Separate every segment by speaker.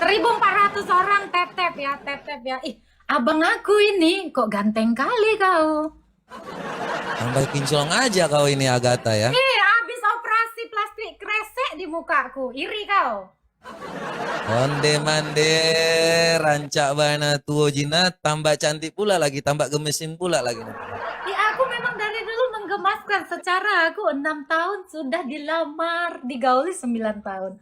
Speaker 1: 1.400 orang tap-tap ya, tap-tap ya. Ih, abang aku ini kok ganteng kali kau.
Speaker 2: Tambah kinclong aja kau ini Agatha ya.
Speaker 1: Habis operasi plastik kresek di mukaku. Iri kau.
Speaker 2: Onde mande rancak bana tuo jina tambah cantik pula lagi, tambah gemesin pula lagi.
Speaker 1: Aku memang dari dulu menggemaskan. Secara aku 6 tahun sudah dilamar, digauli 9 tahun.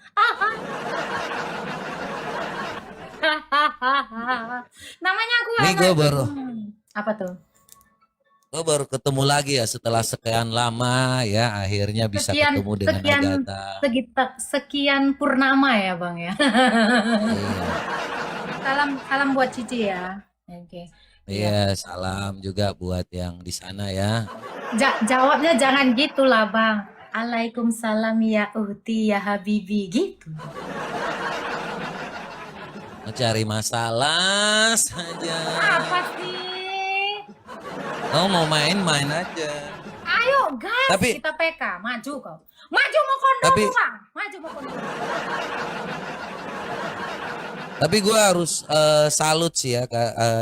Speaker 1: Namanya aku
Speaker 2: Nih gue baru
Speaker 1: apa tuh?
Speaker 2: Gue baru ketemu lagi ya setelah sekian lama ya, akhirnya bisa ketemu dengan Agatha.
Speaker 1: Sekian purnama ya bang ya.
Speaker 2: Iya.
Speaker 1: Salam buat Cici ya. Oke.
Speaker 2: Iya, salam juga buat yang di sana ya.
Speaker 1: Jawabnya jangan gitulah bang. Waalaikumsalam ya uhti ya habibi gitu.
Speaker 2: Mencari masalah saja.
Speaker 1: Apa sih?
Speaker 2: Oh mau main-main aja.
Speaker 1: Ayo gas,
Speaker 2: Tapi
Speaker 1: kita PK, maju kau. Maju mau kondom bang. Maju mau kondom.
Speaker 2: Tapi gue harus salut sih ya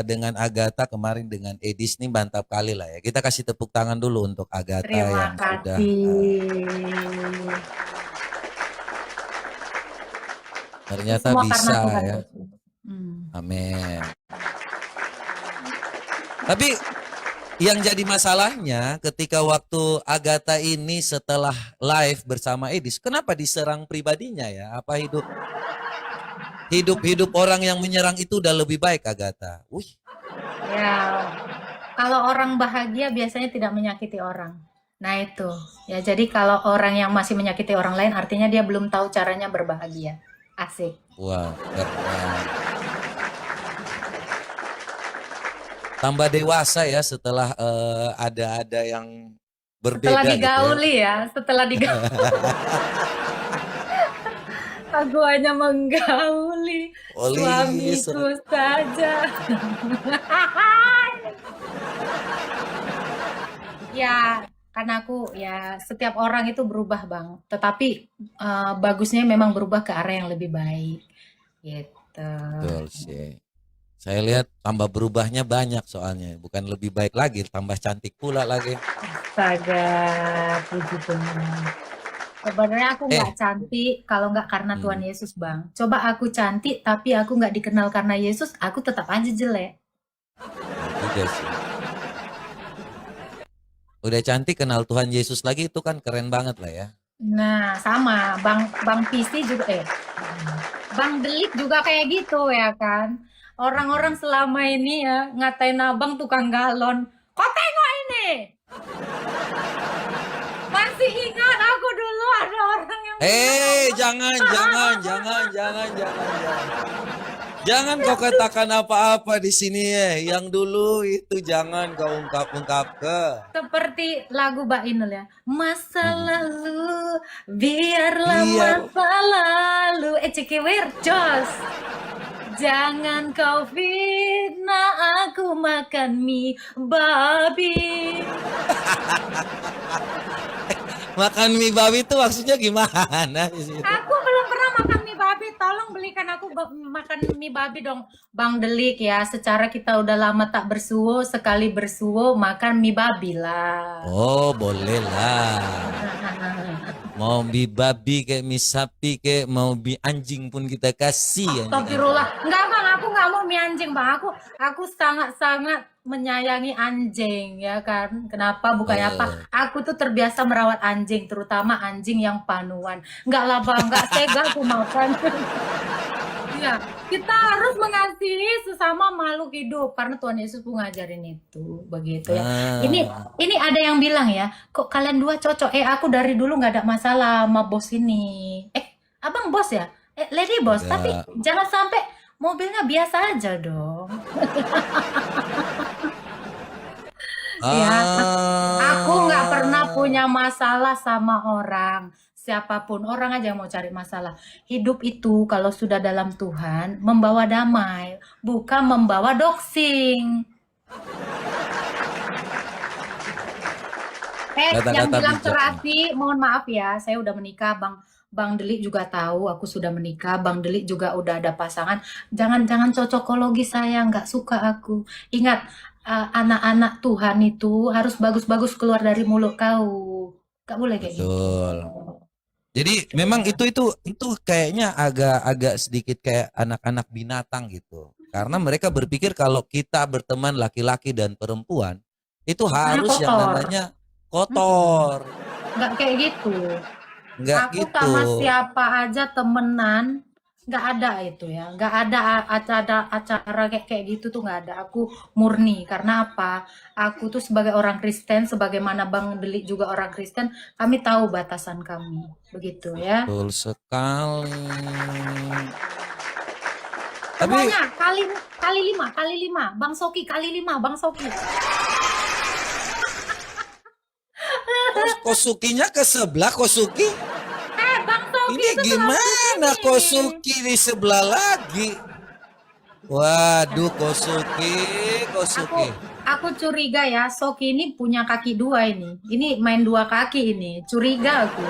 Speaker 2: dengan Agatha kemarin dengan Edis nih mantap kali lah ya. Kita kasih tepuk tangan dulu untuk Agatha
Speaker 1: Terima
Speaker 2: yang
Speaker 1: kasih.
Speaker 2: sudah ternyata
Speaker 1: Semua
Speaker 2: bisa ya. Amin. Tapi yang jadi masalahnya ketika waktu Agatha ini setelah live bersama Edis, kenapa diserang pribadinya ya? Apa hidup orang yang menyerang itu udah lebih baik Agatha? Wih.
Speaker 1: Ya, kalau orang bahagia biasanya tidak menyakiti orang. Nah itu, ya jadi kalau orang yang masih menyakiti orang lain artinya dia belum tahu caranya berbahagia. Asik.
Speaker 2: Wah, keren. Tambah dewasa ya setelah ada yang berbeda.
Speaker 1: Setelah digauli
Speaker 2: gitu
Speaker 1: ya, setelah digauli. Aku hanya menggauli suamiku saja. Ya, karena aku ya setiap orang itu berubah bang. Tetapi bagusnya memang berubah ke arah yang lebih baik. Gitu.
Speaker 2: Betul sih. Saya lihat tambah berubahnya banyak soalnya. Bukan lebih baik lagi, tambah cantik pula lagi.
Speaker 1: Astaga, puji Tuhan. Sebenarnya aku nggak cantik kalau nggak karena Tuhan Yesus bang. Coba aku cantik tapi aku nggak dikenal karena Yesus, aku tetap aja jelek.
Speaker 2: Juga sih. Udah cantik kenal Tuhan Yesus lagi itu kan keren banget lah ya.
Speaker 1: Nah sama Bang Pisi juga Bang Delik juga kayak gitu ya kan. Orang-orang selama ini ya ngatain abang tukang galon. Kok tengok ini? Masih ingat aku dulu ada orang yang
Speaker 2: jangan. Jangan kau katakan apa-apa di sini ya. Yang dulu itu jangan kau ungkap ke.
Speaker 1: Seperti lagu Mbak Inul ya. Masa lalu, biarlah masa lalu. Cikewir, jos. Jangan kau fitnah aku makan mie babi.
Speaker 2: Makan mie babi itu maksudnya gimana?
Speaker 1: Aku belum pernah makan mie babi. Tolong belikan aku makan mie babi dong. Bang Delik ya. Secara kita udah lama tak bersuwo. Sekali bersuwo makan mie babi lah.
Speaker 2: Oh boleh lah. Mau mie babi kayak mie sapi kayak mau mie anjing pun kita kasih.
Speaker 1: Astagfirullah. Enggak bang, aku nggak mau mie anjing bang. Aku sangat-sangat menyayangi anjing ya kan. Kenapa? Bukannya apa? Aku tuh terbiasa merawat anjing, terutama anjing yang panuan. Enggak lah bang, enggak tega aku makan. Ya, kita harus mengasihi sesama makhluk hidup karena Tuhan Yesus pun ngajarin itu begitu ya. Ini ada yang bilang ya, kok kalian dua cocok? Aku dari dulu nggak ada masalah sama bos ini. Abang bos ya? Lady bos, tapi jangan sampai mobilnya biasa aja dong. Ya, aku nggak pernah punya masalah sama orang. Siapapun orang aja yang mau cari masalah. Hidup itu kalau sudah dalam Tuhan membawa damai, bukan membawa doxing. Yang bilang serasi, mohon maaf ya, saya udah menikah, Bang Delik juga tahu aku sudah menikah, Bang Delik juga udah ada pasangan. Jangan-jangan cocokologi saya, nggak suka aku. Ingat, anak-anak Tuhan itu harus bagus-bagus keluar dari mulut kau. Nggak boleh kayak gitu.
Speaker 2: Betul. Jadi
Speaker 1: Gitu
Speaker 2: memang
Speaker 1: ya.
Speaker 2: itu kayaknya agak sedikit kayak anak-anak binatang gitu. Karena mereka berpikir kalau kita berteman laki-laki dan perempuan itu
Speaker 1: Karena
Speaker 2: harus yang
Speaker 1: kotor.
Speaker 2: namanya
Speaker 1: Mm-mm.
Speaker 2: kotor.
Speaker 1: Nggak kayak gitu.
Speaker 2: Enggak
Speaker 1: Aku
Speaker 2: gitu.
Speaker 1: sama siapa aja temenan, nggak ada itu ya, nggak ada acara kayak kayak gitu tuh nggak ada. Aku murni karena apa? Aku tuh sebagai orang Kristen, sebagaimana Bang Delik juga orang Kristen, kami tahu batasan kami, begitu ya.
Speaker 2: Betul sekali. Tapi
Speaker 1: Semuanya kali lima, Bang Soki kali lima, Bang Soki.
Speaker 2: Kosukinya ke sebelah Kosuki.
Speaker 1: Bang Soki
Speaker 2: Ini
Speaker 1: itu selalu di
Speaker 2: gimana
Speaker 1: sini.
Speaker 2: Kosuki di sebelah lagi? Waduh, Kosuki,
Speaker 1: Aku
Speaker 2: Kosuki.
Speaker 1: aku curiga ya, Soki ini punya kaki dua ini. Ini main dua kaki ini. Curiga aku.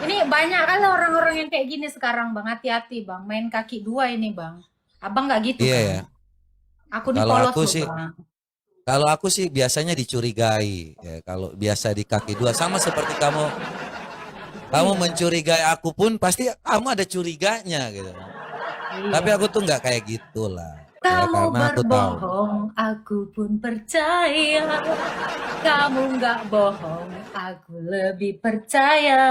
Speaker 1: Ini banyak kali orang-orang yang kayak gini sekarang, Bang. Hati-hati, Bang. Main kaki dua ini, Bang. Abang nggak gitu
Speaker 2: Iya
Speaker 1: kan?
Speaker 2: ya.
Speaker 1: Aku nih
Speaker 2: Kalau
Speaker 1: polos
Speaker 2: aku
Speaker 1: loh,
Speaker 2: sih,
Speaker 1: Bang.
Speaker 2: kalau aku sih biasanya dicurigai. Ya, kalau biasa di kaki dua sama seperti kamu, kamu
Speaker 1: Iya,
Speaker 2: mencurigai aku pun pasti kamu ada curiganya gitu. Tapi
Speaker 1: iya.
Speaker 2: aku tuh nggak kayak gitulah. Ya
Speaker 1: Kamu
Speaker 2: karena aku tahu.
Speaker 1: berbohong, aku pun percaya. Kamu nggak bohong, aku lebih percaya.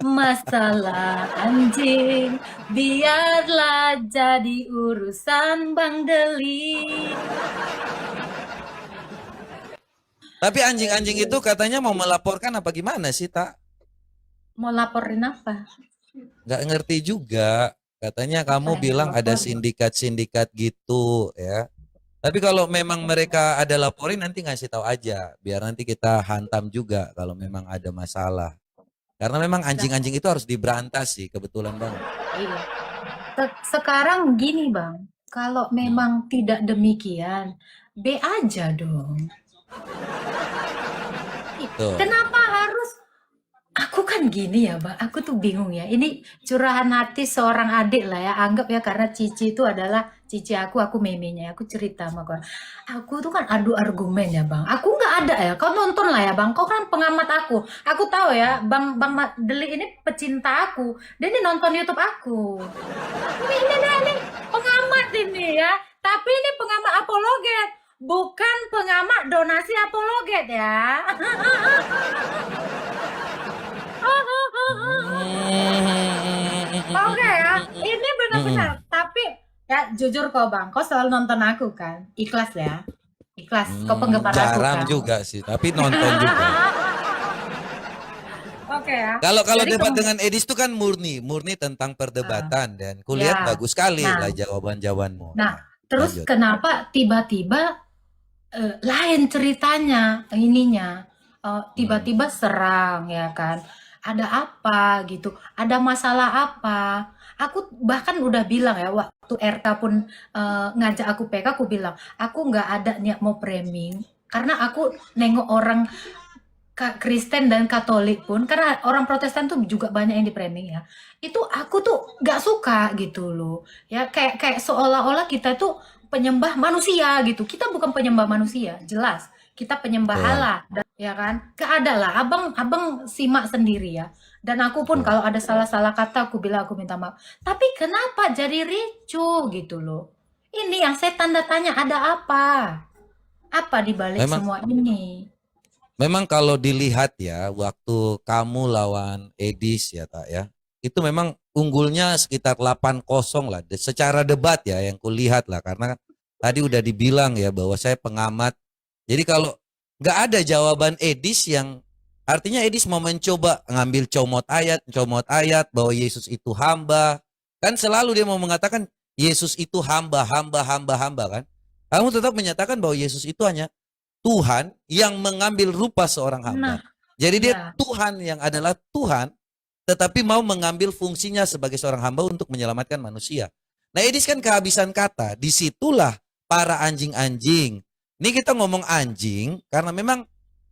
Speaker 1: Masalah anjing, biarlah jadi urusan Bang Deli.
Speaker 2: Tapi anjing-anjing itu katanya mau melaporkan apa gimana sih, Tak?
Speaker 1: Mau laporin apa?
Speaker 2: Nggak ngerti juga. Katanya
Speaker 1: Apa
Speaker 2: kamu
Speaker 1: yang
Speaker 2: bilang ada
Speaker 1: dilaporin?
Speaker 2: sindikat-sindikat gitu ya. Tapi kalau memang mereka ada laporin nanti ngasih tahu aja. Biar nanti kita hantam juga kalau memang ada masalah. Karena memang
Speaker 1: Nggak,
Speaker 2: anjing-anjing itu harus diberantas sih, kebetulan banget.
Speaker 1: iya. Sekarang gini Bang, kalau
Speaker 2: Hmm.
Speaker 1: memang tidak demikian, B aja dong.
Speaker 2: Tuh.
Speaker 1: Kenapa harus aku kan gini ya, Bang. Aku tuh bingung ya. Ini curahan hati seorang adik lah ya. Anggap ya karena Cici itu adalah Cici aku memenya. Aku cerita sama kau. Aku tuh kan adu argumen ya, Bang. Aku nggak ada ya. Kau nonton lah ya, Bang. Kau kan pengamat aku. Aku tahu ya, Bang Deli ini pecinta aku. Dia ini nonton YouTube aku. Ini pengamat ini ya. Tapi ini pengamat apologet. Bukan pengamat donasi apologet ya. Oke ya, ini benar-benar. Tapi ya jujur kok Bang, kau selalu nonton aku kan? Ikhlas ya, ikhlas. Kau penggemar aku
Speaker 2: Jarang
Speaker 1: kan?
Speaker 2: juga sih, tapi nonton juga.
Speaker 1: Oke ya.
Speaker 2: Kalau kalau
Speaker 1: Jadi
Speaker 2: debat dengan Edis itu kan murni tentang
Speaker 1: ah,
Speaker 2: perdebatan dan kulihat
Speaker 1: ya.
Speaker 2: bagus sekali
Speaker 1: Nah,
Speaker 2: lah jawaban-jawabanmu.
Speaker 1: nah,
Speaker 2: Ya,
Speaker 1: terus
Speaker 2: lanjut.
Speaker 1: kenapa tiba-tiba lain ceritanya ininya.
Speaker 2: Hmm.
Speaker 1: Tiba-tiba serang ya kan. Ada apa gitu? Ada masalah apa? Aku bahkan udah bilang ya waktu RK pun ngajak aku PK aku bilang, aku nggak ada niat mau framing karena aku nengok orang Kristen dan Katolik pun karena orang Protestan tuh juga banyak yang di framing ya. Itu aku tuh nggak suka gitu loh. Ya kayak kayak seolah-olah kita tuh penyembah manusia gitu. Kita bukan penyembah manusia, jelas. Kita penyembah
Speaker 2: Betul,
Speaker 1: Allah, ya kan? Gak ada lah. Abang simak sendiri ya. Dan aku pun
Speaker 2: betul.
Speaker 1: kalau ada salah-salah kata aku bilang aku minta maaf. Tapi kenapa jadi ricu gitu loh? Ini yang saya tanda tanya ada apa? Apa di balik
Speaker 2: Memang
Speaker 1: semua ini?
Speaker 2: memang kalau dilihat ya waktu kamu lawan Edis ya tak ya. Itu memang unggulnya sekitar 8-0 lah. Secara debat ya yang kulihat lah karena tadi udah dibilang ya bahwa saya pengamat. Jadi kalau nggak ada jawaban Edis yang artinya Edis mau mencoba ngambil comot ayat bahwa Yesus itu hamba. Kan selalu dia mau mengatakan Yesus itu hamba, hamba, hamba, hamba kan. Kamu tetap menyatakan bahwa Yesus itu hanya Tuhan yang mengambil rupa seorang hamba.
Speaker 1: Nah,
Speaker 2: Jadi dia
Speaker 1: ya.
Speaker 2: Tuhan yang adalah Tuhan, tetapi mau mengambil fungsinya sebagai seorang hamba untuk menyelamatkan manusia. Nah, Edis kan kehabisan kata. Disitulah para anjing-anjing. Ini kita ngomong anjing karena memang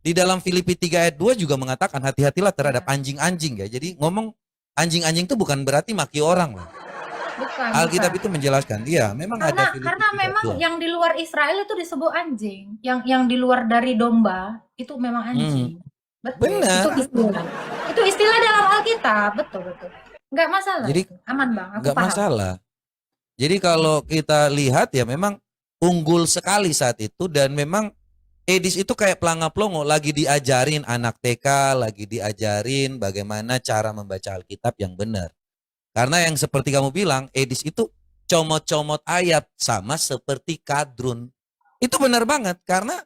Speaker 2: Di dalam Filipi 3 ayat 2 juga mengatakan hati-hatilah terhadap
Speaker 1: Ya.
Speaker 2: anjing-anjing ya. Jadi ngomong anjing-anjing itu bukan berarti maki orang loh.
Speaker 1: Bukan,
Speaker 2: Alkitab
Speaker 1: bukan.
Speaker 2: itu menjelaskan, iya memang ada Filipi
Speaker 1: Karena
Speaker 2: 3 ayat
Speaker 1: memang
Speaker 2: 2.
Speaker 1: yang di luar Israel itu disebut anjing. Yang di luar dari domba itu memang
Speaker 2: Hmm,
Speaker 1: anjing. Betul. Itu
Speaker 2: benar.
Speaker 1: istilah. Itu istilah dalam Alkitab. Betul, betul. Nggak masalah
Speaker 2: Jadi
Speaker 1: itu. Aman, Bang. Aku
Speaker 2: nggak
Speaker 1: paham.
Speaker 2: masalah. Jadi kalau kita lihat ya memang unggul sekali saat itu dan memang Edis itu kayak pelangap-pelongo lagi diajarin anak TK, lagi diajarin bagaimana cara membaca Alkitab yang benar. Karena yang seperti kamu bilang, Edis itu comot-comot ayat sama seperti Kadrun. Itu benar banget karena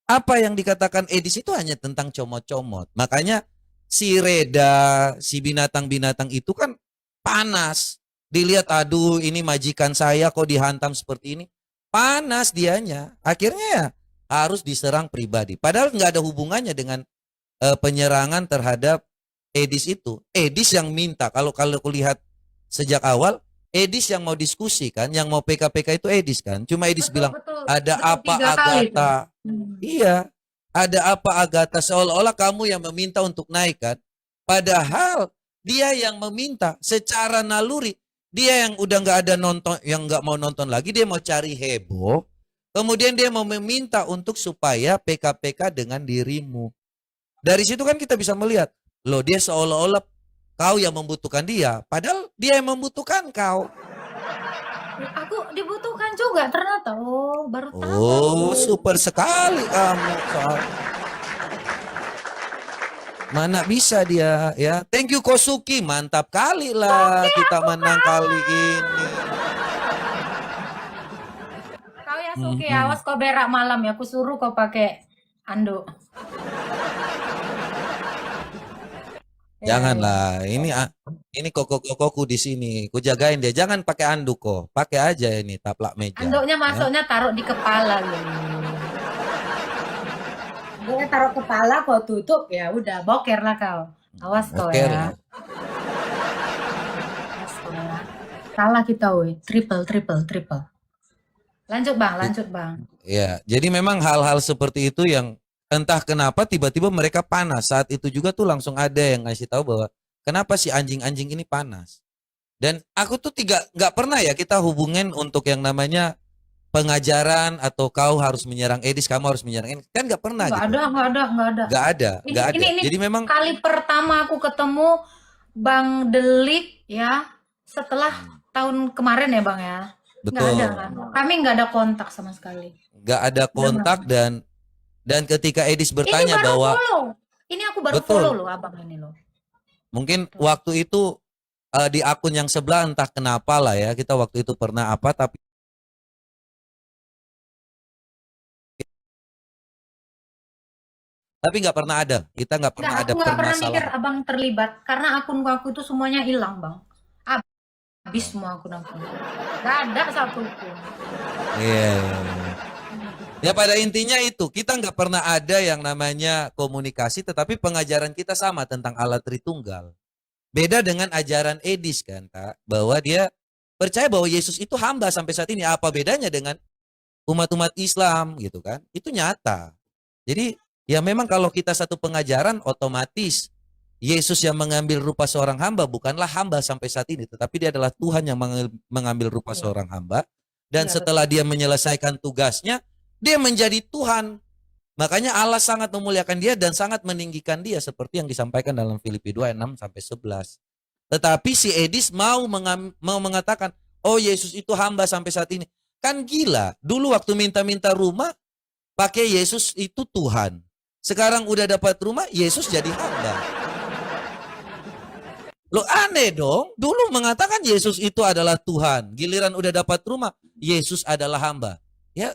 Speaker 2: apa yang dikatakan Edis itu hanya tentang comot-comot. Makanya si Reda, si binatang-binatang itu kan panas. Dilihat, aduh ini majikan saya kok dihantam seperti ini. Panas dianya. Akhirnya ya harus diserang pribadi. Padahal nggak ada hubungannya dengan penyerangan terhadap Edis itu. Edis yang minta. Kalau kulihat sejak awal, Edis yang mau diskusi kan, yang mau PK-PK itu Edis kan. Cuma Edis
Speaker 1: Betul,
Speaker 2: bilang,
Speaker 1: betul.
Speaker 2: ada
Speaker 1: Betul,
Speaker 2: apa
Speaker 1: 3 kali itu.
Speaker 2: Agatha? Iya, ada apa Agatha? Seolah-olah kamu yang meminta untuk naik kan. Padahal dia yang meminta secara naluri. Dia yang udah nggak ada nonton, yang nggak mau nonton lagi, dia mau cari heboh. Kemudian dia mau meminta untuk supaya PK-PK dengan dirimu. Dari situ kan kita bisa melihat, loh dia seolah-olah kau yang membutuhkan dia, padahal dia yang membutuhkan kau.
Speaker 1: Aku dibutuhkan juga ternyata. Oh, baru tahu.
Speaker 2: Oh, super sekali kamu. Mana bisa dia ya. Thank you Kosuki, mantap kali lah kita menang kali ini.
Speaker 1: Kau ya Suki, awas kau berak malam ya. Aku suruh kau pakai anduk.
Speaker 2: Janganlah, ini koko-kokoku di sini. Ku jagain dia. Jangan pakai anduk kok. Pakai aja ini taplak meja.
Speaker 1: Anduknya
Speaker 2: ya.
Speaker 1: masuknya taruh di kepala loh. Dia taruh kepala kau tutup ya udah boker lah kau. Awas kau
Speaker 2: Boker
Speaker 1: ya.
Speaker 2: ya.
Speaker 1: Awas kau ya. Salah kita woi. Triple. Lanjut bang.
Speaker 2: Ya, jadi memang hal-hal seperti itu yang entah kenapa tiba-tiba mereka panas. Saat itu juga tuh langsung ada yang ngasih tahu bahwa kenapa si anjing-anjing ini panas. Dan aku tuh nggak pernah ya kita hubungin untuk yang namanya pengajaran atau kau harus menyerang Edis, kamu harus menyerang Edis. Kan nggak pernah
Speaker 1: Nggak
Speaker 2: gitu.
Speaker 1: ada.
Speaker 2: Nggak ada.
Speaker 1: Ini
Speaker 2: Jadi memang
Speaker 1: kali pertama aku ketemu Bang Delik ya setelah tahun kemarin ya bang ya. Nggak
Speaker 2: betul.
Speaker 1: ada kan. Kami nggak ada kontak sama sekali.
Speaker 2: Nggak ada kontak dan ketika Edis
Speaker 1: Ini
Speaker 2: bertanya
Speaker 1: baru
Speaker 2: bahwa
Speaker 1: follow. Ini aku baru
Speaker 2: betul.
Speaker 1: follow loh abang ini loh.
Speaker 2: Mungkin waktu itu di akun yang sebelah entah kenapa lah ya kita waktu itu pernah apa tapi nggak pernah ada, kita nggak pernah ada
Speaker 1: Aku nggak pernah mikir
Speaker 2: permasalahan.
Speaker 1: abang terlibat karena akun aku itu semuanya hilang bang. Habis semua akun-akun. Nggak ada satupun.
Speaker 2: Iya. Ya pada intinya itu kita nggak pernah ada yang namanya komunikasi, tetapi pengajaran kita sama tentang Allah Tritunggal. Beda dengan ajaran Edis kan, tak? Bahwa dia percaya bahwa Yesus itu hamba sampai saat ini. Apa bedanya dengan umat-umat Islam gitu kan? Itu nyata. Jadi ya memang kalau kita satu pengajaran otomatis Yesus yang mengambil rupa seorang hamba bukanlah hamba sampai saat ini, tetapi dia adalah Tuhan yang mengambil rupa seorang hamba. Dan
Speaker 1: Iya,
Speaker 2: setelah dia menyelesaikan tugasnya, dia menjadi Tuhan. Makanya Allah sangat memuliakan dia dan sangat meninggikan dia seperti yang disampaikan dalam Filipi 2 ayat 6 sampai 11. Tetapi si Edis mau mengatakan, oh Yesus itu hamba sampai saat ini. Kan gila, dulu waktu minta-minta rumah, pakai Yesus itu Tuhan. Sekarang udah dapat rumah, Yesus jadi hamba. Lo aneh dong, dulu mengatakan Yesus itu adalah Tuhan. Giliran udah dapat rumah, Yesus adalah hamba. Ya,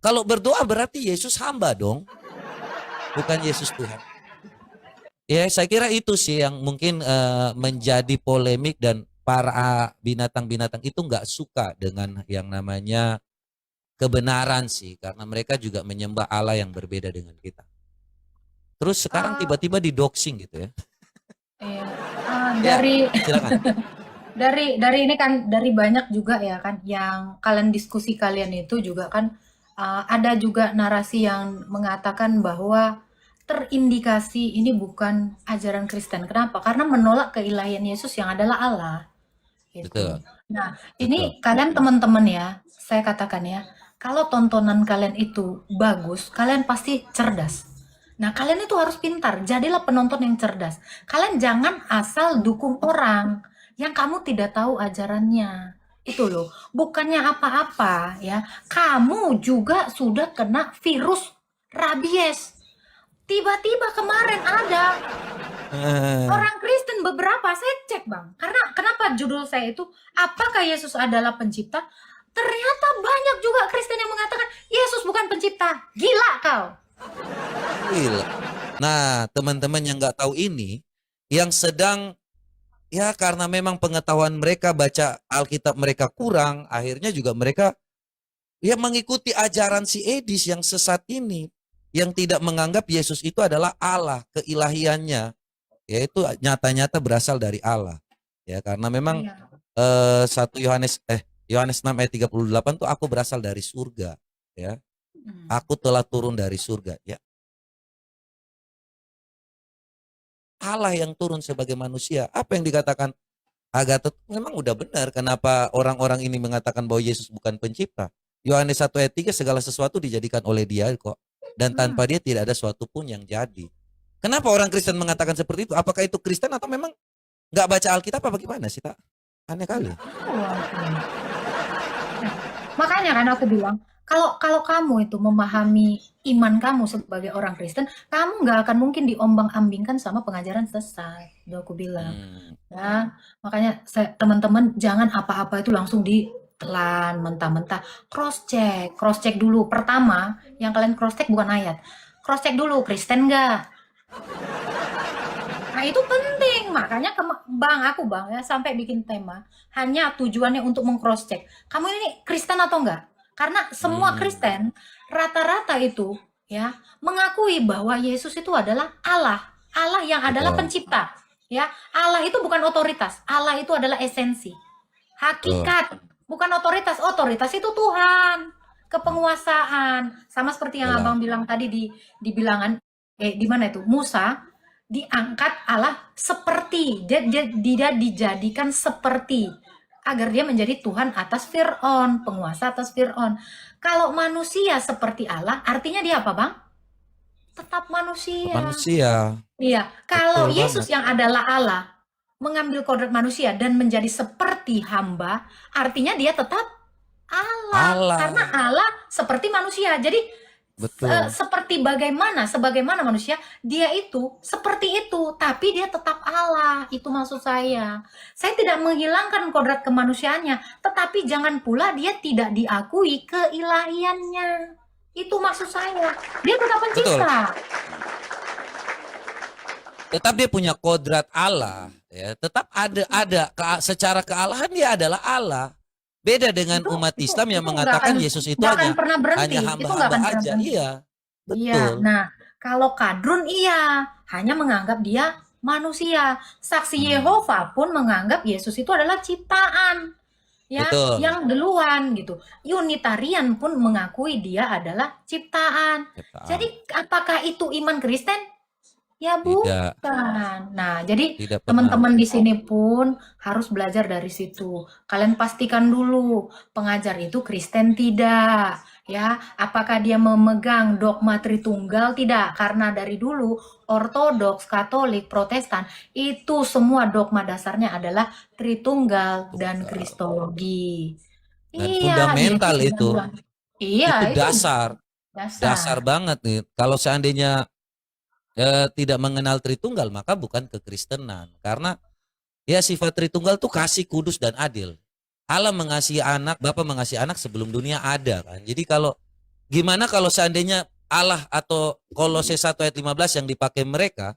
Speaker 2: kalau berdoa berarti Yesus hamba dong. Bukan Yesus Tuhan. Ya, saya kira itu sih yang mungkin menjadi polemik dan para binatang-binatang itu nggak suka dengan yang namanya kebenaran sih. Karena mereka juga menyembah Allah yang berbeda dengan kita. Terus sekarang tiba-tiba di-doxing gitu ya.
Speaker 1: Iya.
Speaker 2: Silakan.
Speaker 1: dari ini kan dari banyak juga ya kan yang kalian diskusi kalian itu juga kan ada juga narasi yang mengatakan bahwa terindikasi ini bukan ajaran Kristen. Kenapa? Karena menolak keilahian Yesus yang adalah Allah. Gitu.
Speaker 2: Betul.
Speaker 1: Nah,
Speaker 2: Betul.
Speaker 1: ini kalian teman-teman ya, saya katakan ya, kalau tontonan kalian itu bagus, kalian pasti cerdas. Nah, kalian itu harus pintar, jadilah penonton yang cerdas. Kalian jangan asal dukung orang yang kamu tidak tahu ajarannya. Itu loh, bukannya apa-apa ya. Kamu juga sudah kena virus rabies. Tiba-tiba kemarin ada
Speaker 2: Eh,
Speaker 1: orang Kristen beberapa, saya cek bang. Karena kenapa judul saya itu, apakah Yesus adalah pencipta? Ternyata banyak juga Kristen yang mengatakan, Yesus bukan pencipta. Gila kau.
Speaker 2: Gila. Nah, teman-teman yang nggak tahu ini, yang sedang ya karena memang pengetahuan mereka baca Alkitab mereka kurang, akhirnya juga mereka ya mengikuti ajaran si Edis yang sesat ini, yang tidak menganggap Yesus itu adalah Allah, keilahiannya, yaitu nyata-nyata berasal dari Allah. Ya, karena memang
Speaker 1: Iya.
Speaker 2: 1 Yohanes 6 ayat 38 tuh aku berasal dari surga, ya. Aku telah turun dari surga, ya. Allah yang turun sebagai manusia. Apa yang dikatakan Agatot memang udah benar. Kenapa orang-orang ini mengatakan bahwa Yesus bukan pencipta? Yohanes 1 ayat 3 segala sesuatu dijadikan oleh Dia kok. Dan tanpa Dia tidak ada suatu pun yang jadi. Kenapa orang Kristen mengatakan seperti itu? Apakah itu Kristen atau memang nggak baca Alkitab apa gimana sih, Tak? Aneh kali.
Speaker 1: Makanya kan aku bilang, kalau kamu itu memahami iman kamu sebagai orang Kristen, kamu nggak akan mungkin diombang-ambingkan sama pengajaran sesat. Udah aku bilang. Ya, makanya teman-teman jangan apa-apa itu langsung ditelan mentah-mentah. Cross check dulu. Pertama, yang kalian cross check bukan ayat. Cross check dulu, Kristen nggak? Nah itu penting, makanya bang ya sampai bikin tema hanya tujuannya untuk meng-cross check. Kamu ini Kristen atau enggak? Karena semua Kristen rata-rata itu ya mengakui bahwa Yesus itu adalah Allah, Allah yang adalah
Speaker 2: Betul.
Speaker 1: pencipta. Ya, Allah itu bukan otoritas, Allah itu adalah esensi, hakikat, bukan otoritas. Otoritas itu Tuhan, kepenguasaan. Sama seperti yang
Speaker 2: Betul.
Speaker 1: abang bilang tadi di bilangan, di mana itu Musa diangkat Allah seperti dia dijadikan seperti agar dia menjadi Tuhan atas Fir'aun, penguasa atas Fir'aun. Kalau manusia seperti Allah, artinya dia apa bang? Tetap manusia.
Speaker 2: Manusia.
Speaker 1: Iya, kalau
Speaker 2: Betul
Speaker 1: Yesus
Speaker 2: banget.
Speaker 1: yang adalah Allah mengambil kodrat manusia dan menjadi seperti hamba, artinya dia tetap Allah.
Speaker 2: Allah.
Speaker 1: Karena Allah seperti manusia. Jadi
Speaker 2: Betul.
Speaker 1: sebagaimana manusia, dia itu seperti itu, tapi dia tetap Allah. Itu maksud saya. Saya tidak menghilangkan kodrat kemanusiaannya, tetapi jangan pula dia tidak diakui keilahiannya. Itu maksud saya. Dia tetap pencipta.
Speaker 2: Tetap dia punya kodrat Allah, ya. Tetap secara kealahan dia adalah Allah. Beda dengan umat Islam yang mengatakan Yesus itu hanya hamba-hamba aja. Iya, betul.
Speaker 1: Iya, nah kalau kadrun hanya menganggap dia manusia. Saksi Yehova pun menganggap Yesus itu adalah ciptaan, ya,
Speaker 2: Betul.
Speaker 1: yang duluan gitu. Unitarian pun mengakui dia adalah ciptaan. Jadi apakah itu iman Kristen? Ya bukan. Nah, jadi teman-teman di sini pun harus belajar dari situ. Kalian pastikan dulu pengajar itu Kristen tidak, ya. Apakah dia memegang dogma Tritunggal? Tidak, karena dari dulu Ortodoks, Katolik, Protestan itu semua dogma dasarnya adalah Tritunggal dan Kristologi.
Speaker 2: Dan fundamental itu.
Speaker 1: Iya,
Speaker 2: itu dasar banget nih. Kalau seandainya tidak mengenal Tritunggal, maka bukan kekristenan. Karena ya sifat Tritunggal tuh kasih, kudus, dan adil. Allah mengasihi anak, Bapa mengasihi anak sebelum dunia ada kan. Jadi gimana kalau seandainya Allah atau Kolose 1 ayat 15 yang dipakai mereka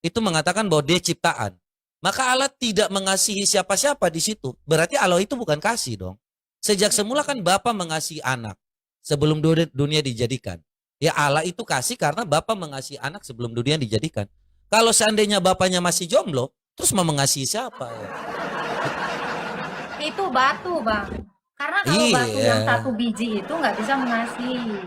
Speaker 2: itu mengatakan bahwa dia ciptaan. Maka Allah tidak mengasihi siapa-siapa di situ. Berarti Allah itu bukan kasih dong. Sejak semula kan Bapa mengasihi anak sebelum dunia dijadikan. Ya Allah itu kasih karena Bapa mengasihi anak sebelum dunia dijadikan. Kalau seandainya Bapaknya masih jomblo, terus mau mengasihi siapa? Ya?
Speaker 1: Itu batu bang. Karena kalau batu yang satu biji itu nggak bisa mengasihi.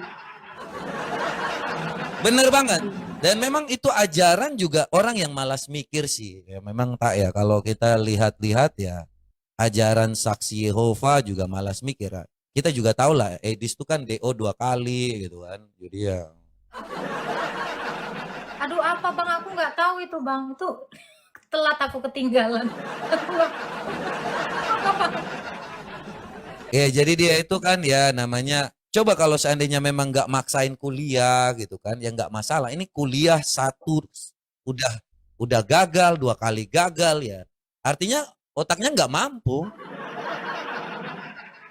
Speaker 2: Bener banget. Dan memang itu ajaran juga orang yang malas mikir sih. Ya memang tak ya kalau kita lihat-lihat ya ajaran saksi Yehova juga malas mikir. Kita juga tahu lah Edis itu kan DO 2 kali gitu kan. Jadi ya
Speaker 1: Aduh apa bang, aku nggak tahu itu bang, itu telat aku ketinggalan. Aku nggak apa bang.
Speaker 2: ya jadi dia itu kan ya namanya coba kalau seandainya memang nggak maksain kuliah gitu kan ya nggak masalah. Ini kuliah satu udah udah gagal 2 kali gagal ya. Artinya otaknya nggak mampu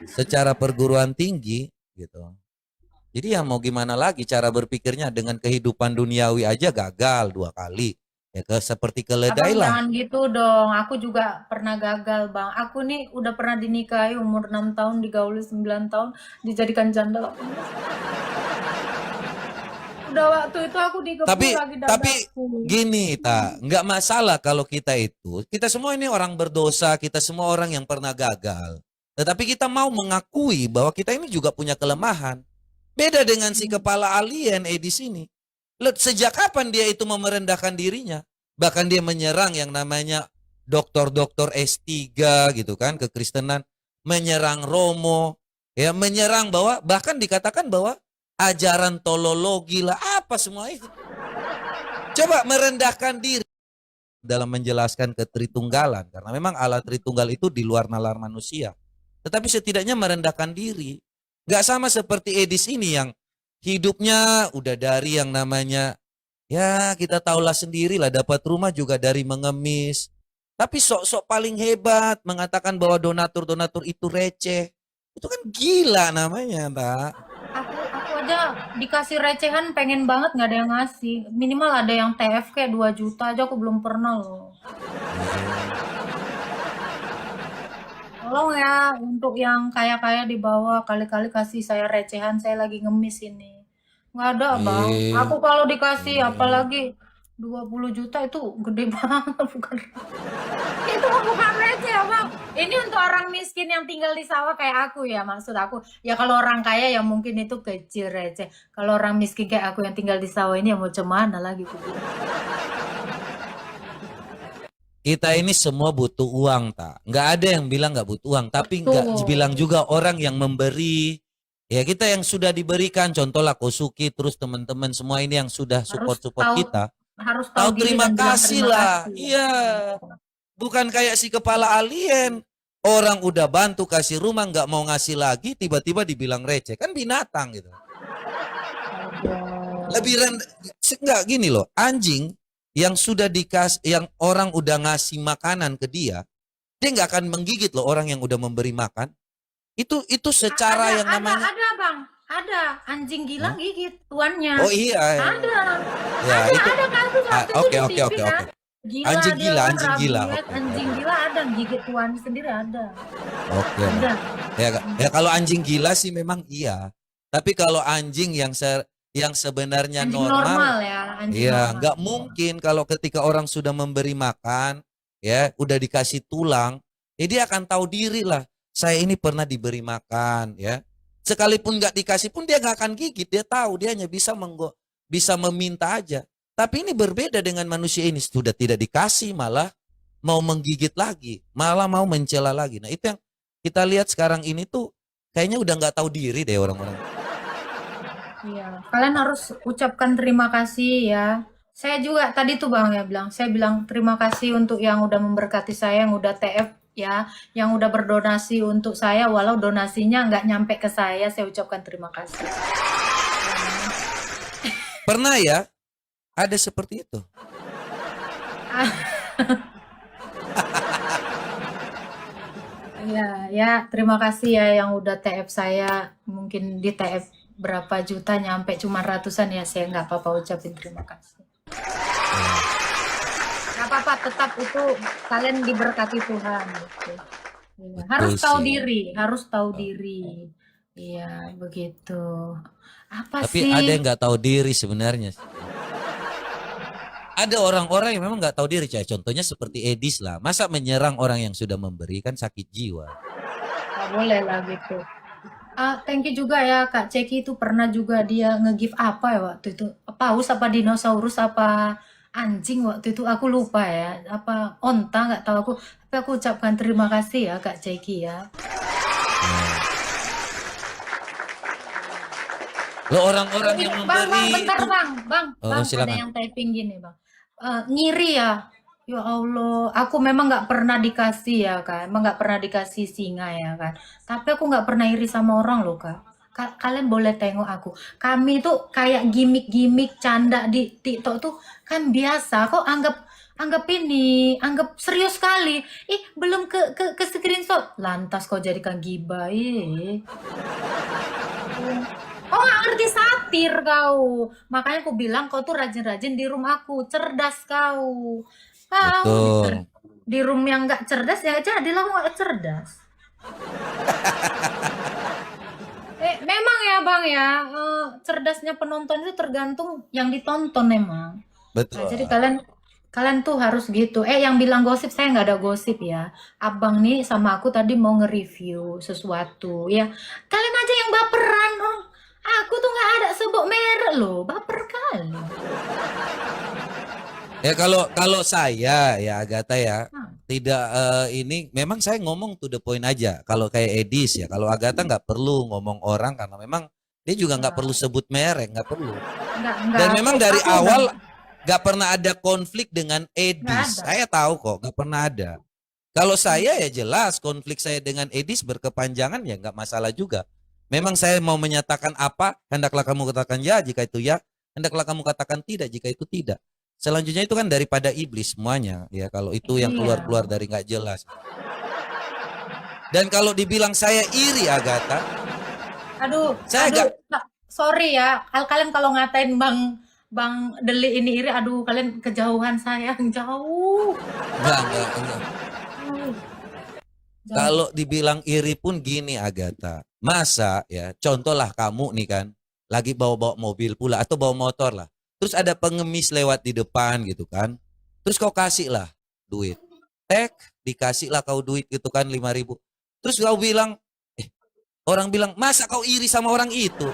Speaker 2: secara perguruan tinggi gitu. Jadi ya mau gimana lagi cara berpikirnya dengan kehidupan duniawi aja gagal 2 kali. Ya seperti keledai
Speaker 1: Abang
Speaker 2: lah.
Speaker 1: jangan gitu dong, aku juga pernah gagal bang. Aku nih udah pernah dinikahi umur 6 tahun, digauli 9 tahun, dijadikan janda 18. Udah waktu itu aku digebuk
Speaker 2: Tapi
Speaker 1: lagi
Speaker 2: tapi
Speaker 1: dadaku.
Speaker 2: gini nggak masalah kalau kita semua ini orang berdosa, kita semua orang yang pernah gagal. Tetapi kita mau mengakui bahwa kita ini juga punya kelemahan. Beda dengan si kepala alien di sini. Sejak kapan dia itu merendahkan dirinya? Bahkan dia menyerang yang namanya doktor-doktor S3 gitu kan, kekristenan, menyerang Romo, ya menyerang bahwa bahkan dikatakan bahwa ajaran tolologi lah apa semua itu. Coba merendahkan diri dalam menjelaskan ketritunggalan karena memang Allah Tritunggal itu di luar nalar manusia. Tetapi setidaknya merendahkan diri. Gak sama seperti Edis ini yang hidupnya udah dari yang namanya ya kita tahulah sendiri lah dapat rumah juga dari mengemis. Tapi sok-sok paling hebat mengatakan bahwa donatur-donatur itu receh. Itu kan gila namanya, tak?
Speaker 1: Aku aja dikasih recehan pengen banget nggak ada yang ngasih. Minimal ada yang TF kayak 2 juta aja aku belum pernah loh. Tolong ya untuk yang kaya-kaya di bawah kali-kali kasih saya recehan, saya lagi ngemis ini. Nggak ada bang.
Speaker 2: Eh,
Speaker 1: Aku kalau dikasih
Speaker 2: eh.
Speaker 1: apalagi 20 juta itu gede banget bukan. Itu mah bukan receh bang. Ini untuk orang miskin yang tinggal di sawah kayak aku ya maksud aku. Ya kalau orang kaya ya mungkin itu kecil receh. Kalau orang miskin kayak aku yang tinggal di sawah ini ya mau cemana lagi aku bilang.
Speaker 2: Kita ini semua butuh uang, tak? Nggak ada yang bilang nggak butuh uang, tapi nggak bilang
Speaker 1: Betul.
Speaker 2: juga orang yang memberi. Ya kita yang sudah diberikan, contohlah Kosuki, terus teman-teman semua ini yang sudah
Speaker 1: Harus
Speaker 2: support-support
Speaker 1: tahu
Speaker 2: kita,
Speaker 1: harus tahu
Speaker 2: tahu
Speaker 1: diri
Speaker 2: terima
Speaker 1: dan bilang
Speaker 2: kasih
Speaker 1: terima
Speaker 2: lah.
Speaker 1: kasih ya.
Speaker 2: Iya, bukan kayak si kepala alien. Orang udah bantu kasih rumah, nggak mau ngasih lagi, tiba-tiba dibilang receh. Kan binatang gitu.
Speaker 1: Aduh.
Speaker 2: Lebih rendah, enggak gini loh, anjing yang sudah yang orang udah ngasih makanan ke dia nggak akan menggigit loh orang yang udah memberi makan. Itu secara yang namanya.
Speaker 1: Ada bang, ada anjing gila
Speaker 2: Hah?
Speaker 1: gigit tuannya.
Speaker 2: Oh iya,
Speaker 1: Ada,
Speaker 2: ya itu.
Speaker 1: ada kasus waktu itu
Speaker 2: Oke
Speaker 1: di
Speaker 2: oke
Speaker 1: TV
Speaker 2: oke
Speaker 1: kan.
Speaker 2: oke.
Speaker 1: Gila dia kan
Speaker 2: Anjing gila.
Speaker 1: rabies,
Speaker 2: Oke
Speaker 1: anjing
Speaker 2: oke.
Speaker 1: gila ada gigit tuannya sendiri ada.
Speaker 2: Oke lah.
Speaker 1: Ada.
Speaker 2: Ya kalau anjing gila sih memang iya. Tapi kalau anjing yang sebenarnya
Speaker 1: Anjing
Speaker 2: normal,
Speaker 1: normal ya, anjing
Speaker 2: ya
Speaker 1: normal.
Speaker 2: nggak mungkin kalau ketika orang sudah memberi makan, ya udah dikasih tulang, ya dia akan tahu diri lah. Saya ini pernah diberi makan, ya. Sekalipun nggak dikasih pun dia nggak akan gigit. Dia tahu dia hanya bisa meminta aja. Tapi ini berbeda dengan manusia ini sudah tidak dikasih malah mau menggigit lagi, malah mau mencela lagi. Nah itu yang kita lihat sekarang ini tuh kayaknya udah nggak tahu diri deh orang-orang.
Speaker 1: Iya, kalian harus ucapkan terima kasih ya. Saya juga tadi tuh Bang ya bilang, saya bilang terima kasih untuk yang udah memberkati saya, yang udah TF ya, yang udah berdonasi untuk saya, walau donasinya nggak nyampe ke saya ucapkan terima kasih.
Speaker 2: Pernah ya ada seperti itu.
Speaker 1: Iya, ya terima kasih ya yang udah TF saya, mungkin di TF berapa juta nyampe cuma ratusan ya, saya nggak apa-apa ucapin terima kasih. Nggak apa-apa, tetap itu kalian diberkati Tuhan. Gitu. Iya, harus
Speaker 2: Betul
Speaker 1: tahu
Speaker 2: sih.
Speaker 1: diri, harus tahu diri. Iya, begitu. Apa
Speaker 2: Tapi
Speaker 1: sih?
Speaker 2: ada yang nggak tahu diri sebenarnya. Ada orang-orang yang memang nggak tahu diri, Cah. Contohnya seperti Edis lah. Masa menyerang orang yang sudah memberi kan sakit jiwa.
Speaker 1: Nggak boleh lah gitu. Thank you juga ya Kak Ceki, itu pernah juga dia nge-give apa ya waktu itu? Paus apa dinosaurus apa anjing waktu itu aku lupa ya. Apa onta nggak tahu aku. Tapi aku ucapkan terima kasih ya Kak Ceki ya.
Speaker 2: Ya. Lo orang-orang
Speaker 1: Ini
Speaker 2: yang
Speaker 1: bang,
Speaker 2: memberi
Speaker 1: bentar
Speaker 2: itu,
Speaker 1: bang, ada
Speaker 2: silakan.
Speaker 1: yang typing gini bang. Ngiri ya. Ya Allah, aku memang nggak pernah dikasih ya kan, emang nggak pernah dikasih singa ya kan. Tapi aku nggak pernah iri sama orang loh kak. Kalian boleh tengok aku. Kami tuh kayak gimmick-gimmick canda di TikTok tuh kan biasa. Kok anggap ini, anggap serius sekali. Ih, belum ke screenshot. Lantas kau jadikan gibah. Ih. Oh, nggak ngerti satir kau. Makanya aku bilang kau tuh rajin-rajin di room aku. Cerdas kau. Kau
Speaker 2: Betul.
Speaker 1: di room yang nggak cerdas ya jadilah aku nggak cerdas. Memang ya bang ya, cerdasnya penonton itu tergantung yang ditonton memang. Nah, jadi
Speaker 2: Betul.
Speaker 1: kalian kalian tuh harus gitu. Yang bilang gosip saya nggak ada gosip ya. Abang nih sama aku tadi mau nge-review sesuatu ya. Kalian aja yang baperan dong. Aku tuh nggak ada sebut merek loh, baper kali.
Speaker 2: Ya kalau kalau saya ya Agatha ya
Speaker 1: Nah,
Speaker 2: tidak ini memang saya ngomong to the point aja. Kalau kayak Edis ya, kalau Agatha nggak perlu ngomong orang karena memang dia juga nggak perlu
Speaker 1: ya,
Speaker 2: sebut merek, nggak perlu.
Speaker 1: nggak
Speaker 2: Dan memang dari
Speaker 1: aku udah
Speaker 2: awal nggak pernah ada konflik dengan
Speaker 1: nggak
Speaker 2: Edis.
Speaker 1: ada.
Speaker 2: Saya tahu kok, nggak pernah ada. Kalau saya ya jelas konflik saya dengan Edis berkepanjangan ya nggak masalah juga. Memang saya mau menyatakan apa, hendaklah kamu katakan ya jika itu ya, hendaklah kamu katakan tidak jika itu tidak. Selanjutnya itu kan daripada iblis semuanya ya kalau itu yang
Speaker 1: Iya.
Speaker 2: keluar-keluar dari nggak jelas. Dan kalau dibilang saya iri Agatha,
Speaker 1: Aduh,
Speaker 2: saya
Speaker 1: aduh,
Speaker 2: agak
Speaker 1: sorry ya. Kalian kalau ngatain Bang Deli ini iri, aduh, kalian kejauhan saya, jauh.
Speaker 2: enggak.
Speaker 1: Jauh, jauh.
Speaker 2: Kalau dibilang iri pun gini Agatha. Masa ya, contohlah kamu nih kan, lagi bawa-bawa mobil pula atau bawa motor lah. Terus ada pengemis lewat di depan gitu kan. Terus kau kasih lah duit. Dikasih lah kau duit gitu kan 5.000. Terus kau bilang, orang bilang, masa kau iri sama orang itu?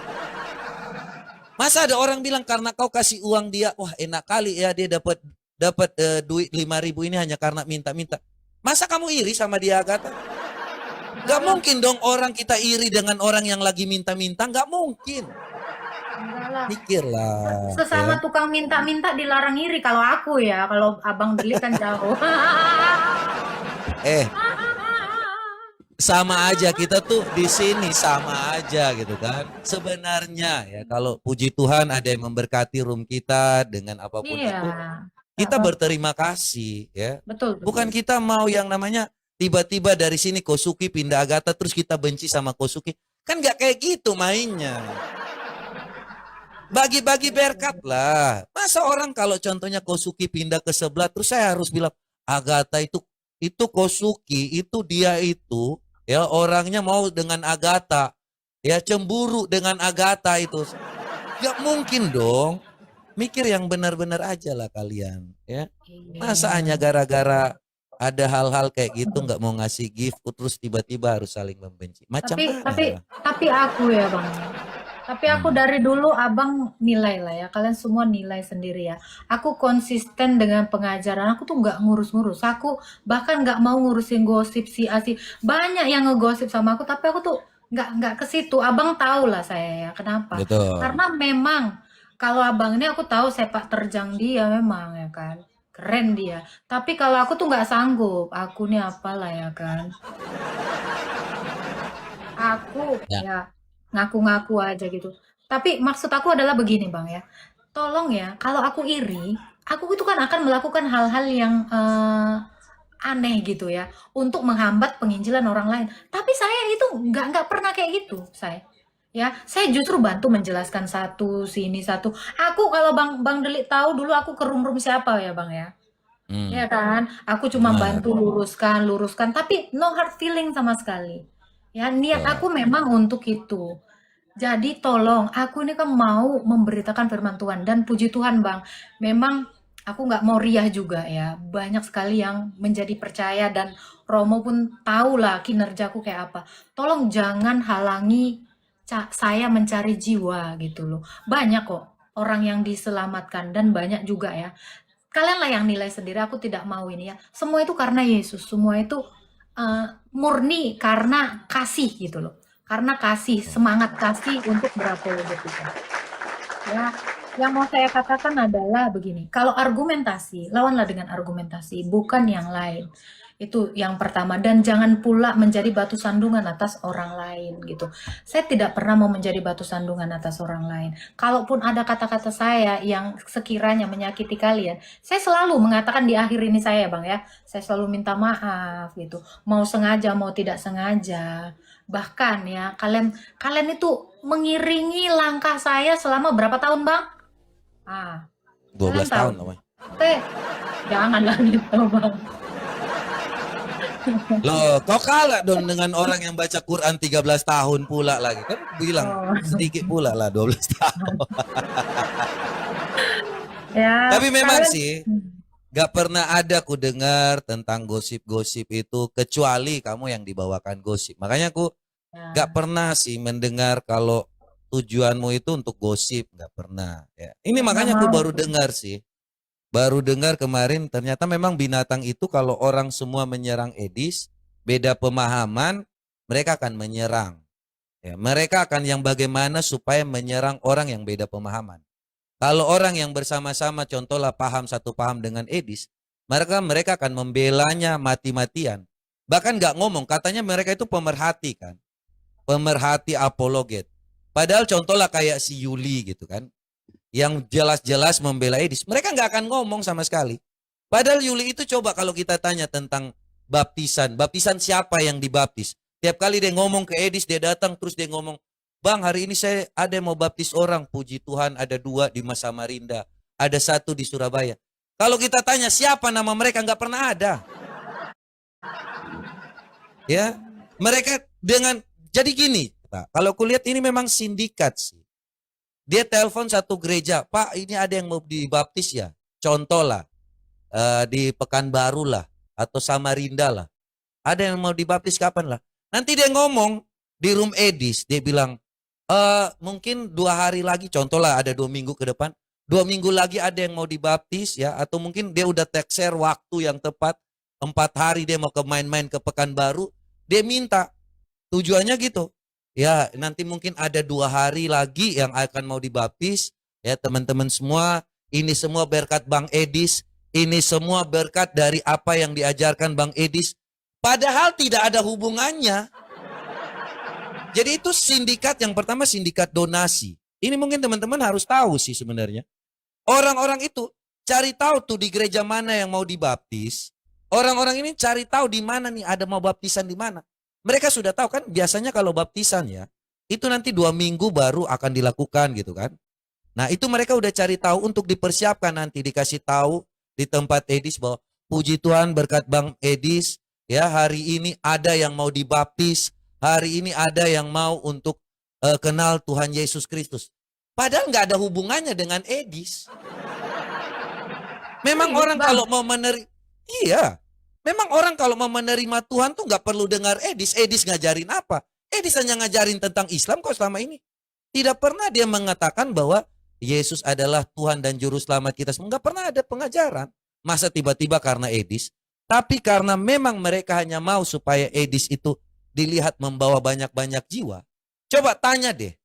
Speaker 2: Masa ada orang bilang karena kau kasih uang dia, wah enak kali ya dia dapat dapat duit 5.000 ini hanya karena minta-minta. Masa kamu iri sama dia Agatha?
Speaker 1: Enggak
Speaker 2: Gak
Speaker 1: lah,
Speaker 2: mungkin dong orang kita iri dengan orang yang lagi minta-minta. Gak mungkin.
Speaker 1: enggak lah.
Speaker 2: Pikirlah.
Speaker 1: Sesama
Speaker 2: Ya.
Speaker 1: tukang minta-minta dilarang iri kalau aku ya, kalau Abang Deli kan jauh.
Speaker 2: Eh, sama aja kita tuh di sini sama aja gitu kan. Sebenarnya ya kalau puji Tuhan ada yang memberkati room kita dengan apapun
Speaker 1: Iya.
Speaker 2: itu, kita
Speaker 1: Heeh.
Speaker 2: berterima kasih ya.
Speaker 1: Betul,
Speaker 2: Bukan
Speaker 1: betul.
Speaker 2: kita mau yang namanya tiba-tiba dari sini Kosuki pindah Agatha terus kita benci sama Kosuki. Kan nggak kayak gitu mainnya. Bagi-bagi berkat lah. Masa orang kalau contohnya Kosuki pindah ke sebelah terus saya harus bilang Agatha itu Kosuki, itu dia itu ya orangnya mau dengan Agatha. Ya cemburu dengan Agatha itu. Gak mungkin dong. Mikir yang benar-benar aja lah kalian ya. Masa
Speaker 1: Iya.
Speaker 2: hanya gara-gara ada hal-hal kayak gitu nggak mau ngasih gift terus tiba-tiba harus saling membenci. Macam
Speaker 1: Tapi tapi
Speaker 2: mana?
Speaker 1: tapi aku ya Bang. Tapi aku
Speaker 2: Hmm.
Speaker 1: dari dulu abang nilai lah ya, kalian semua nilai sendiri ya. Aku konsisten dengan pengajaran, aku tuh nggak ngurus-ngurus. Aku bahkan nggak mau ngurusin gosip si Asi. Banyak yang ngegosip sama aku, tapi aku tuh nggak ke situ. Abang tahu lah saya ya, kenapa?
Speaker 2: Betul.
Speaker 1: Karena memang kalau abang ini aku tahu sepak terjang dia memang ya kan. Keren dia. Tapi kalau aku tuh nggak sanggup. Aku nih apalah ya kan. Aku
Speaker 2: Ya.
Speaker 1: ya ngaku-ngaku aja gitu. Tapi maksud aku adalah begini Bang ya. Tolong ya, kalau aku iri, aku itu kan akan melakukan hal-hal yang aneh gitu ya untuk menghambat penginjilan orang lain. Tapi saya itu nggak pernah kayak gitu, saya. Ya, saya justru bantu menjelaskan satu sini satu. Aku kalau Bang Delik tahu dulu aku ke room-room siapa ya Bang ya.
Speaker 2: Hmm.
Speaker 1: Ya kan? Aku cuma
Speaker 2: Benar.
Speaker 1: bantu luruskan, tapi no hard feeling sama sekali. Ya, niat
Speaker 2: Betul.
Speaker 1: aku memang untuk itu. Jadi tolong, aku ini kan mau memberitakan firman Tuhan dan puji Tuhan Bang, memang aku nggak mau riah juga ya. Banyak sekali yang menjadi percaya dan Romo pun tahu lah kinerjaku kayak apa. Tolong jangan halangi saya mencari jiwa gitu loh. Banyak kok orang yang diselamatkan dan banyak juga ya. Kalianlah yang nilai sendiri, aku tidak mau ini ya. Semua itu karena Yesus, semua itu murni karena kasih gitu loh. Karena kasih, semangat kasih untuk berapologetika. Ya, yang mau saya katakan adalah begini, kalau argumentasi, lawanlah dengan argumentasi, bukan yang lain. Itu yang pertama. Dan jangan pula menjadi batu sandungan atas orang lain gitu. Saya tidak pernah mau menjadi batu sandungan atas orang lain. Kalaupun ada kata-kata saya yang sekiranya menyakiti kalian, saya selalu mengatakan di akhir ini saya Bang ya, saya selalu minta maaf gitu. Mau sengaja, mau tidak sengaja. Bahkan ya, kalian kalian itu mengiringi langkah saya selama berapa tahun, Bang? Ah, kalian
Speaker 2: 12
Speaker 1: tahu.
Speaker 2: tahun namanya.
Speaker 1: Teh, janganlah gitu, Bang.
Speaker 2: Loh, kau kalah dong dengan orang yang baca Quran 13 tahun pula lagi. Kan bilang
Speaker 1: Oh,
Speaker 2: sedikit pula lah 12 tahun.
Speaker 1: ya,
Speaker 2: Tapi memang
Speaker 1: kalian
Speaker 2: sih gak pernah ada ku dengar tentang gosip-gosip itu kecuali kamu yang dibawakan gosip. Makanya aku gak
Speaker 1: ya,
Speaker 2: pernah sih mendengar kalau tujuanmu itu untuk gosip, gak pernah. Ya. Ini
Speaker 1: ya nggak
Speaker 2: makanya aku
Speaker 1: mau.
Speaker 2: baru dengar sih. Baru dengar kemarin ternyata memang binatang itu kalau orang semua menyerang Edis, beda pemahaman, mereka akan menyerang. Ya, mereka akan yang bagaimana supaya menyerang orang yang beda pemahaman. Kalau orang yang bersama-sama contohlah paham satu paham dengan Edis, mereka akan membelanya mati-matian. Bahkan nggak ngomong, katanya mereka itu pemerhati kan. Pemerhati apologet. Padahal contohlah kayak si Yuli gitu kan. Yang jelas-jelas membela Edis. Mereka nggak akan ngomong sama sekali. Padahal Yuli itu coba kalau kita tanya tentang baptisan. Baptisan siapa yang dibaptis? Tiap kali dia ngomong ke Edis, dia datang terus dia ngomong, Bang, hari ini saya ada yang mau baptis orang. Puji Tuhan ada 2 di Mas Samarinda. Ada 1 di Surabaya. Kalau kita tanya siapa nama mereka, nggak pernah ada. Ya, mereka dengan, jadi gini, kalau kulihat ini memang sindikat sih. Dia telepon satu gereja, Pak ini ada yang mau dibaptis ya. Contoh lah, di Pekanbaru lah, atau Samarinda lah. Ada yang mau dibaptis kapan lah. Nanti dia ngomong di room Edis, dia bilang, mungkin 2 hari lagi, contoh lah ada 2 minggu ke depan, 2 minggu lagi ada yang mau dibaptis ya, atau mungkin dia udah take share waktu yang tepat, 4 hari dia mau ke main-main ke Pekanbaru, dia minta, tujuannya gitu. Ya nanti mungkin ada 2 hari lagi yang akan mau dibaptis, ya teman-teman semua, ini semua berkat Bang Edis, ini semua berkat dari apa yang diajarkan Bang Edis, padahal tidak ada hubungannya. Jadi itu sindikat yang pertama, sindikat donasi. Ini mungkin teman-teman harus tahu sih sebenarnya. Orang-orang itu cari tahu tuh di gereja mana yang mau dibaptis. Orang-orang ini cari tahu di mana nih ada mau baptisan di mana. Mereka sudah tahu kan biasanya kalau baptisan ya, itu nanti 2 minggu baru akan dilakukan gitu kan. Nah itu mereka udah cari tahu untuk dipersiapkan nanti dikasih tahu di tempat Edis bahwa puji Tuhan berkat Bang Edis ya hari ini ada yang mau dibaptis, hari ini ada yang mau untuk kenal Tuhan Yesus Kristus. Padahal nggak ada hubungannya dengan Edis. Memang
Speaker 1: Serius,
Speaker 2: orang
Speaker 1: Bang.
Speaker 2: kalau mau menerima, iya. Memang orang kalau mau menerima Tuhan tuh nggak perlu dengar Edis. Edis ngajarin apa? Edis hanya ngajarin tentang Islam kok selama ini. Tidak pernah dia mengatakan bahwa Yesus adalah Tuhan dan Juru Selamat kita semua. Nggak pernah ada pengajaran. Masa tiba-tiba karena Edis. Tapi karena memang mereka hanya mau supaya Edis itu dilihat membawa banyak-banyak jiwa. Coba tanya deh.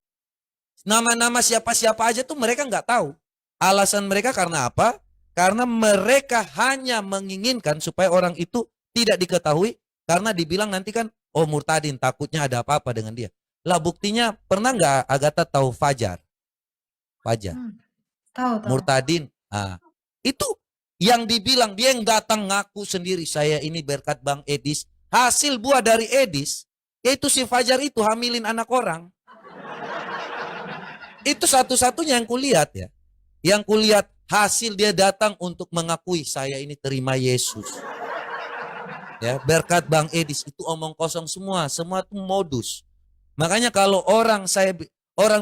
Speaker 2: Nama-nama siapa-siapa aja tuh mereka nggak tahu. Alasan mereka karena apa? Karena mereka hanya menginginkan supaya orang itu tidak diketahui. Karena dibilang nanti kan, oh murtadin, takutnya ada apa-apa dengan dia. Lah buktinya, pernah nggak Agatha tahu Fajar? Fajar,
Speaker 1: Hmm, tahu.
Speaker 2: murtadin. Nah, itu yang dibilang, dia yang datang ngaku sendiri, saya ini berkat Bang Edis. Hasil buah dari Edis, yaitu si Fajar itu hamilin anak orang. Itu satu-satunya yang kulihat ya. Yang kulihat hasil dia datang untuk mengakui saya ini terima Yesus. Ya, berkat Bang Edis itu omong kosong semua itu modus. Makanya kalau orang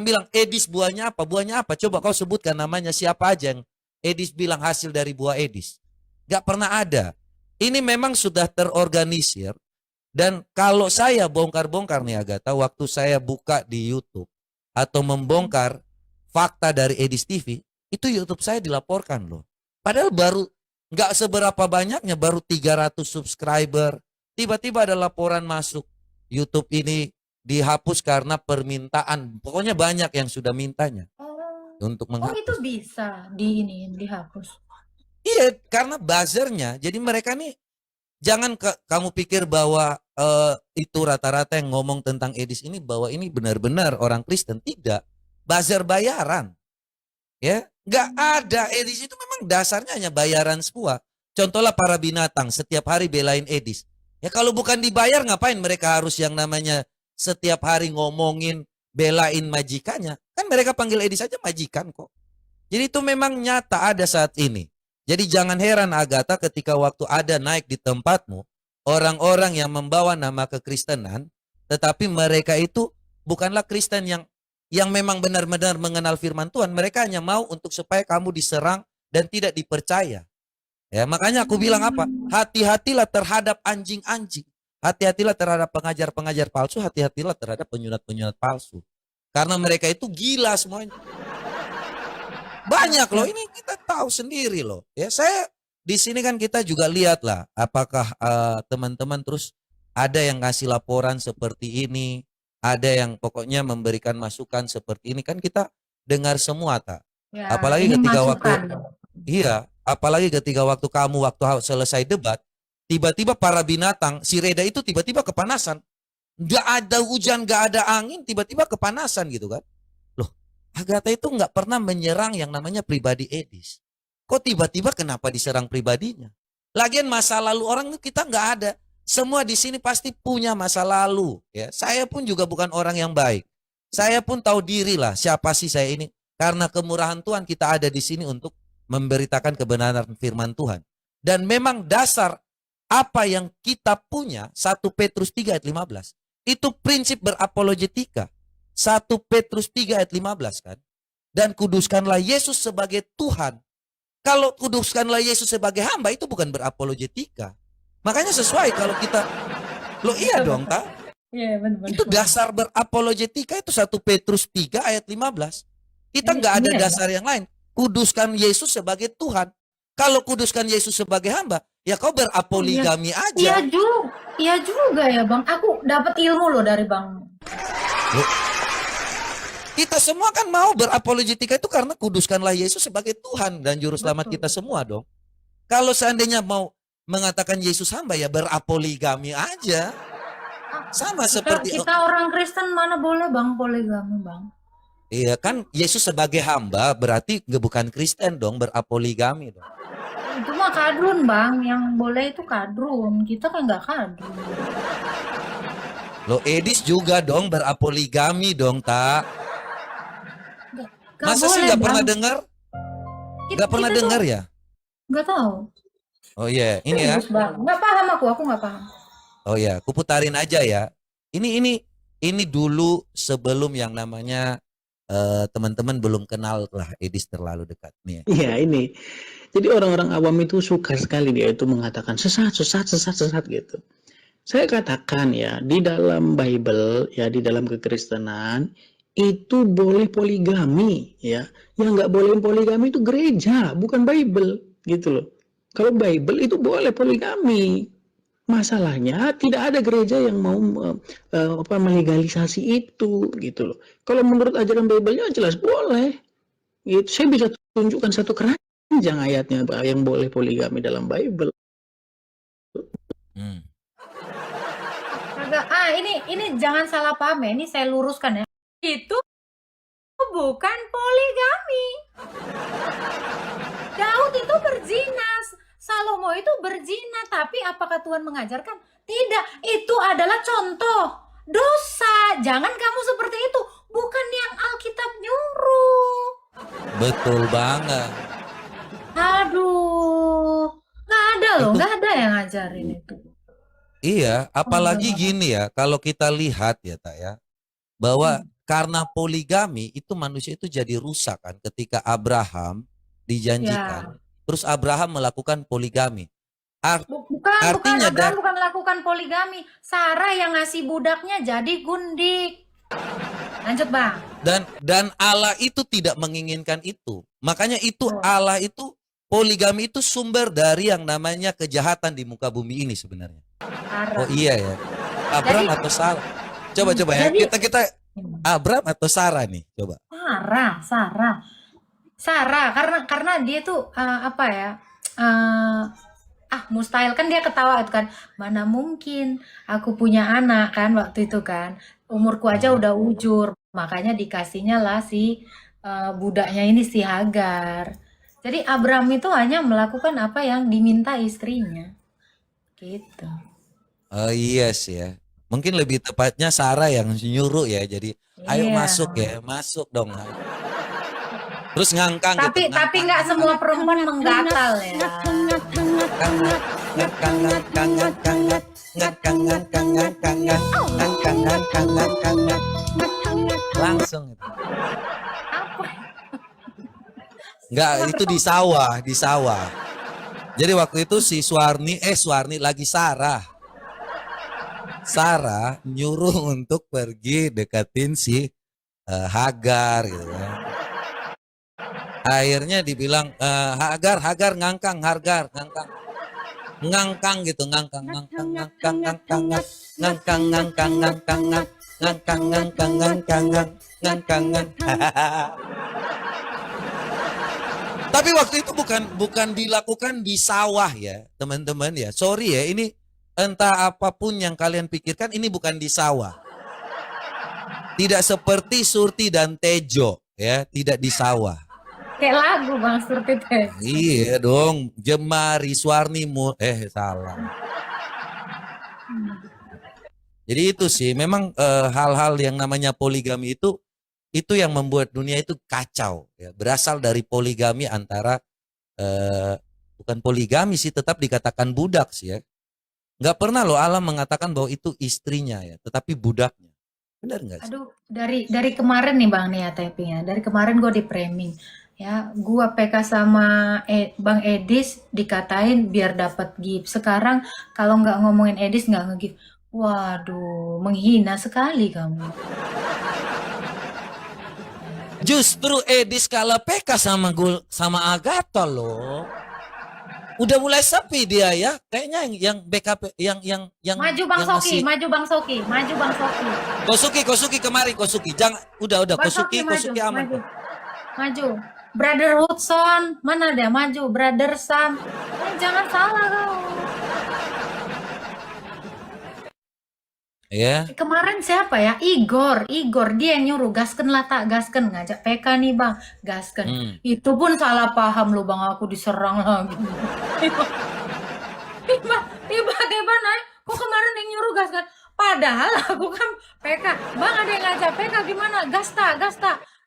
Speaker 2: bilang Edis buahnya apa? Buahnya apa? Coba kau sebutkan namanya siapa aja yang Edis bilang hasil dari buah Edis. Gak pernah ada. Ini memang sudah terorganisir dan kalau saya bongkar-bongkar nih Agatha, waktu saya buka di YouTube, atau membongkar fakta dari Edis TV, itu YouTube saya dilaporkan loh. Padahal baru nggak seberapa banyaknya, baru 300 subscriber. Tiba-tiba ada laporan masuk, YouTube ini dihapus karena permintaan. Pokoknya banyak yang sudah mintanya untuk
Speaker 1: Oh, itu
Speaker 2: menghapus.
Speaker 1: bisa dihapus.
Speaker 2: Iya, karena buzzernya. Jadi mereka nih, jangan kamu pikir bahwa itu rata-rata yang ngomong tentang Edis ini bahwa ini benar-benar orang Kristen. Tidak. Buzzer bayaran. Ya, nggak ada. Edis itu memang dasarnya hanya bayaran semua. Contohlah para binatang setiap hari belain Edis. Ya kalau bukan dibayar ngapain mereka harus yang namanya setiap hari ngomongin belain majikannya. Kan mereka panggil Edis aja majikan kok. Jadi itu memang nyata ada saat ini. Jadi jangan heran Agatha ketika waktu ada naik di tempatmu orang-orang yang membawa nama kekristenan, tetapi mereka itu bukanlah Kristen yang memang benar-benar mengenal firman Tuhan. Mereka hanya mau untuk supaya kamu diserang dan tidak dipercaya. Ya, makanya aku bilang apa? Hati-hatilah terhadap anjing-anjing. Hati-hatilah terhadap pengajar-pengajar palsu, hati-hatilah terhadap penyunat-penyunat palsu. Karena mereka itu gila semuanya. Banyak loh, ini kita tahu sendiri loh. Ya, saya di sini kan kita juga lihat lah apakah teman-teman terus ada yang ngasih laporan seperti ini, ada yang pokoknya memberikan masukan seperti ini, kan kita dengar semua tak.
Speaker 1: Ya,
Speaker 2: Apalagi
Speaker 1: ini
Speaker 2: ketika
Speaker 1: masukan.
Speaker 2: iya, apalagi ketika waktu kamu waktu selesai debat, tiba-tiba para binatang, si Reda itu tiba-tiba kepanasan. Nggak ada hujan, nggak ada angin, tiba-tiba kepanasan gitu kan. Loh, Agatha itu nggak pernah menyerang yang namanya pribadi Edis. Kok tiba-tiba kenapa diserang pribadinya? Lagian masa lalu orang itu kita nggak ada. Semua di sini pasti punya masa lalu. Ya, saya pun juga bukan orang yang baik. Saya pun tahu diri lah siapa sih saya ini. Karena kemurahan Tuhan kita ada di sini untuk memberitakan kebenaran firman Tuhan. Dan memang dasar apa yang kita punya, 1 Petrus 3 ayat 15. Itu prinsip berapologetika. 1 Petrus 3 ayat 15 kan. Dan kuduskanlah Yesus sebagai Tuhan. Kalau kuduskanlah Yesus sebagai hamba itu bukan berapologetika. Makanya sesuai kalau kita, lo iya dong tak?
Speaker 1: Iya, benar-benar.
Speaker 2: Itu dasar berapologetika itu 1 Petrus 3 ayat 15. Kita nggak ada dasar yang lain. Kuduskan Yesus sebagai Tuhan. Kalau kuduskan Yesus sebagai hamba, ya kau berapoligami aja.
Speaker 1: Iya juga ya Bang. Aku dapat ilmu loh dari Bang.
Speaker 2: Loh, kita semua kan mau berapologetika itu karena kuduskanlah Yesus sebagai Tuhan dan juru selamat kita semua dong. Kalau seandainya mau mengatakan Yesus hamba ya berapoligami aja. Sama seperti
Speaker 1: Kita orang Kristen mana boleh Bang poligami Bang.
Speaker 2: iya kan Yesus sebagai hamba berarti bukan Kristen dong berapoligami dong.
Speaker 1: Itu mah kadrun Bang, yang boleh itu kadrun. Kita kan nggak kadrun.
Speaker 2: Lo Edis juga dong berapoligami dong tak.
Speaker 1: Nggak
Speaker 2: Masa sih
Speaker 1: boleh,
Speaker 2: nggak
Speaker 1: Bang.
Speaker 2: pernah dengar? Nggak pernah
Speaker 1: Kita tuh
Speaker 2: dengar ya?
Speaker 1: nggak tahu.
Speaker 2: Oh iya, ini ya.
Speaker 1: Serius, Bang. Nggak paham aku nggak paham.
Speaker 2: Oh ya, kuputarin aja ya. Ini dulu sebelum yang namanya teman-teman belum kenal lah Edis terlalu dekat nih.
Speaker 3: Iya ini. Jadi orang-orang awam itu suka sekali dia itu mengatakan sesat gitu. Saya katakan ya di dalam Bible ya di dalam kekristenan itu boleh poligami ya. Yang nggak boleh poligami itu gereja bukan Bible gitu loh. Kalau Bible itu boleh poligami. Masalahnya tidak ada gereja yang mau melegalisasi itu gitu loh. Kalau menurut ajaran Bible-nya jelas boleh. Gitu. Saya bisa tunjukkan satu keranjang ayatnya yang boleh poligami dalam Bible.
Speaker 1: Agak ini jangan salah paham ya. Ini saya luruskan ya. Itu bukan poligami. Daud itu berzina, Salomo itu berzina, tapi apakah Tuhan mengajarkan? Tidak, itu adalah contoh dosa. Jangan kamu seperti itu. Bukan yang Alkitab nyuruh.
Speaker 2: Betul banget.
Speaker 1: Aduh, nggak ada loh, nggak ada yang ngajarin itu.
Speaker 2: Iya, apalagi gini ya, kalau kita lihat ya tak ya, bahwa karena poligami itu manusia itu jadi rusak kan ketika Abraham dijanjikan, terus Abraham melakukan poligami.
Speaker 1: Bukan Abraham bukan melakukan poligami, Sarah yang ngasih budaknya jadi gundik. Lanjut bang.
Speaker 2: Dan Allah itu tidak menginginkan itu. Makanya itu
Speaker 1: Oh,
Speaker 2: Allah itu poligami itu sumber dari yang namanya kejahatan di muka bumi ini sebenarnya. Oh
Speaker 1: haram.
Speaker 2: iya ya. Abram
Speaker 1: Jadi,
Speaker 2: atau Sarah? Coba ya.
Speaker 1: jadi
Speaker 2: Kita Abram atau Sarah nih, coba.
Speaker 1: Sarah, karena dia tuh apa ya? eh, Mustahil kan dia ketawa itu kan. Mana mungkin aku punya anak kan waktu itu kan. Umurku aja
Speaker 2: Hmm.
Speaker 1: udah ujur, makanya dikasihnya lah si budaknya ini si Hagar. Jadi Abram itu hanya melakukan apa yang diminta istrinya, gitu.
Speaker 2: Oh iya sih ya. Mungkin lebih tepatnya Sarah yang nyuruh ya. Jadi ayo
Speaker 1: Iya.
Speaker 2: masuk ya, masuk dong. Terus ngangkang gitu,
Speaker 1: Tapi
Speaker 2: ngangkang.
Speaker 1: nggak semua perempuan menggatal ya.
Speaker 2: Langsung itu.
Speaker 1: Apa?
Speaker 2: Enggak, itu di sawah, di sawah. Jadi waktu itu si Suwarni lagi Sarah nyuruh untuk pergi deketin si Hagar gitu kan. Akhirnya dibilang Hagar ngangkang. Ngangkang gitu, ngangkang. Tapi waktu itu bukan dilakukan di sawah ya, teman-teman ya. Sorry ya, ini entah apapun yang kalian pikirkan, ini bukan di sawah. Tidak seperti Surti dan Tejo ya, tidak di sawah.
Speaker 1: Kayak lagu Bang Surti teh.
Speaker 2: Iya dong, Jemari Suwarni salah. Jadi itu sih memang hal-hal yang namanya poligami itu yang membuat dunia itu kacau ya. Berasal dari poligami antara bukan poligami sih, tetap dikatakan budak sih ya. Nggak pernah loh Allah mengatakan bahwa itu istrinya ya, tetapi budaknya. Benar nggak sih?
Speaker 1: Aduh, dari kemarin nih Bang nih ya tapingnya. Dari kemarin gue di framing. Ya, gua PK sama Bang Edis dikatain biar dapat gift. Sekarang kalau nggak ngomongin Edis nggak nge-gift. Waduh, menghina sekali kamu.
Speaker 2: Justru Edis kalah PK sama Agatha loh. Udah mulai sepi dia ya. Kayaknya yang BKP yang
Speaker 1: Maju Bang
Speaker 2: yang
Speaker 1: Soki,
Speaker 2: masih
Speaker 1: maju Bang Soki, maju Bang Soki.
Speaker 2: Kosuki kemari Kosuki. Jangan udah
Speaker 1: Bang
Speaker 2: Kosuki
Speaker 1: maju,
Speaker 2: aman.
Speaker 1: maju. Maju. Brother Hudson, mana dia maju? Brother Sam. Jangan salah kau.
Speaker 2: Ya.
Speaker 1: Kemarin siapa ya? Igor dia yang nyuruh gasken lah tak gasken ngajak PK nih Bang, gasken. Itu pun salah paham lu Bang, aku diserang lagi. Tiba-tiba naik, kok kemarin yang nyuruh gasken? Padahal aku kan PK, Bang ada yang ngajak PK gimana? Gasta.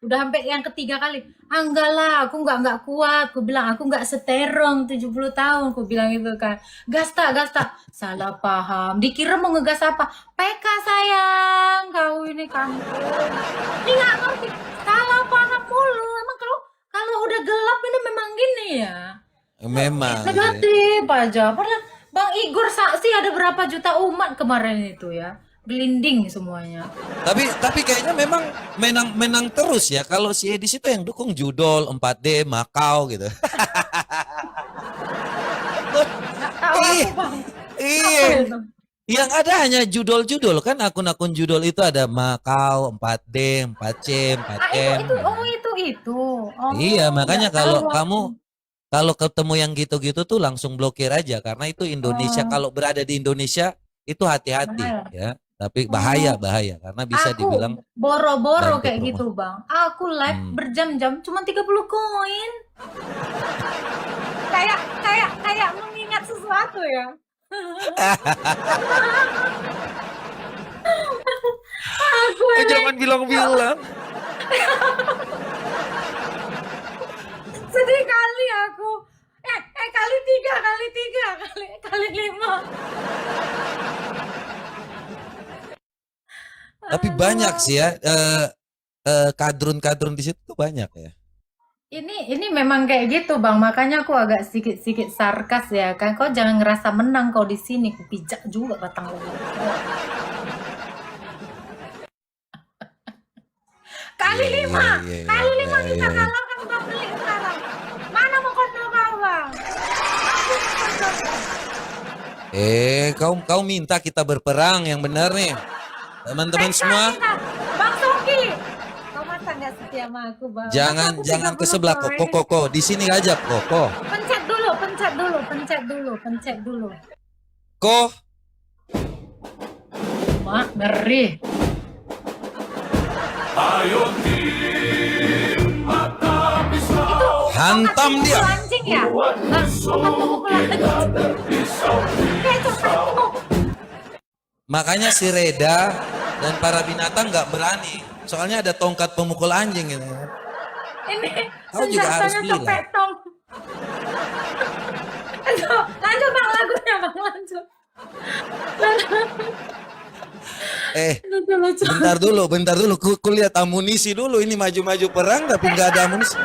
Speaker 1: Udah sampai yang ketiga kali. Enggak lah, aku nggak kuat. Aku bilang aku nggak seterong 70 tahun. Aku bilang gitu kan. Gasta. Salah paham. Dikira mau ngegas apa? PK sayang. Kau ini kampung. Ini nggak ngerti. Salah paham mulu. Emang kalau udah gelap ini memang gini ya.
Speaker 2: Memang.
Speaker 1: Negatif aja. Padahal Bang Igor saksi ada berapa juta umat kemarin itu ya. Gelinding semuanya.
Speaker 2: Tapi kayaknya memang menang terus ya. Kalau si Edis itu yang dukung judol 4D Makau gitu.
Speaker 1: Tahu aku Bang.
Speaker 2: Iya. Yang ada hanya judol-judol kan, akun-akun judol itu ada Makau, 4D, 4C, 4M.
Speaker 1: Itu. Oh,
Speaker 2: Iya, makanya
Speaker 1: nggak
Speaker 2: kalau
Speaker 1: tahu
Speaker 2: kamu
Speaker 1: aku.
Speaker 2: ketemu yang gitu-gitu tuh langsung blokir aja, karena itu Indonesia.
Speaker 1: Oh,
Speaker 2: Kalau berada di Indonesia itu hati-hati
Speaker 1: bahaya.
Speaker 2: ya. Tapi bahaya
Speaker 1: Oh,
Speaker 2: karena bisa
Speaker 1: aku
Speaker 2: dibilang
Speaker 1: boro-boro
Speaker 2: bantu
Speaker 1: kayak
Speaker 2: perumahan.
Speaker 1: gitu Bang. Aku live berjam-jam cuma 30 koin. Kayak mengingat sesuatu ya. Aku ini
Speaker 2: Jangan bilang-bilang.
Speaker 1: sedih kali aku. Kali tiga, kali 5.
Speaker 2: Tapi banyak sih ya kadrun-kadrun di situ tuh banyak ya.
Speaker 1: Ini memang kayak gitu Bang, makanya aku agak sedikit sarkas ya kan. Kau jangan ngerasa menang kau di sini, ku pijak juga batang lu. Kali
Speaker 2: Iya,
Speaker 1: 5.
Speaker 2: iya, iya,
Speaker 1: Kali 5
Speaker 2: iya,
Speaker 1: kita
Speaker 2: iya.
Speaker 1: kalahkan Bang beli sekarang. Mana mau kondom kau Bang? Aku mau kondom.
Speaker 2: Kau minta kita berperang yang benar nih. Teman-teman semua,
Speaker 1: Kita. Bang Soki. Kau masa nggak setia sama aku Bang? Masa
Speaker 2: jangan
Speaker 1: aku
Speaker 2: jangan ke
Speaker 1: 30
Speaker 2: sebelah kok.
Speaker 1: poin?
Speaker 2: Kok. Di sini aja kok.
Speaker 1: Pencet dulu, pencet dulu, pencet dulu, pencet dulu.
Speaker 2: Kok
Speaker 1: Mak, ngeri.
Speaker 2: hantam
Speaker 1: Tongkat
Speaker 2: dia.
Speaker 1: pemukul anjing ya? Bang, tongkat pemukul anjing. Kayak copet. Oh,
Speaker 2: Makanya si Reda dan para binatang nggak berani. Soalnya ada tongkat pemukul anjing gitu.
Speaker 1: ini
Speaker 2: Kau juga harus
Speaker 1: senjatanya
Speaker 2: bilang.
Speaker 1: copetong. Lanjut Bang lagunya Bang, lanjut. Lucu.
Speaker 2: Bentar dulu. Kulihat amunisi dulu. Ini maju-maju perang tapi nggak ada amunisi.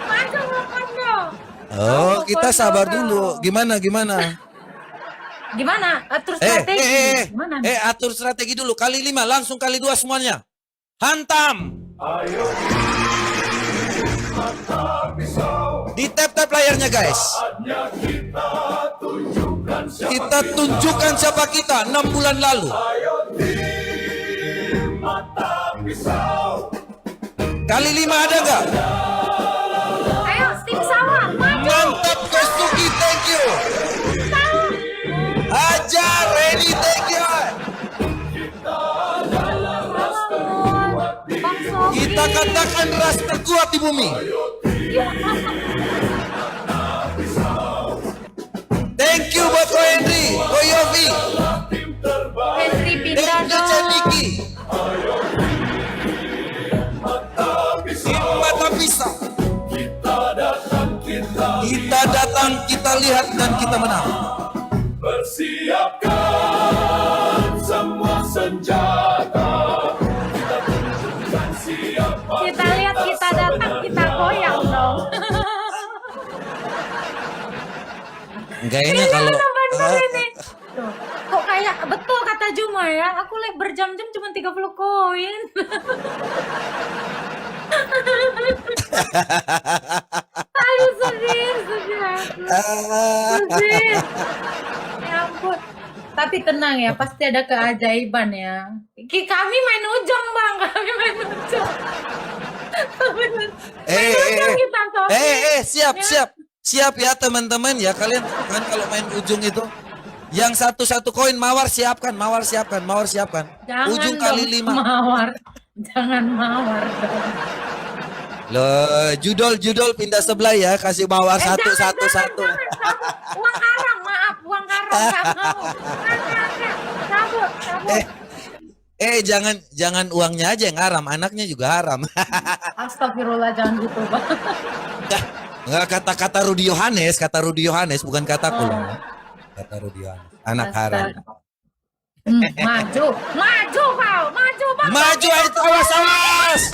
Speaker 1: Maju makan dong.
Speaker 2: Oh, kita sabar dulu. Gimana?
Speaker 1: Gimana? Atur strategi. Gimana?
Speaker 2: Atur strategi dulu. Kali 5, langsung kali 2 semuanya. Hantam. Di tap layarnya guys. Kita tunjukkan siapa kita 6 bulan lalu. Kali 5 ada nggak?
Speaker 1: Ayo, tim sawah, maju.
Speaker 2: Mantap Kosuki, thank you. Ajar, ready, thank you.
Speaker 1: Bang Soki.
Speaker 2: Kita katakan ras terkuat di bumi. Thank you buat Ko Henry, Ko Yofi,
Speaker 1: Henry pindah
Speaker 2: thank you
Speaker 1: dong.
Speaker 2: Cendiki. Mata pisau. Kita datang, kita lihat dan kita menang.
Speaker 4: Persiapkan semua senjata.
Speaker 1: Kita lihat, kita datang, kita goyang dong.
Speaker 2: Kayaknya kalau
Speaker 1: Bener ini. Tuh, kok kayak betul kata Juma ya. Aku lihat berjam-jam cuma 30 koin. Aduh sedih aku. Sedih. Ya ampun. Tapi tenang ya, pasti ada keajaiban ya. Kami main ujung Bang, kami main ujung. Kita Sofi.
Speaker 2: siap ya teman-teman ya, kalian kan kalau main ujung itu yang satu koin mawar siapkan.
Speaker 1: Jangan
Speaker 2: Ujung
Speaker 1: dong,
Speaker 2: kali 5.
Speaker 1: mawar. Jangan mawar dong.
Speaker 2: Loh, judol pindah sebelah ya, kasih mawar satu.
Speaker 1: Jangan. Uang haram, maaf, uang haram nggak mau. Cabut.
Speaker 2: Jangan uangnya aja yang haram, anaknya juga haram.
Speaker 1: Astagfirullah, jangan gitu Bang.
Speaker 2: Enggak, kata Rudi Yohanes bukan kataku loh. Kata Rudi Yohanes, anak haram.
Speaker 1: Maju kau, maju Bang.
Speaker 2: Maju, awas.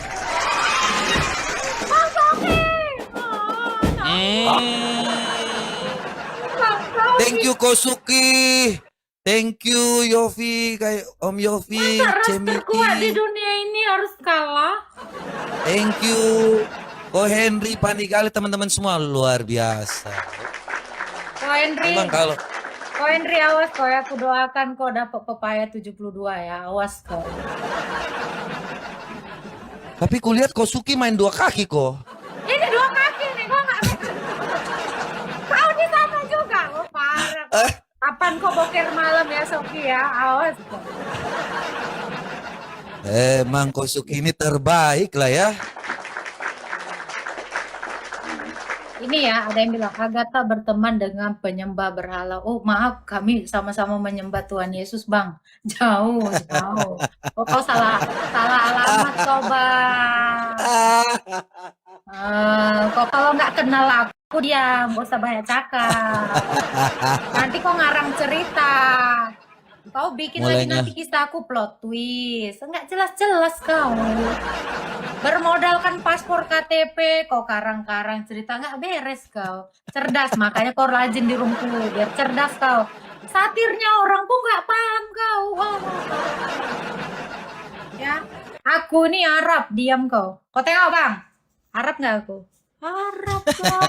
Speaker 1: Bang Sofi. Bang Sofi.
Speaker 2: Thank you Kosuki. Thank you Yofi, kayak Om Yofi,
Speaker 1: Masa ras
Speaker 2: Cemiti.
Speaker 1: terkuat di dunia ini harus kalah?
Speaker 2: Thank you Ko Henry, Panigale, teman-teman semua luar biasa.
Speaker 1: Ko Henry,
Speaker 2: Emang kalau
Speaker 1: awas kau ya, aku doakan kau dapat pepaya 72 ya, awas kau.
Speaker 2: tapi kulihat Kosuki main 2 kaki kok.
Speaker 1: Ini 2 kaki nih, kau nggak? Kau di sana juga, oh parah. Kapan kau boker malam ya Sofi ya, awas kau.
Speaker 2: Emang Kosuki ini terbaik lah ya.
Speaker 1: Ini ya, ada yang bilang Agatha berteman dengan penyembah berhala. Oh maaf, kami sama-sama menyembah Tuhan Yesus Bang. Jauh. Oh kau salah alamat kau Bang. Kok kalau nggak kenal aku diam, gak usah banyak cakap. Nanti kau ngarang cerita. Kau bikin lagi
Speaker 2: Mulainya.
Speaker 1: nanti kisah aku plot twist. Nggak jelas-jelas kau. Bermodalkan paspor KTP, kau karang-karang cerita nggak beres kau. Cerdas, makanya kau rajin di rumahku biar cerdas kau. Satirnya orang pun nggak paham kau. Oh. Ya, Aku nih Arab, diam kau. Kau tengok bang, Arab nggak aku? Arab kau.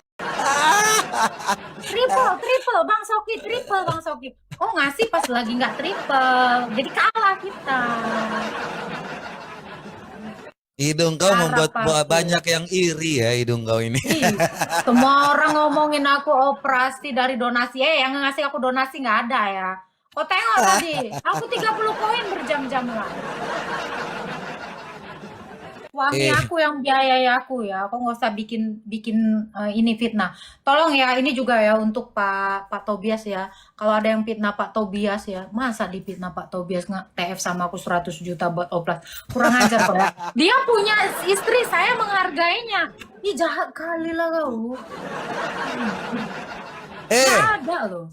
Speaker 1: Triple, Bang Soki, triple Bang Soki. Oh ngasih pas lagi nggak triple, jadi kalah kita.
Speaker 2: Hidung kau
Speaker 1: Arab
Speaker 2: membuat
Speaker 1: aku.
Speaker 2: banyak yang iri ya, hidung kau ini.
Speaker 1: Ih, semua orang ngomongin aku operasi dari donasi. Yang ngasih aku donasi nggak ada ya. Kau tengok tadi, aku 30 koin berjam-jam lah. Suami aku yang biayai aku ya. Kau nggak usah bikin ini fitnah. Tolong ya, ini juga ya untuk Pak Tobias ya. Kalau ada yang fitnah Pak Tobias ya, masa difitnah Pak Tobias TF sama aku 100 juta buat oplas. Kurang ajar kok ya. Dia punya istri, saya menghargainya. Ih jahat kali lah kau. Ada loh.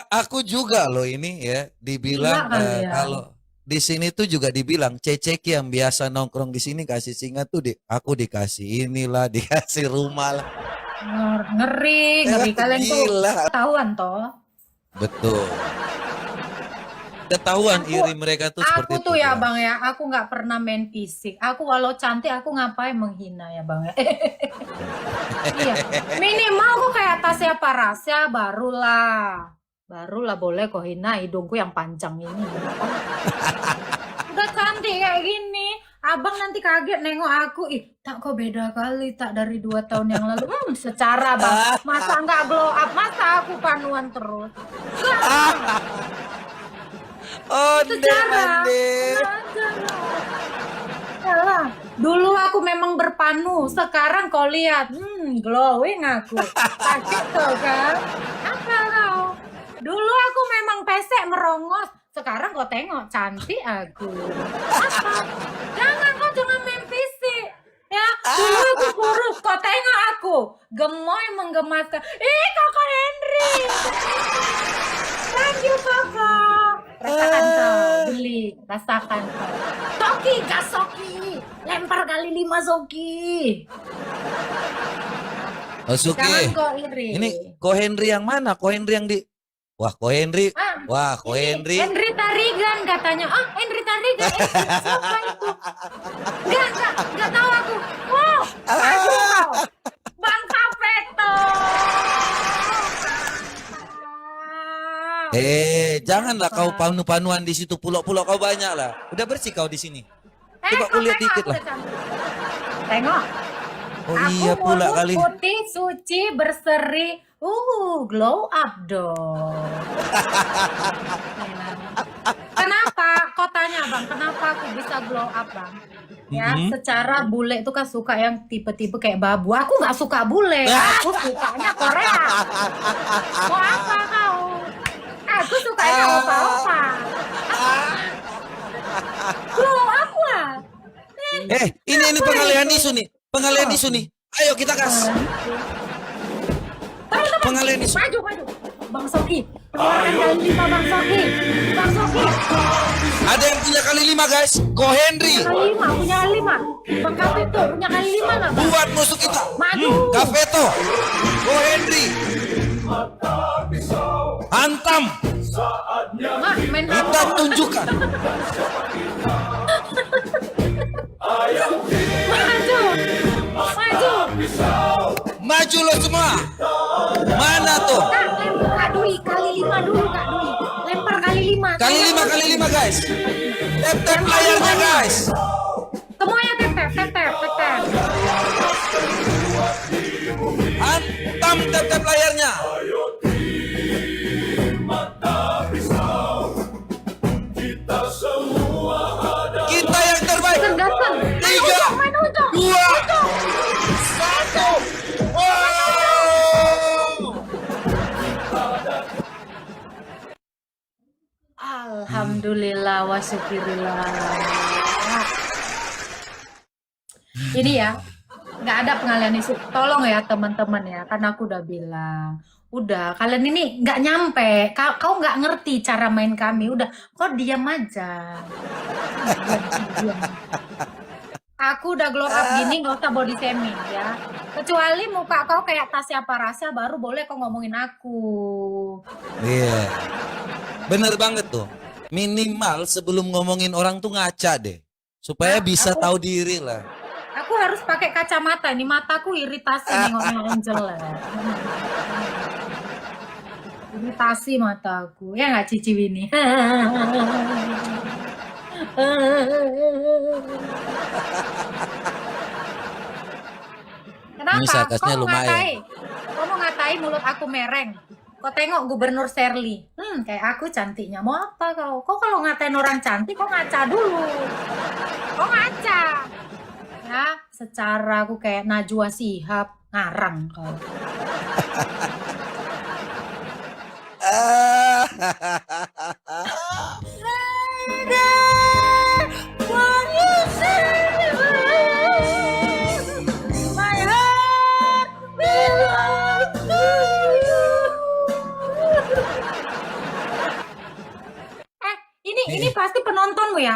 Speaker 2: Aku juga loh ini ya dibilang
Speaker 1: Gila kali ya.
Speaker 2: kalau di sini tuh juga dibilang Ceceki yang biasa nongkrong di sini kasih singa tuh aku dikasih inilah, dikasih rumah lah.
Speaker 1: Ngeri kalian tuh
Speaker 2: Gila.
Speaker 1: ketahuan toh.
Speaker 2: Betul. Ketahuan iri mereka tuh seperti
Speaker 1: Aku
Speaker 2: itu.
Speaker 1: tuh ya bang ya, aku nggak pernah main fisik. Aku walau cantik, aku ngapain menghina ya bang ya. Iya, minimal aku kayak Tasya Parasya barulah boleh kok hina hidungku yang panjang ini. Udah cantik kayak gini, abang nanti kaget nengok aku. Ih, tak kok beda kali tak dari 2 tahun yang lalu. Secara bang, masa nggak glow up, masa aku panuan terus.
Speaker 2: Oh,
Speaker 1: Secara Yalah, dulu aku memang berpanu, sekarang kau lihat, glowing aku. Kaget kau kan? Apa kau? Dulu aku memang pesek merongos, sekarang kau tengok cantik aku. Apa? Jangan main fisik. Ya, dulu aku kurus, kau tengok aku gemoy menggemaskan. Kakak Henry. Thank you kakak. Rasakan kau, beli, rasakan kau. Soki, gas Soki. Lempar kali 5 Soki.
Speaker 2: Oh, Suki.
Speaker 1: Jangan kau iri.
Speaker 2: Ini Ko Henry yang mana? Ko Henry yang di Wah, Ko Henry. Wah, Ko Henry.
Speaker 1: Henry Tarigan katanya. Henry Tarigan. Siapa itu? Enggak tahu aku. Wow, maju kau. Bang Kapeto.
Speaker 2: Janganlah kau panu-panuan di situ, pulau-pulau kau banyak lah. Udah bersih kau di sini. Coba aku lihat dikit lah.
Speaker 1: Tengok.
Speaker 2: Oh iya pula kali.
Speaker 1: Putih, suci, berseri. Glow up dong. Kenapa? Kau tanya bang, kenapa aku bisa glow up bang? Ya, secara bule itu kan suka yang tipe-tipe kayak babu. Aku nggak suka bule, aku sukanya Korea. Mau apa kau? Aku sukanya opa-opa. Glow up lah.
Speaker 2: Ini pengalihan isu nih. Pengalihan isu nih. Ayo kita gas. Pengalihan isu.
Speaker 1: Maju. Bang Soki, keluarkan kali 5 Bang Soki. Bang Soki.
Speaker 2: Ada yang punya kali 5 guys. Ko Henry.
Speaker 1: Punya kali 5. Bang Kapeto punya kali 5 nggak bang?
Speaker 2: Buat musuh kita.
Speaker 1: Maju.
Speaker 2: Kapeto. Ko Henry. Hantam.
Speaker 1: Main
Speaker 2: Kita
Speaker 1: apa?
Speaker 2: tunjukkan. Maju lo semua. Mana tuh?
Speaker 1: Lempar Kak Dwi kali 5 dulu Kak Dwi. Lempar kali 5.
Speaker 2: Kali 5 guys. Tap layarnya guys.
Speaker 1: Semuanya tap.
Speaker 2: Hantam tap layarnya. Kita yang terbaik.
Speaker 1: Tergantung.
Speaker 2: 3,
Speaker 1: Main ujung.
Speaker 2: 2, 1.
Speaker 1: Alhamdulillah wa syukurillah. Ini ya, nggak ada pengalihan isu. Tolong ya teman-teman ya, karena aku udah bilang. Udah, kalian ini nggak nyampe. Kau nggak ngerti cara main kami. Udah, kau diam aja. Diam. Aku udah glow up gini, nggak usah body shaming ya. Kecuali muka kau kayak Tasya Parasya, baru boleh kau ngomongin aku.
Speaker 2: Iya. Bener banget tuh. Minimal sebelum ngomongin orang tuh ngaca deh. Supaya
Speaker 1: Nah,
Speaker 2: bisa
Speaker 1: aku-
Speaker 2: tahu diri lah.
Speaker 1: Aku harus pakai kacamata. Ini mataku iritasi nengoknya Angel. Iritasi mataku. Ya nggak Cici Winnie?
Speaker 2: Ini
Speaker 1: Kenapa?
Speaker 2: sarkasnya
Speaker 1: Kau mau
Speaker 2: lumayan.
Speaker 1: ngatai? Kau mau ngatai mulut aku mereng? Kau tengok Gubernur Shirley. Kayak aku cantiknya. Mau apa kau? Kau kalau ngatain orang cantik, kau ngaca dulu. Kau ngaca. Ya, secara aku kayak Najwa Shihab. Ngarang kau. My heart belongs to you. Ini pasti penontonmu ya.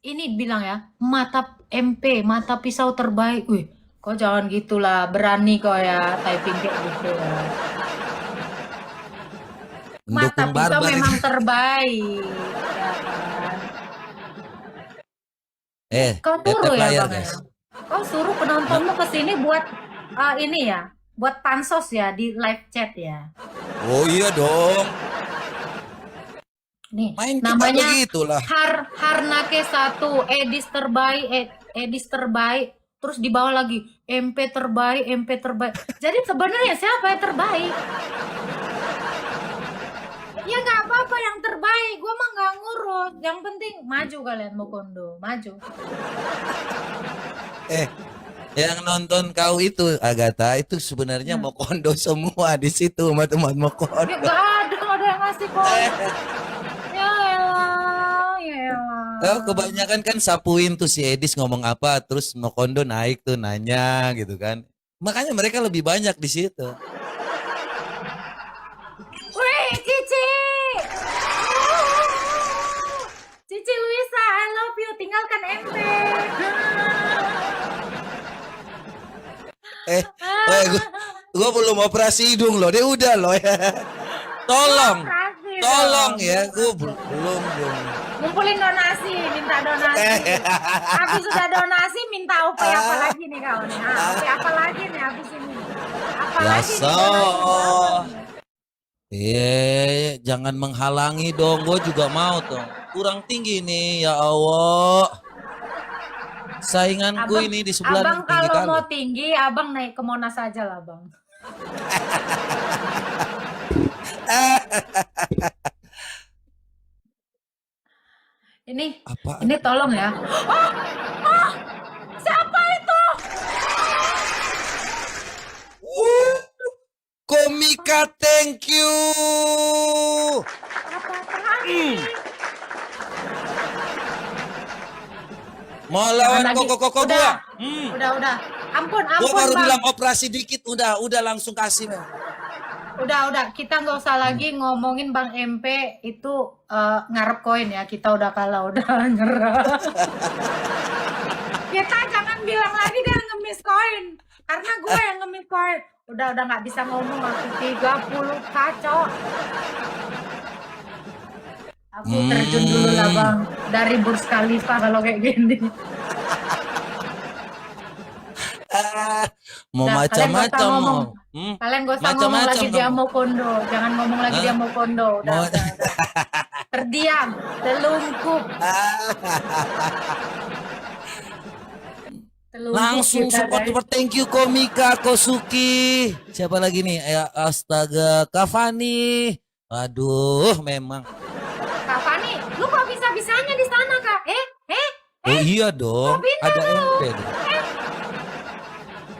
Speaker 1: Ini bilang ya, mata MP, mata pisau terbaik. Wih, kok jangan gitulah, berani kok ya typing kayak gitu ya. Mata
Speaker 2: Mendukung
Speaker 1: pisau
Speaker 2: barbar.
Speaker 1: memang terbaik. Ya kan? Kau
Speaker 2: Tetep
Speaker 1: suruh ya
Speaker 2: layar,
Speaker 1: Bang ya.
Speaker 2: guys.
Speaker 1: Kau suruh penontonmu kesini buat ini ya, buat pansos ya di live chat ya.
Speaker 2: Oh iya dong.
Speaker 1: Nih,
Speaker 2: Main kita
Speaker 1: namanya
Speaker 2: begitulah.
Speaker 1: Harnake 1, Edis terbaik, Edis terbaik, terus di bawah lagi MP terbaik, MP terbaik. Jadi sebenarnya siapa yang terbaik? Ya nggak apa-apa yang terbaik, gue mah nggak ngurus. Yang penting maju kalian mau kondo, maju.
Speaker 2: Yang nonton kau itu Agatha itu sebenarnya mau kondo semua di situ teman-teman mau
Speaker 1: Ya
Speaker 2: kondo.
Speaker 1: nggak ada yang ngasih kondo. Ya elah, ya elah.
Speaker 2: Oh, kebanyakan kan sapuin tuh si Edis ngomong apa terus mau kondo naik tuh nanya gitu kan. Makanya mereka lebih banyak di situ.
Speaker 1: Wih, Cici! Cici Luisa, I love you. Tinggalkan MP.
Speaker 2: Gua belum operasi hidung loh. Dia udah loh ya. Tolong,
Speaker 1: Operasi
Speaker 2: tolong
Speaker 1: dong.
Speaker 2: ya. Gua belum.
Speaker 1: Ngumpulin donasi, minta donasi. Habis sudah donasi, minta OP apa lagi nih kau nih? OP apa lagi nih habis ini? Apa
Speaker 2: Ya
Speaker 1: lagi nih
Speaker 2: so.
Speaker 1: donasi?
Speaker 2: Jangan menghalangi dong. Gue juga mau tuh. Kurang tinggi nih, ya Allah. Sainganku ini di sebelah
Speaker 1: Abang
Speaker 2: nih tinggi
Speaker 1: kalau
Speaker 2: kali.
Speaker 1: mau tinggi, abang naik ke Monas aja lah, bang.
Speaker 2: Apa?
Speaker 1: Ini tolong ya. Siapa itu?
Speaker 2: Komika, thank you.
Speaker 1: Apa terakhir?
Speaker 2: Mau lawan
Speaker 1: Lagi.
Speaker 2: koko
Speaker 1: Udah.
Speaker 2: gua.
Speaker 1: Udah. Ampun,
Speaker 2: Gua baru
Speaker 1: bang.
Speaker 2: bilang operasi dikit, udah langsung kasih. Bang.
Speaker 1: Udah. Kita nggak usah lagi ngomongin Bang MP itu ngarep koin ya. Kita udah kalah, udah nyerah. Kita jangan bilang lagi dia ngemis koin. Karena gue yang ngemis koin. Udah nggak bisa ngomong aku 30 kacau. Aku terjun dulu lah bang. Dari Burj Khalifa kalau kayak gini.
Speaker 2: Mau
Speaker 1: Udah,
Speaker 2: macam-macam mau.
Speaker 1: Kalian gak usah ngomong lagi dia mau kondo. Jangan ngomong lagi dia mau kondo. Udah. Terdiam, telungkup.
Speaker 2: Langsung
Speaker 1: kita,
Speaker 2: support
Speaker 1: guys.
Speaker 2: thank you Komika, Kosuki. Siapa lagi nih? Astaga, Cavani. Aduh, memang.
Speaker 1: Kak Fani, lu kok bisa-bisanya di sana kak?
Speaker 2: Oh iya dong,
Speaker 1: pindah
Speaker 2: ada
Speaker 1: lu.
Speaker 2: MP deh.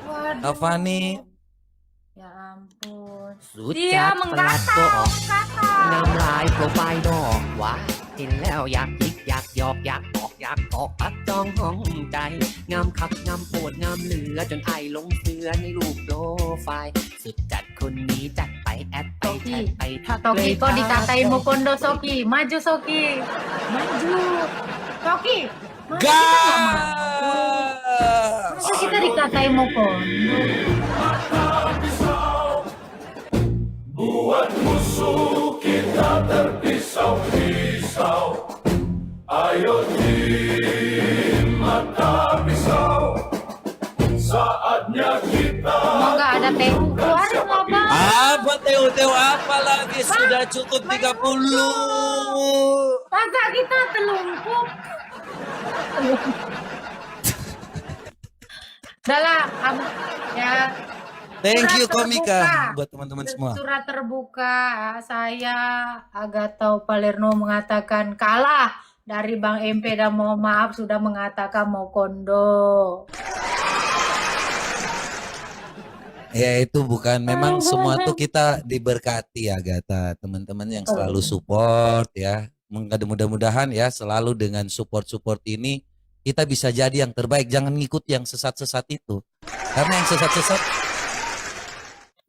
Speaker 1: Waduh.
Speaker 2: Cavani.
Speaker 1: Ya ampun.
Speaker 5: รู้
Speaker 1: Dia
Speaker 5: จักปลาโกะ
Speaker 1: mengkata.
Speaker 5: น้ำลายก็ไปดอกว่ากินแล้วอยากยิกอยากหยอกอยากบอกอยากตอกปัดจองห้องใจ งามขับงามปวดงามเหลือจนไอลงเสือในรูปโปรไฟล์สุดจัดคนนี้จัดไปแอดไปแชทไปทักเลย
Speaker 1: Soki, kok dikatain mau kondo Soki? Maju Soki. Maju. Soki. Masa kita nggak mau? Masa kita dikatain mau kondo?
Speaker 4: Buat musuh kita terpisau-pisau. Ayo mata pisau, saatnya kita
Speaker 1: Mau nggak ada teh keluarin lah bang.
Speaker 2: Apa Teo apa lagi? Sudah cukup 30.
Speaker 1: Masa kita telungkup. Udah lah, ya.
Speaker 2: Thank you
Speaker 1: Surat
Speaker 2: Komika
Speaker 1: terbuka.
Speaker 2: buat teman-teman semua.
Speaker 1: Surat terbuka, saya Agatha Palerno mengatakan kalah dari Bang MP dan mohon maaf sudah mengatakan mau kondo.
Speaker 2: Ya itu bukan, memang semua tuh kita diberkati ya Gata, teman-teman yang selalu support ya. Mudah-mudahan ya selalu dengan support ini kita bisa jadi yang terbaik. Jangan ngikut yang sesat-sesat itu. Karena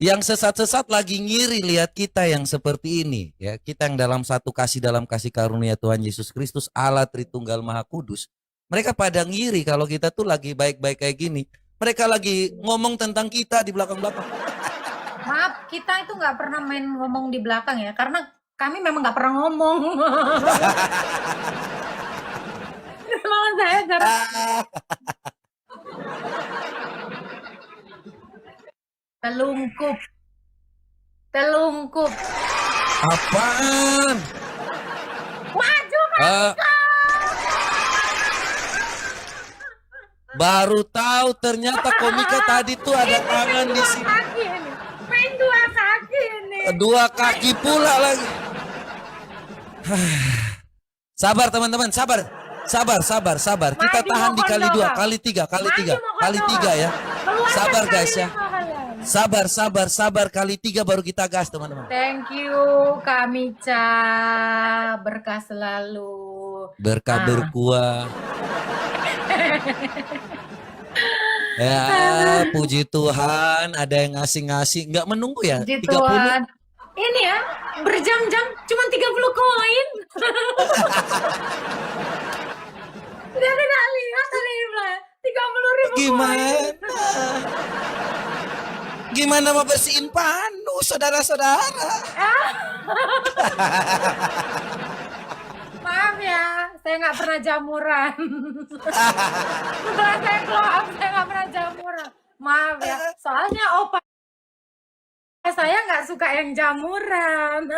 Speaker 2: yang sesat-sesat lagi ngiri lihat kita yang seperti ini ya. Kita yang dalam kasih karunia Tuhan Yesus Kristus Allah Tritunggal Maha Kudus. Mereka pada ngiri kalau kita tuh lagi baik-baik kayak gini. Mereka lagi ngomong tentang kita di belakang-belakang.
Speaker 1: Maaf, kita itu nggak pernah main ngomong di belakang ya, karena kami memang nggak pernah ngomong. Memang saya jarang. Telungkup.
Speaker 2: Apaan?
Speaker 1: Maju
Speaker 2: Baru tahu ternyata Komika tadi tuh ada tangan di sini.
Speaker 1: kaki ini. Main dua kaki ini.
Speaker 2: Dua kaki pula lagi. Sabar teman-teman, sabar. Kita
Speaker 1: Maju
Speaker 2: tahan
Speaker 1: mau
Speaker 2: di kali
Speaker 1: kondo,
Speaker 2: 2,
Speaker 1: Bang.
Speaker 2: kali 3,
Speaker 1: Maju mau
Speaker 2: kali
Speaker 1: kondo,
Speaker 2: 3 ya.
Speaker 1: Keluarkan
Speaker 2: Sabar guys
Speaker 1: kaki
Speaker 2: ya.
Speaker 1: lima kalian.
Speaker 2: Sabar kali 3 baru kita gas teman-teman.
Speaker 1: Thank you Kamica, berkah selalu.
Speaker 2: Berkah berkuah. Ya, puji Tuhan ada yang ngasih-ngasih, nggak menunggu ya?
Speaker 1: Puji
Speaker 2: 30.
Speaker 1: Tuhan. Ini ya, berjam-jam cuma 30 koin. Tidak lihat tadi bilang 30.000
Speaker 2: Gimana?
Speaker 1: koin.
Speaker 2: Gimana mau bersihin panu, saudara-saudara?
Speaker 1: Maaf ya, saya nggak pernah jamuran. Setelah saya glow up, saya nggak pernah jamuran. Maaf ya, soalnya opa saya nggak suka yang jamuran.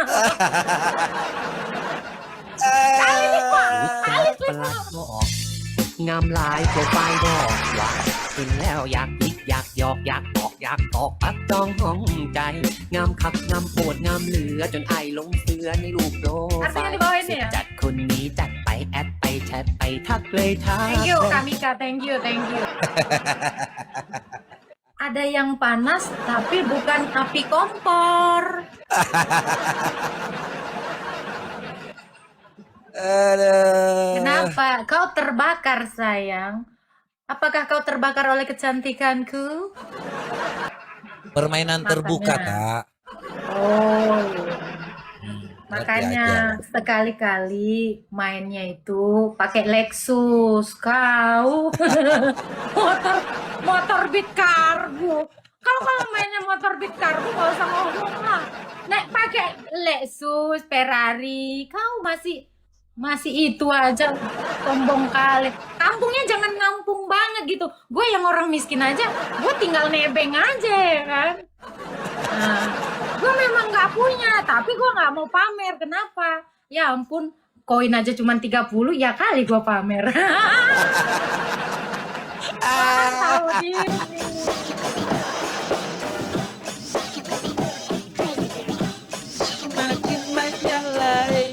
Speaker 1: Kali ini kok, kali
Speaker 5: ปลัดก็ออกงามหลายโปรไฟล์บอกว่าเห็นแล้วอยากยิกอยากหยอกอยากบอกอยากตอกปักจองห้องใจ งามคักงามโปวดงามเหลือจนไอหลงเสือในรูปโปรไฟ
Speaker 1: Artinya
Speaker 5: ล์
Speaker 1: di bawah ini
Speaker 5: สิ
Speaker 1: ya?
Speaker 5: จัดคนนี้จัดไปแอดไปแชทไปทักเลยทัก
Speaker 1: Thank you Kamika, thank you. Ada yang panas tapi bukan api kompor.
Speaker 2: Aduh.
Speaker 1: Kenapa? Kau terbakar sayang. Apakah kau terbakar oleh kecantikanku?
Speaker 2: Permainan terbuka,
Speaker 1: Makanya.
Speaker 2: Kak.
Speaker 1: Oh.
Speaker 2: Ngerti
Speaker 1: Makanya
Speaker 2: aja.
Speaker 1: sekali-kali mainnya itu pakai Lexus. Kau motor Beat Cargo. Kalau mainnya motor Beat Cargo nggak usah ngomong lah. Naik pakai Lexus, Ferrari. Kau masih itu aja sombong kali. Kampungnya jangan ngampung banget gitu. Gue yang orang miskin aja, gue tinggal nebeng aja ya kan. Nah, gue memang nggak punya, tapi gue nggak mau pamer. Kenapa? Ya ampun, koin aja cuma 30, ya kali gue pamer. Tahu diri.
Speaker 2: Makin menyalai.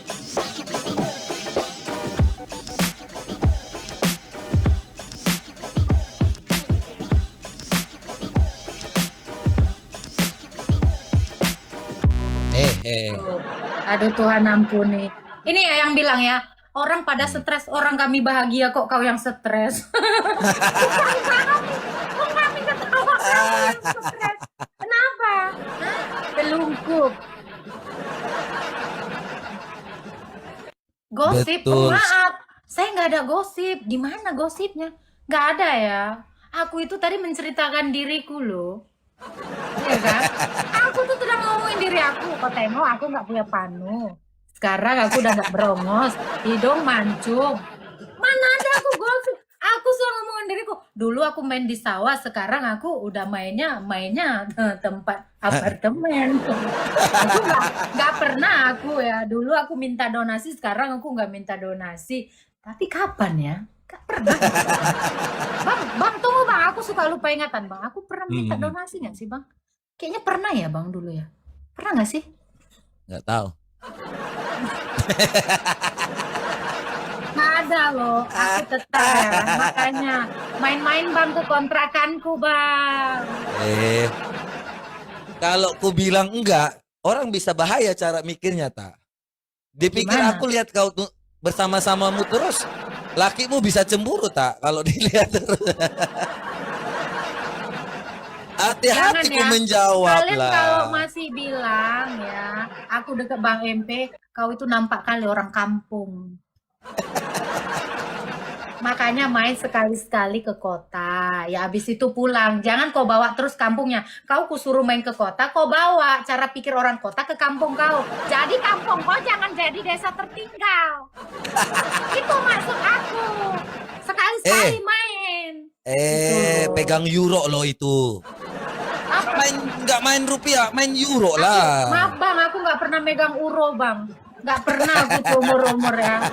Speaker 1: Aduh Tuhan ampuni. Ini ya yang bilang ya, orang pada stres, orang kami bahagia kok kau yang stres. Kok kami ketawa kamu yang stres. Kenapa? Hah? Telungkup. Gosip,
Speaker 2: Betul.
Speaker 1: maaf. Saya nggak ada gosip. Di mana gosipnya? Nggak ada ya. Aku itu tadi menceritakan diriku loh. Iya kan? Aku tuh tidak ngomongin diri aku. Kau tengok aku nggak punya panu. Sekarang aku udah nggak berongos, hidung mancung. Mana ada aku golfing? Aku selalu ngomongin diriku. Dulu aku main di sawah, sekarang aku udah mainnya tempat apartemen. Aku nggak pernah aku ya. Dulu aku minta donasi, sekarang aku nggak minta donasi. Tapi kapan ya? Nggak pernah. Bang, tunggu bang. Aku suka lupa ingatan bang. Aku pernah minta donasi nggak sih bang? Kayaknya pernah ya bang dulu ya. Pernah nggak sih?
Speaker 2: Nggak tahu.
Speaker 1: Nggak ada loh, aku tetap ya. Makanya main-main bang ke kontrakanku bang.
Speaker 2: Kalau ku bilang enggak, orang bisa bahaya cara mikirnya tak. Dipikir
Speaker 1: Gimana?
Speaker 2: aku lihat kau tuh bersama-samamu terus, lakimu bisa cemburu tak kalau dilihat terus. Hati-hati ku
Speaker 1: Jangan ya.
Speaker 2: menjawab
Speaker 1: Kalian
Speaker 2: lah.
Speaker 1: kalau masih bilang ya, aku deket Bang MP, kau itu nampak kali orang kampung. Makanya main sekali-sekali ke kota. Ya habis itu pulang. Jangan kau bawa terus kampungnya. Kau kusuruh main ke kota, kau bawa cara pikir orang kota ke kampung kau. Jadi kampung kau jangan jadi desa tertinggal. Itu maksud aku. Sekali-sekali main. Gitu.
Speaker 2: Pegang euro loh itu.
Speaker 1: Apa?
Speaker 2: Nggak main rupiah, main euro lah.
Speaker 1: Maaf bang, aku nggak pernah megang euro bang. Nggak pernah aku tuh umur-umur ya.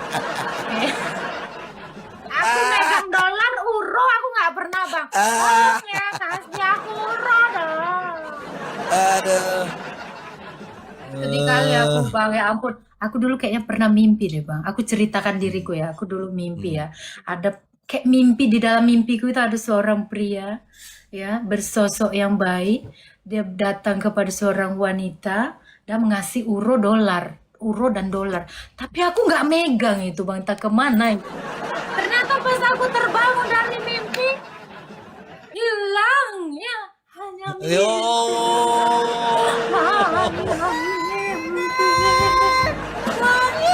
Speaker 1: Aku megang dolar, euro aku nggak pernah bang. Tolong ya, kasih aku euro dong.
Speaker 2: Aduh.
Speaker 1: Sedih kali aku bang, ya ampun. Aku dulu kayaknya pernah mimpi deh bang. Aku ceritakan diriku ya, aku dulu mimpi ya. Ada kayak mimpi, di dalam mimpiku itu ada seorang pria ya bersosok yang baik. Dia datang kepada seorang wanita dan mengasih euro dan dolar. Tapi aku nggak megang itu bang, entah kemana itu. Ternyata pas aku terbangun dari mimpi, hilang ya, hanya mimpi.
Speaker 2: Yo.
Speaker 1: Hanya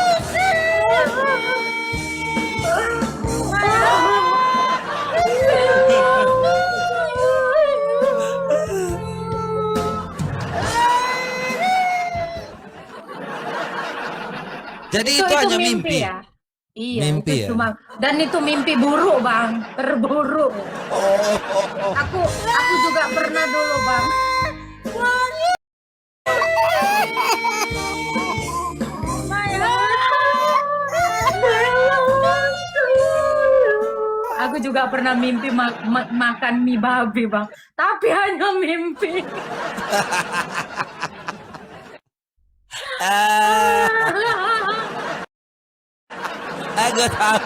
Speaker 2: Jadi itu hanya mimpi.
Speaker 1: ya. Iya,
Speaker 2: Mimpi
Speaker 1: itu
Speaker 2: ya?
Speaker 1: cuma, dan itu mimpi buruk bang, terburuk. Aku juga pernah dulu bang. Aku juga pernah mimpi makan mie babi bang, tapi hanya mimpi.
Speaker 2: Aku tahu.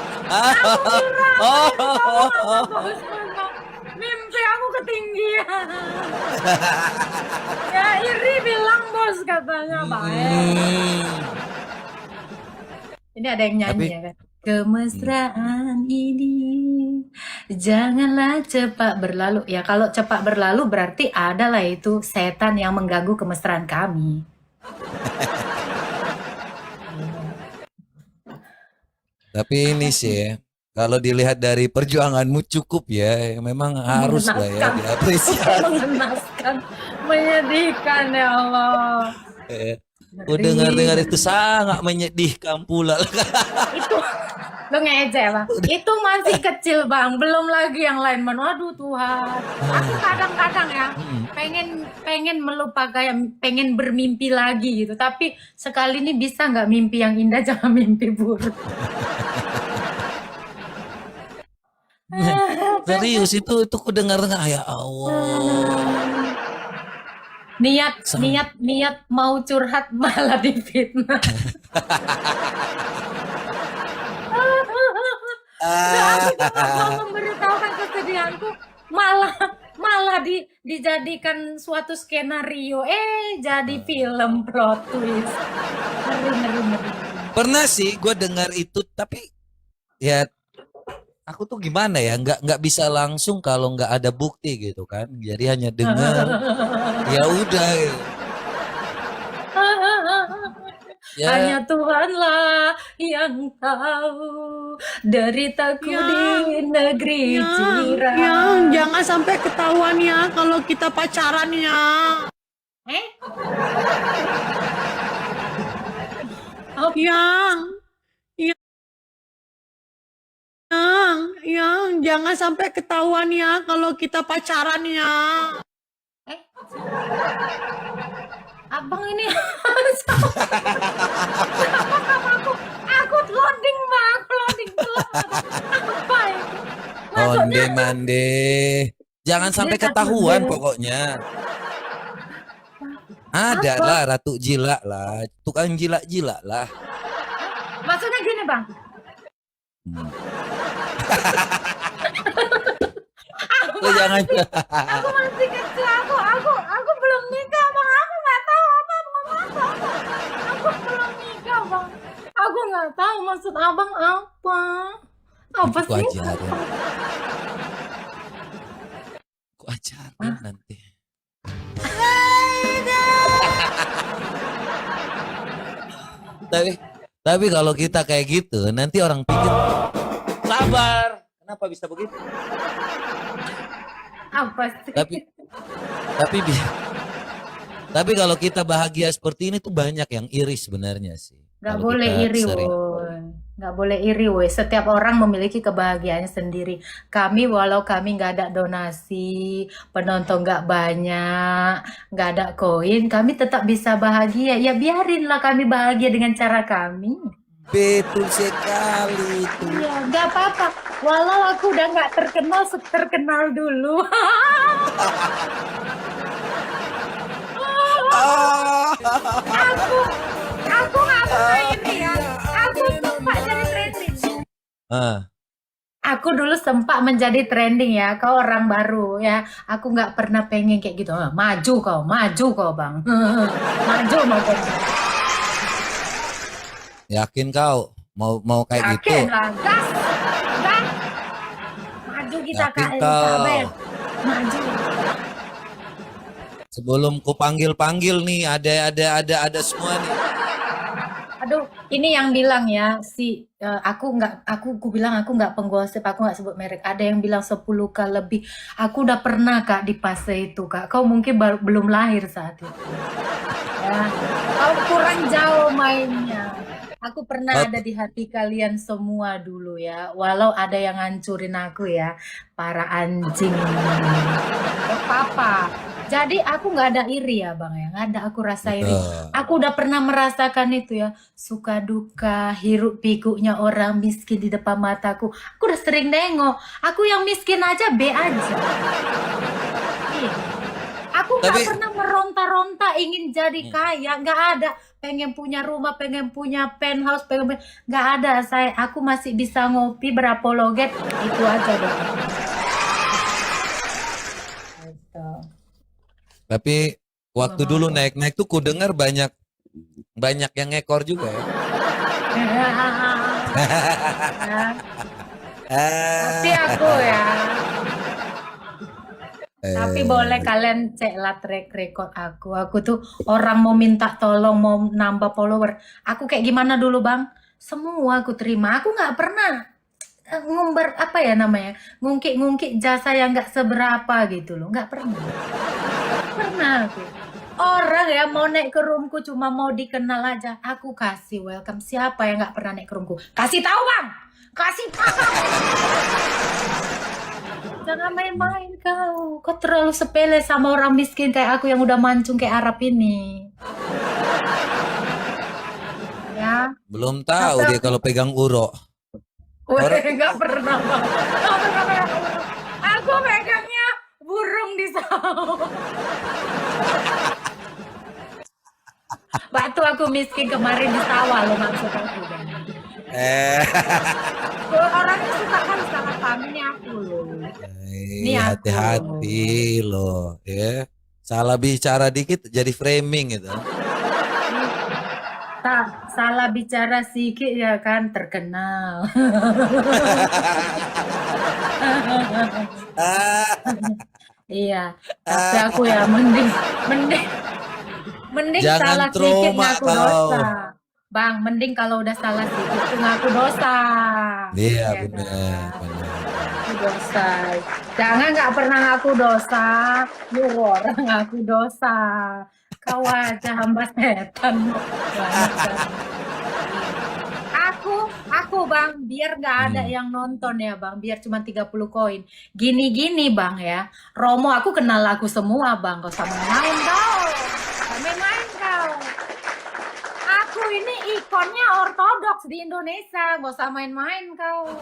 Speaker 1: Mimpi aku ketinggian. Ya iri bilang bos katanya baik. Ini ada yang nyanyi
Speaker 2: Tapi-
Speaker 1: ya kan. Kemesraan ini janganlah cepat berlalu. Ya kalau cepat berlalu berarti adalah itu setan yang mengganggu kemesraan kami.
Speaker 2: Tapi ini sih ya, kalau dilihat dari perjuanganmu cukup ya, memang harus lah ya
Speaker 1: Mengenaskan.
Speaker 2: diapresiasi.
Speaker 1: Mengenaskan, menyedihkan ya Allah.
Speaker 2: Aku dengar-dengar itu sangat menyedihkan pula.
Speaker 1: Itu lo ngejek bang, itu masih kecil bang, belum lagi yang lain. Aduh Tuhan, aku kadang-kadang ya pengen melupakan, pengen bermimpi lagi gitu, tapi sekali ini bisa nggak mimpi yang indah, jangan mimpi buruk.
Speaker 2: Serius itu ku dengar-dengar ya Allah.
Speaker 1: Niat mau curhat malah difitnah. Aku mau memberitahukan kesedihanku, malah dijadikan suatu skenario, jadi film plot twist. Ngeri.
Speaker 2: Pernah sih gue dengar itu, tapi ya aku tuh gimana ya, nggak bisa langsung kalau nggak ada bukti gitu kan. Jadi hanya dengar, ya udah. Gitu. Ya.
Speaker 1: Hanya Tuhanlah yang tahu deritaku di negeri jiran.
Speaker 6: Yang jangan sampai ketahuan ya kalau kita pacaran ya. Yang jangan sampai ketahuan ya kalau kita pacaran ya.
Speaker 1: Eh, abang ini aku loading bang, loading apa itu?
Speaker 2: Onde mande. Jangan sampai
Speaker 1: Dia
Speaker 2: ketahuan
Speaker 1: takut.
Speaker 2: pokoknya. Ada
Speaker 1: Apa?
Speaker 2: lah Ratu Jila lah, tukang jila-jila lah.
Speaker 1: Maksudnya gini bang,
Speaker 2: Lo jangan.
Speaker 1: aku masih kecil, aku belum nikah bang, aku nggak tahu apa ngomong apa. Aku belum nikah bang, aku nggak tahu maksud abang apa. Apa
Speaker 2: Aku
Speaker 1: sih?
Speaker 2: ajarin. Aku ajarin nanti. Tapi kalau kita kayak gitu, nanti orang pikir sabar. Kenapa bisa begitu?
Speaker 1: Apa sih?
Speaker 2: Tapi tapi kalau kita bahagia seperti ini tuh banyak yang iri sebenarnya sih.
Speaker 1: Nggak
Speaker 2: Kalau
Speaker 1: boleh
Speaker 2: kita
Speaker 1: iri,
Speaker 2: sering-
Speaker 1: woy. Nggak boleh iri, woy. Setiap orang memiliki kebahagiaannya sendiri. Kami, walau kami nggak ada donasi, penonton nggak banyak, nggak ada koin, kami tetap bisa bahagia. Ya biarinlah kami bahagia dengan cara kami.
Speaker 2: Betul sekali itu.
Speaker 1: Iya, nggak apa-apa. Walau aku udah nggak terkenal, terkenal dulu. Aku nggak pernah iri ya. Aku sempat jadi trending.
Speaker 2: Ah,
Speaker 1: Aku dulu sempat menjadi trending ya, kau orang baru ya. Aku nggak pernah pengen kayak gitu. Maju kau bang. Maju mau kau.
Speaker 2: yakin kau mau kayak gitu?
Speaker 1: Yakin lah, gas. Maju kita
Speaker 2: Yakin
Speaker 1: Kak
Speaker 2: kau?
Speaker 1: Elizabeth. Maju.
Speaker 2: Sebelum ku panggil nih, ada semua nih.
Speaker 1: Aduh, ini yang bilang ya aku bilang aku nggak penggosip, aku nggak sebut merek. Ada yang bilang 10K lebih. Aku udah pernah Kak di fase itu Kak. Kau mungkin belum lahir saat itu. Ya, kau kurang jauh mainnya. Aku pernah ada di hati kalian semua dulu ya. Walau ada yang ngancurin aku ya, para anjing. Gak apa-apa. Jadi aku nggak ada iri ya bang ya, nggak ada aku rasa iri.
Speaker 2: Betul.
Speaker 1: Aku udah pernah merasakan itu ya, suka duka, hiruk pikuknya orang miskin di depan mataku. Aku udah sering nengok. Aku yang miskin aja B aja. Iya. Aku nggak
Speaker 2: Tapi-
Speaker 1: pernah meronta-ronta ingin jadi kaya, nggak ada. Pengen punya rumah, pengen punya penthouse, nggak ada. Aku masih bisa ngopi berapa loget, itu aja dong. Gitu.
Speaker 2: Tapi waktu dulu naik-naik tuh ku dengar banyak yang ngekor juga ya.
Speaker 1: Tapi aku ya. Tapi boleh kalian ceklah track record aku. Aku tuh orang mau minta tolong, mau nambah follower. Aku kayak gimana dulu bang? Semua aku terima. Aku nggak pernah ngumbar apa ya namanya, ngungkit-ngungkit jasa yang nggak seberapa gitu loh. Nggak pernah. Nggak pernah aku. Orang ya mau naik ke roomku cuma mau dikenal aja. Aku kasih welcome. Siapa yang nggak pernah naik ke roomku? Kasih tahu bang. Kasih tahu. Jangan main-main kau. Kau terlalu sepele sama orang miskin kayak aku yang udah mancung kayak Arab ini. Ya.
Speaker 2: Belum tahu dia kalau pegang urok.
Speaker 1: Weh, nggak pernah bang. Nggak pernah pegang burung. Aku pegangnya burung di sawah. Waktu aku miskin kemarin di sawah lo maksud aku bang. Orangnya suka kan salah pahamnya aku loh. Ini aku.
Speaker 2: Hati-hati loh ya. Salah bicara dikit jadi framing gitu.
Speaker 1: Tak salah bicara sedikit ya kan terkenal. Iya, tapi aku ya mending
Speaker 2: Jangan
Speaker 1: salah sedikit
Speaker 2: trauma
Speaker 1: ngaku
Speaker 2: kau.
Speaker 1: dosa. Bang, mending kalau udah salah sedikit tuh ngaku dosa.
Speaker 2: Iya
Speaker 1: Ya
Speaker 2: benar.
Speaker 1: kan? Ngaku dosa. Jangan nggak pernah ngaku dosa. Nyuruh orang ngaku dosa. Kau aja hamba setan. Banyak kan. aku bang, biar nggak ada yang nonton ya bang, biar cuma 30 koin. Gini-gini bang ya, Romo aku kenal lagu semua bang, gak usah main kau. Gak main kau. Aku ini ikonnya ortodoks di Indonesia, gak usah main-main kau.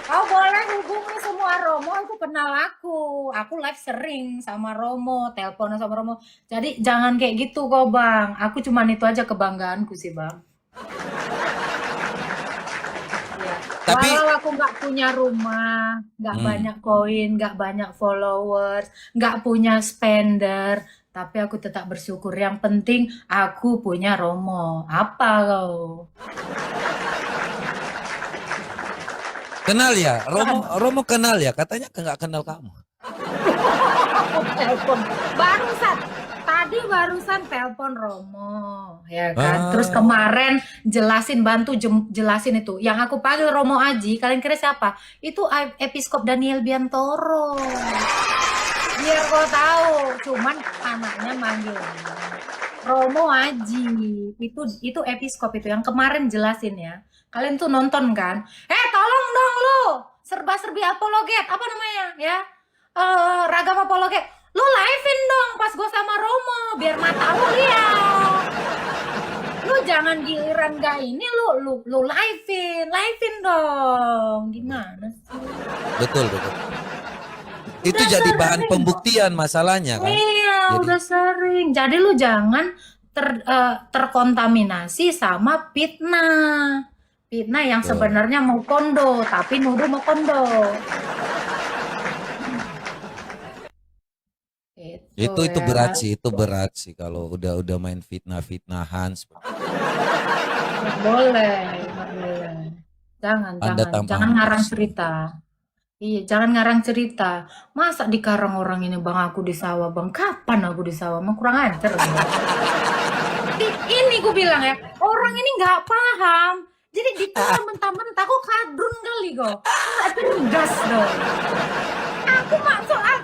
Speaker 1: Kau boleh hubungi semua Romo, itu kenal aku. Aku live sering sama Romo, teleponan sama Romo. Jadi jangan kayak gitu kok bang. Aku cuman itu aja kebanggaanku sih bang. Iya.
Speaker 2: Tapi-
Speaker 1: Walau aku nggak punya rumah, nggak banyak koin, nggak banyak followers, nggak punya spender, tapi aku tetap bersyukur. Yang penting aku punya Romo. Apa kau?
Speaker 2: Kenal ya, Romo kenal ya, katanya nggak kenal kamu.
Speaker 1: Telepon barusan telepon Romo ya kan. Terus kemarin jelasin itu yang aku panggil Romo Aji, kalian kira siapa? Itu Episkop Daniel Biantoro, biar kau tahu. Cuman anaknya manggil Romo Aji, itu Episkop itu yang kemarin jelasin ya. Kalian tuh nonton kan? Tolong dong lu, serba-serbi apologet, apa namanya ya? Ragam apologet. Lu live-in dong pas gue sama Romo, biar mata lu lihat. Lu jangan giliran gak ini, lu live-in dong. Gimana sih?
Speaker 2: Betul. Itu jadi bahan pembuktian masalahnya kan.
Speaker 1: Iya, udah sering. Jadi lu jangan terkontaminasi sama fitnah. Fitnah yang sebenarnya mau kondo, tapi nuduh mau kondo.
Speaker 2: Itu
Speaker 1: ya.
Speaker 2: berat sih, itu berat sih kalau udah main fitnahan.
Speaker 1: Nggak boleh.
Speaker 2: Anda
Speaker 1: Jangan ngarang cerita. Iya, jangan ngarang cerita. Masa dikarang orang ini bang, aku di sawah bang. Kapan aku di sawah? Mau kurang ajar. Ini gue bilang ya, orang ini nggak paham. Jadi dikarang mentah-mentah, kok kadrun kali kok. Nggak cerdas dong.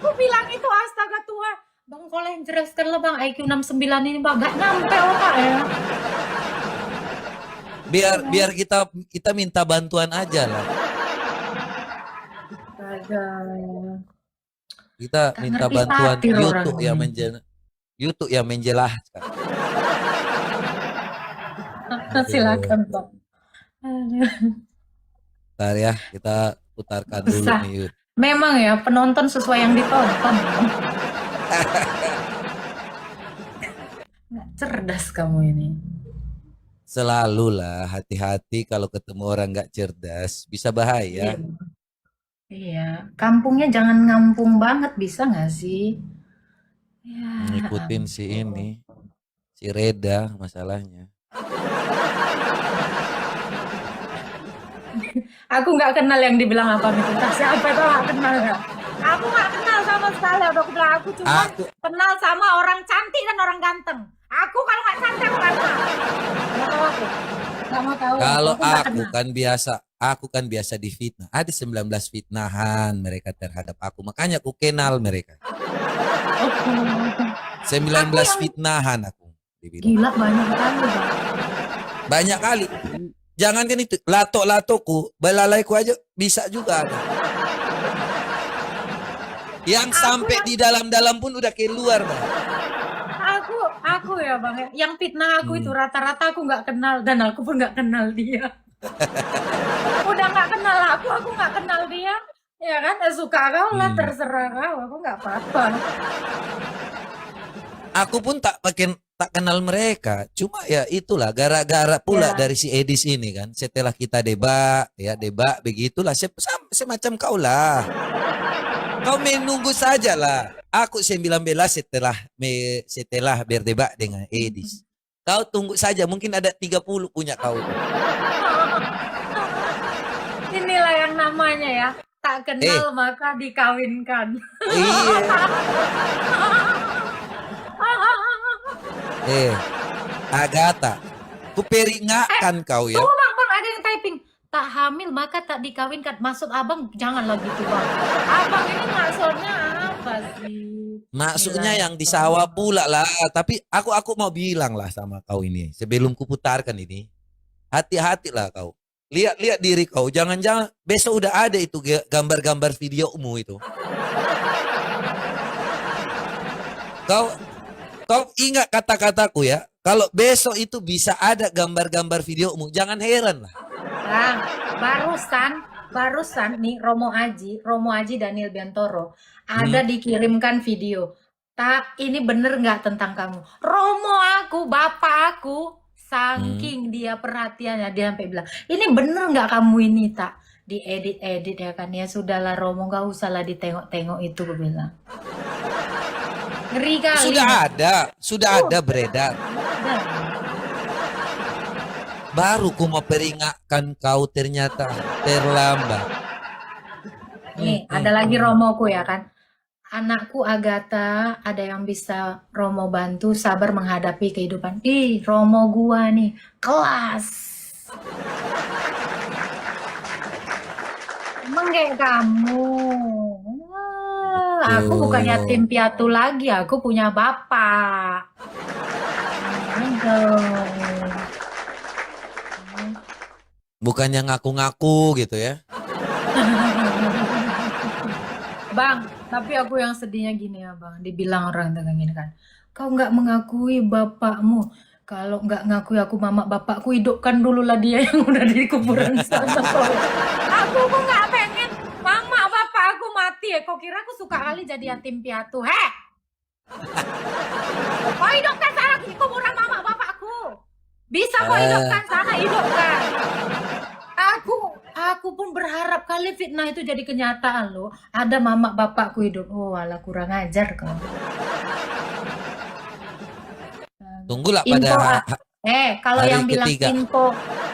Speaker 1: Aku bilang itu astaga Tuhan. Bang, kalau yang jelaskan lah bang, IQ 69 ini bang, gak nyampe otak ya.
Speaker 2: Biar kita minta bantuan aja lah. Kita
Speaker 1: Gak
Speaker 2: minta
Speaker 1: ngerti
Speaker 2: bantuan
Speaker 1: satir orang
Speaker 2: YouTube yang menjelaskan.
Speaker 1: Silakan bang.
Speaker 2: Bentar ya, kita putarkan dulu
Speaker 1: Susah.
Speaker 2: nih Yud.
Speaker 1: Memang ya, penonton sesuai yang ditonton. Nggak cerdas kamu ini.
Speaker 2: Selalu lah, hati-hati kalau ketemu orang nggak cerdas, bisa bahaya.
Speaker 1: Iya, kampungnya jangan ngampung banget, bisa nggak sih? Ya,
Speaker 2: Ngikutin si ini, si Reda masalahnya.
Speaker 1: aku nggak kenal yang dibilang apa itu. Siapa itu nggak kenal ya? Aku nggak kenal sama sekali. Udah aku bilang, aku cuma kenal sama orang cantik dan orang ganteng. Aku kalau nggak cantik aku nggak kenal. Nggak tahu aku. Nggak mau tahu.
Speaker 2: Kalau
Speaker 1: nggak
Speaker 2: aku
Speaker 1: kenal.
Speaker 2: kan biasa difitnah. Ada 19 fitnahan mereka terhadap aku. Makanya aku kenal mereka. 19 fitnahan aku dibilang.
Speaker 1: Gila banyak kali bang.
Speaker 2: Banyak kali. Jangan kan itu, lato-latoku, belalaiku aja bisa juga ada. Yang sampai di dalam-dalam pun udah keluar, Bang.
Speaker 1: Aku ya bang, yang fitnah aku itu rata-rata aku nggak kenal dan aku pun nggak kenal dia. Udah nggak kenal aku nggak kenal dia, ya kan? Suka kau lah, terserah kau, aku nggak apa-apa.
Speaker 2: Aku pun tak kenal mereka. Cuma ya itulah gara-gara pula dari si Edis ini kan. Setelah kita debat begitulah semacam kau lah. Kau menunggu saja lah. Aku 19 setelah berdebat dengan Edis. Kau tunggu saja, mungkin ada 30 punya kau.
Speaker 1: Inilah yang namanya ya, tak kenal maka dikawinkan.
Speaker 2: Iya. Agatha, ku peringatkan kau ya.
Speaker 1: Tunggu bang, ada yang typing. Tak hamil maka tak dikawinkan. Maksud abang janganlah gitu bang. Abang ini maksudnya apa sih?
Speaker 2: Maksudnya yang di sawah pula lah. Tapi aku mau bilang lah sama kau ini sebelum ku putarkan ini. hati-hatilah kau. Lihat-lihat diri kau, jangan-jangan besok udah ada itu gambar-gambar videomu itu. Kau ingat kata-kataku ya. Kalau besok itu bisa ada gambar-gambar videomu, jangan heran lah.
Speaker 1: Bang, barusan nih Romo Aji Daniel Biantoro ada dikirimkan video. Tak, ini bener nggak tentang kamu? Romo aku, bapak aku, saking dia perhatiannya dia sampai bilang, ini bener nggak kamu ini tak? Diedit ya kan, ya sudahlah Romo, nggak usah lah ditengok-tengok itu, gue bilang. Ngeri kali.
Speaker 2: Sudah ada beredar.
Speaker 1: Nah,
Speaker 2: Baru ku mau peringatkan kau ternyata terlambat.
Speaker 1: nih ada lagi Romoku ya kan. Anakku Agatha, ada yang bisa Romo bantu sabar menghadapi kehidupan. Ih, Romo gua nih, kelas. Emang kayak kamu. Wah, aku bukan yatim piatu lagi, aku punya bapak. Aduh.
Speaker 2: Bukannya ngaku-ngaku gitu ya.
Speaker 1: Bang, tapi aku yang sedihnya gini ya bang, dibilang orang tengah gini kan, kau nggak mengakui bapakmu, kalau nggak ngakui aku mama bapakku, hidupkan dulu lah dia yang udah di kuburan sana. Aku kok nggak pengen mama bapak aku mati ya, kau kira aku suka kali jadi yatim piatu, kau hidupkan sana di kuburan mama bapakku, bisa kau hidupkan sana, hidupkan. Aku pun berharap kali fitnah itu jadi kenyataan loh. Ada mama bapakku hidup. Oh, alah kurang ajar kau.
Speaker 2: Tunggulah
Speaker 1: Info
Speaker 2: pada
Speaker 1: kalau
Speaker 2: hari
Speaker 1: yang bilang
Speaker 2: ketiga.
Speaker 1: info,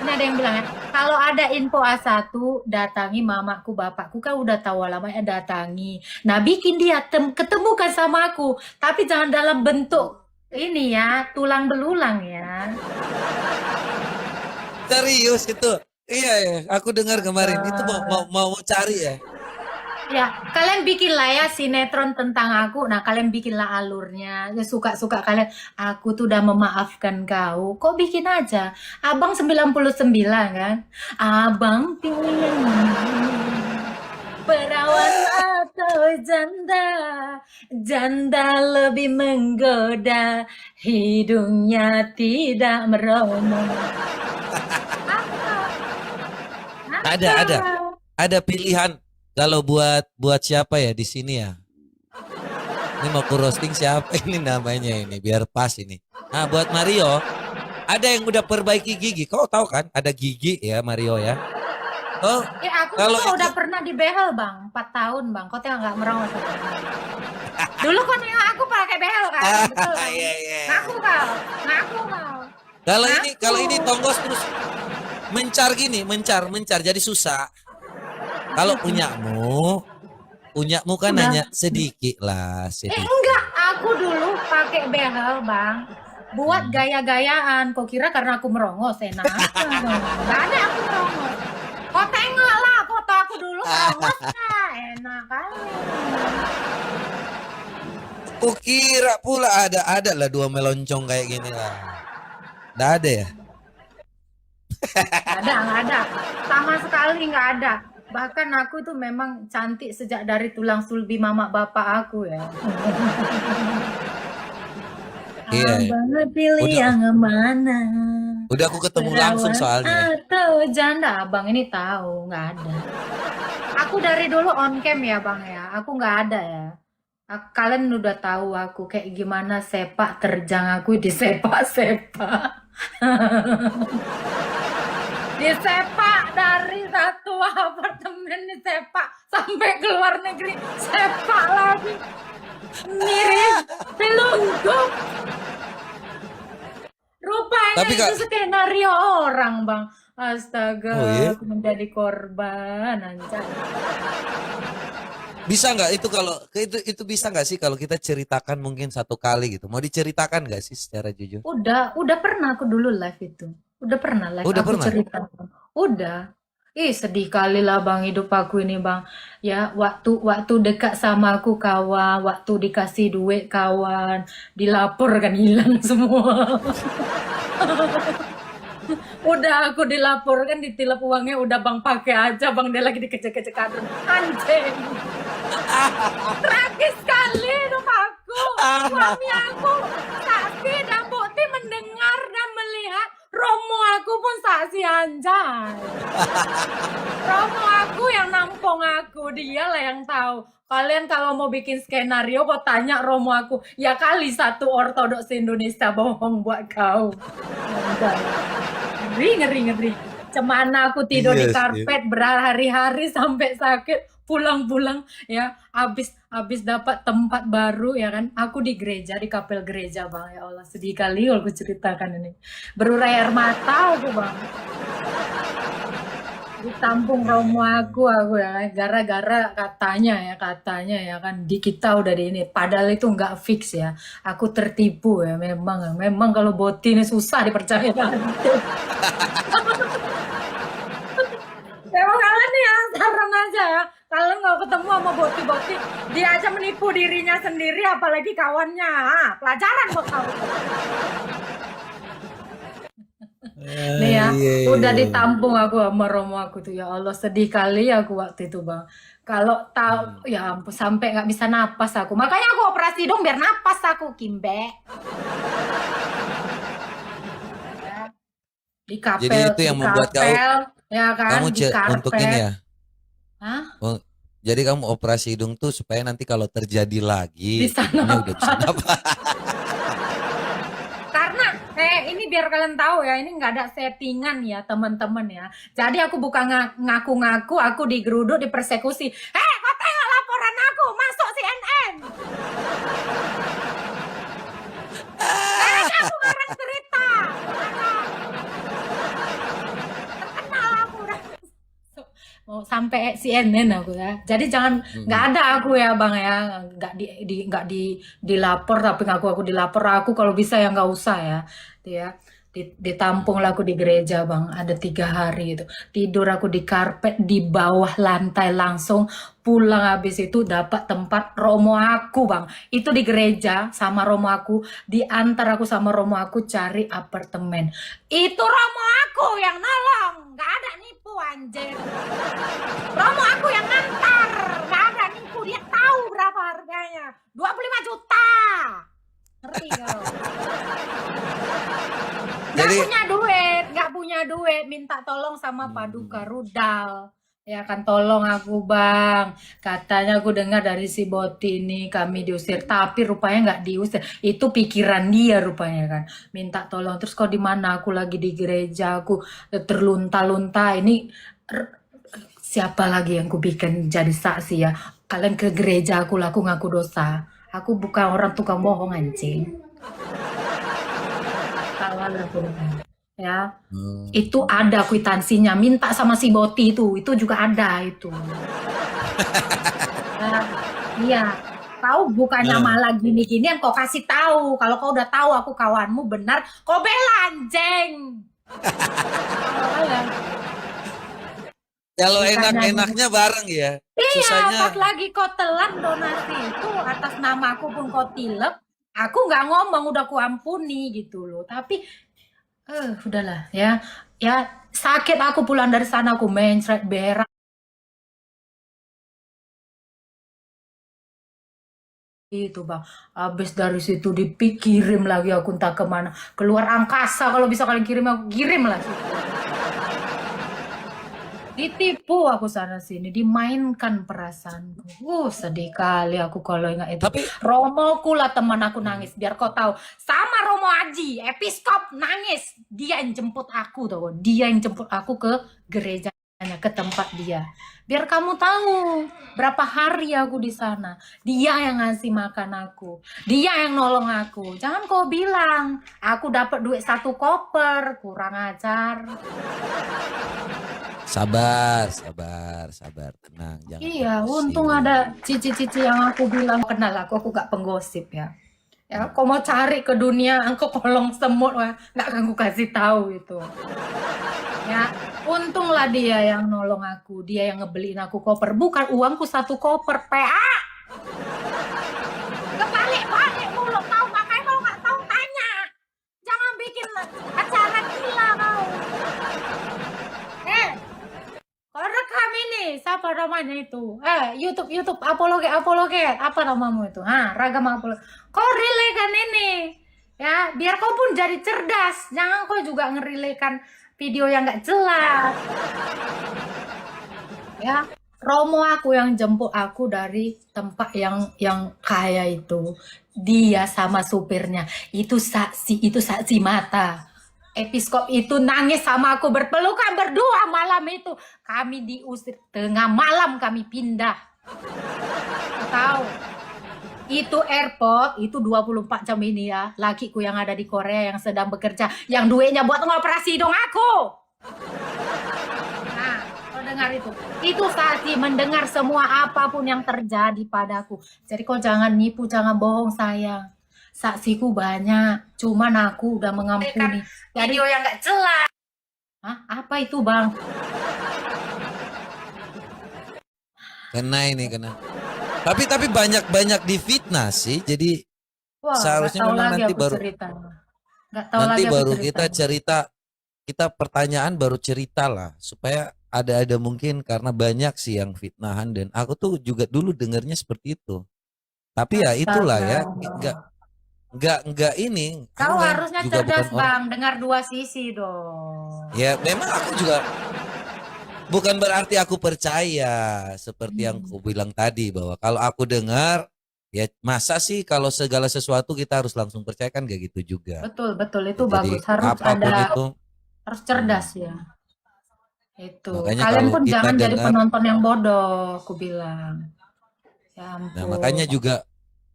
Speaker 1: ini ada yang bilang ya, kalau ada info A1 datangi mamaku bapakku, kan udah tahu alamatnya, datangi. Nah, bikin dia ketemukan sama aku, tapi jangan dalam bentuk ini ya, tulang belulang ya.
Speaker 2: Serius itu. Iya, aku dengar kemarin itu mau cari ya.
Speaker 1: Ya, kalian bikinlah ya sinetron tentang aku. Nah, kalian bikinlah alurnya. Ya suka-suka kalian. Aku tuh udah memaafkan kau. Kok bikin aja? Abang 99 kan? Abang pilih yang mana? Perawan atau janda? Janda lebih menggoda. Hidungnya tidak merona.
Speaker 2: Ada pilihan. Kalau buat siapa ya di sini ya? Ini mau ku roasting siapa ini namanya ini biar pas ini. Nah, buat Mario, ada yang udah perbaiki gigi. Kau tahu kan ada gigi ya Mario ya? Oh,
Speaker 1: Aku
Speaker 2: kalau
Speaker 1: tuh udah
Speaker 2: itu-
Speaker 1: pernah dibehel bang, 4 tahun bang. Kau tengok nggak merongos? Dulu kau tengok aku pakai behel kan? Betul.
Speaker 2: Iya.
Speaker 1: Ngaku kau.
Speaker 2: Kalau ini tonggos terus mencar jadi susah. Kalau punyamu kan
Speaker 1: Udah.
Speaker 2: hanya sedikit lah, sedikit.
Speaker 1: Enggak, aku dulu pakai behel bang. Buat gaya-gayaan. Kau kira karena aku merongos enak? Gak ada aku merongos. Kau tengok lah foto aku dulu merongos lah. Enak kali.
Speaker 2: Kukira pula ada lah 2 meloncong kayak gini lah. Nggak ada ya?
Speaker 1: Nggak ada. Sama sekali nggak ada. Bahkan aku itu memang cantik sejak dari tulang sulbi mama bapak aku ya.
Speaker 2: Iya.
Speaker 1: Abang pilih
Speaker 2: Udah.
Speaker 1: yang mana?
Speaker 2: Udah aku ketemu langsung
Speaker 1: Perawan
Speaker 2: soalnya.
Speaker 1: atau janda? Abang ini tahu nggak ada. Aku dari dulu on cam ya bang ya. Aku nggak ada ya. Kalian udah tahu aku kayak gimana sepak terjang aku di sepak-sepak. Disepak dari satu apartemen disepak sampai ke luar negeri, sepak lagi, mirip telungkup. Rupanya
Speaker 2: Tapi,
Speaker 1: itu
Speaker 2: Kak-
Speaker 1: skenario orang bang. Astaga,
Speaker 2: Oh, iya?
Speaker 1: aku menjadi korban anjay.
Speaker 2: Bisa nggak itu kalau itu bisa nggak sih kalau kita ceritakan mungkin 1 kali gitu? Mau diceritakan nggak sih secara jujur?
Speaker 1: Udah pernah aku dulu live itu. Udah pernah live
Speaker 2: Udah
Speaker 1: aku
Speaker 2: pernah?
Speaker 1: cerita. Udah. Ih, sedih kali lah bang hidup aku ini bang. Ya waktu dekat sama aku kawan, waktu dikasih duit kawan, dilaporkan hilang semua. Udah aku dilaporkan, ditilap uangnya, udah bang pakai aja bang, dia lagi dikecek-kecek kadrun. Anjing. Tragis sekali hidup aku. Suami aku saksi dan bukti mendengar dan melihat. Romo aku pun saksi anjay. Romo aku yang nampung aku, dia lah yang tahu. Kalian kalau mau bikin skenario kok tanya Romo aku, ya kali satu ortodoks Indonesia bohong buat kau. Anjay. Ngeri. Cemana aku tidur
Speaker 2: Iya
Speaker 1: di
Speaker 2: sih.
Speaker 1: karpet berhari-hari sampai sakit, pulang-pulang ya habis dapat tempat baru ya kan. Aku di gereja, di kapel gereja bang, ya Allah sedih kali aku ceritakan ini. Berurai air mata aku bang. Ditampung romo aku ya, gara-gara katanya ya kan di kita udah di ini, padahal itu nggak fix ya. Aku tertipu ya, memang kalau boti ini susah dipercaya. Memang kalian nih ya, saran aja ya. Kalian nggak ketemu sama boti-boti, dia aja menipu dirinya sendiri, apalagi kawannya. Pelajaran buat kau. Nih ya,
Speaker 2: Iya.
Speaker 1: udah ditampung aku sama romo aku tuh, ya Allah sedih kali aku waktu itu bang. Kalau tahu, ya ampun sampai nggak bisa napas aku. Makanya aku operasi dong biar napas aku, Kimbe. Ya, di kapel,
Speaker 2: Jadi itu yang
Speaker 1: di
Speaker 2: membuat
Speaker 1: kapel, ya kan,
Speaker 2: kamu
Speaker 1: di
Speaker 2: untuk ini
Speaker 1: karpet.
Speaker 2: ya.
Speaker 1: Hah?
Speaker 2: Oh, jadi kamu operasi hidung tuh supaya nanti kalau terjadi lagi
Speaker 1: Bisa
Speaker 2: hidungnya udah bisa
Speaker 1: napas.
Speaker 2: napas.
Speaker 1: Karena ini biar kalian tahu ya, ini nggak ada settingan ya teman-teman ya. Jadi aku bukan ngaku-ngaku aku digeruduk, dipersekusi. Kau tengok laporan aku masuk CNN. Aku ngarang cerita. Terkenal aku udah. Mau sampai CNN aku ya. Jadi jangan nggak ada aku ya bang ya, nggak dilapor, tapi aku dilapor. Aku kalau bisa ya nggak usah ya. Dia ditampung lah aku di gereja bang, ada 3 hari itu tidur aku di karpet di bawah lantai langsung. Pulang habis itu dapat tempat romo aku bang, itu di gereja sama romo aku, diantar aku sama romo aku cari apartemen. Itu romo aku yang nolong, nggak ada nipu anjir. Romo aku yang ngantar, nggak ada nipu, dia tahu berapa harganya, 25 juta. Ngerti kau?
Speaker 2: Jadi
Speaker 1: Nggak punya duit, minta tolong sama Paduka Rudal. Ya kan, tolong aku bang. Katanya aku dengar dari si Boti ini kami diusir, tapi rupanya nggak diusir. Itu pikiran dia rupanya kan. Minta tolong. Terus kau di mana? Aku lagi di gereja, aku terlunta-lunta. Ini siapa lagi yang ku bikin jadi saksi ya? Kalian ke gereja aku ngaku dosa. Aku bukan orang tukang bohong anjing. Ya, itu ada kwitansinya, minta sama si Boti itu juga ada itu. Nah, iya, kau bukannya malah gini-ginian, kau kasih tahu. Kalau kau udah tahu aku kawanmu benar, kau bela anjing.
Speaker 2: kalau enak-enaknya bareng ya.
Speaker 1: Iya,
Speaker 2: Susahnya
Speaker 1: pas lagi kau telan donasi itu atas nama aku pun kau tilep, aku nggak ngomong, udah kuampuni gitu loh. Tapi udahlah ya sakit aku pulang dari sana, aku mencret berak itu bang. Habis dari situ dipikirim lagi aku entah kemana, keluar angkasa. Kalau bisa kalian kirim aku kirim lah situ. Ditipu aku sana sini, dimainkan perasaanku. Sedih kali aku kalau ingat itu.
Speaker 2: Tapi
Speaker 1: Romoku lah teman aku nangis, biar kau tahu. Sama Romo Aji, episkop nangis. Dia yang jemput aku tau. Dia yang jemput aku ke gerejanya, ke tempat dia. Biar kamu tahu berapa hari aku di sana. Dia yang ngasih makan aku. Dia yang nolong aku. Jangan kau bilang aku dapat duit 1 koper, kurang ajar.
Speaker 2: sabar, tenang, jangan
Speaker 1: Iya,
Speaker 2: emosi.
Speaker 1: untung ada cici-cici yang aku bilang kenal aku gak penggosip ya. Ya, kau mau cari ke dunia, engkau kolong semut, wah, nggak akan aku kasih tahu itu. Ya, untunglah dia yang nolong aku, dia yang ngebeliin aku koper, bukan uangku 1 koper, PA. Kebalik-balik mulu kau, makanya kau nggak tahu tanya. Jangan bikin acara gila kau. siapa namanya itu? YouTube apologet, apa namamu itu? Ragam apologet. Kau relakan ini, ya, biar kau pun jadi cerdas. Jangan kau juga ngerelakan video yang nggak jelas. Ya, Romo aku yang jemput aku dari tempat yang kaya itu. Dia sama supirnya itu saksi mata. Episkop itu nangis sama aku berpelukan berdua malam itu. Kami diusir tengah malam, kami pindah. Tahu? Itu airport itu 24 jam ini ya. Lakiku yang ada di Korea yang sedang bekerja, yang duitnya buat ngoperasi hidung aku. Nah, kau dengar itu. Itu saksi mendengar semua apapun yang terjadi padaku. Jadi kau jangan nipu, jangan bohong sayang. Saksiku banyak, cuman aku udah mengampuni. Video yang gak jelas. Apa itu bang?
Speaker 2: Kena. Tapi banyak difitnah sih. Jadi
Speaker 1: Wah,
Speaker 2: seharusnya
Speaker 1: gak tahu
Speaker 2: memang
Speaker 1: lagi
Speaker 2: nanti
Speaker 1: aku
Speaker 2: baru
Speaker 1: cerita. Gak tahu
Speaker 2: nanti
Speaker 1: lagi aku
Speaker 2: baru
Speaker 1: cerita.
Speaker 2: kita cerita, kita pertanyaan baru cerita lah supaya ada mungkin karena banyak sih yang fitnahan dan aku tuh juga dulu dengarnya seperti itu. Tapi ya itulah ya, enggak ini.
Speaker 1: Kau
Speaker 2: aku kan
Speaker 1: harusnya
Speaker 2: juga
Speaker 1: cerdas
Speaker 2: bukan orang.
Speaker 1: bang, dengar dua sisi dong.
Speaker 2: Ya memang aku juga bukan berarti aku percaya seperti yang aku bilang tadi bahwa kalau aku dengar ya masa sih kalau segala sesuatu kita harus langsung percaya kan gak gitu juga.
Speaker 1: Betul itu
Speaker 2: Jadi
Speaker 1: bagus. Harus
Speaker 2: apapun
Speaker 1: ada,
Speaker 2: itu
Speaker 1: harus cerdas ya. Itu.
Speaker 2: makanya
Speaker 1: Kalian
Speaker 2: kalau
Speaker 1: pun
Speaker 2: kita
Speaker 1: jangan jadi
Speaker 2: dengar,
Speaker 1: penonton yang bodoh, aku bilang. Ya
Speaker 2: nah
Speaker 1: ampun.
Speaker 2: makanya juga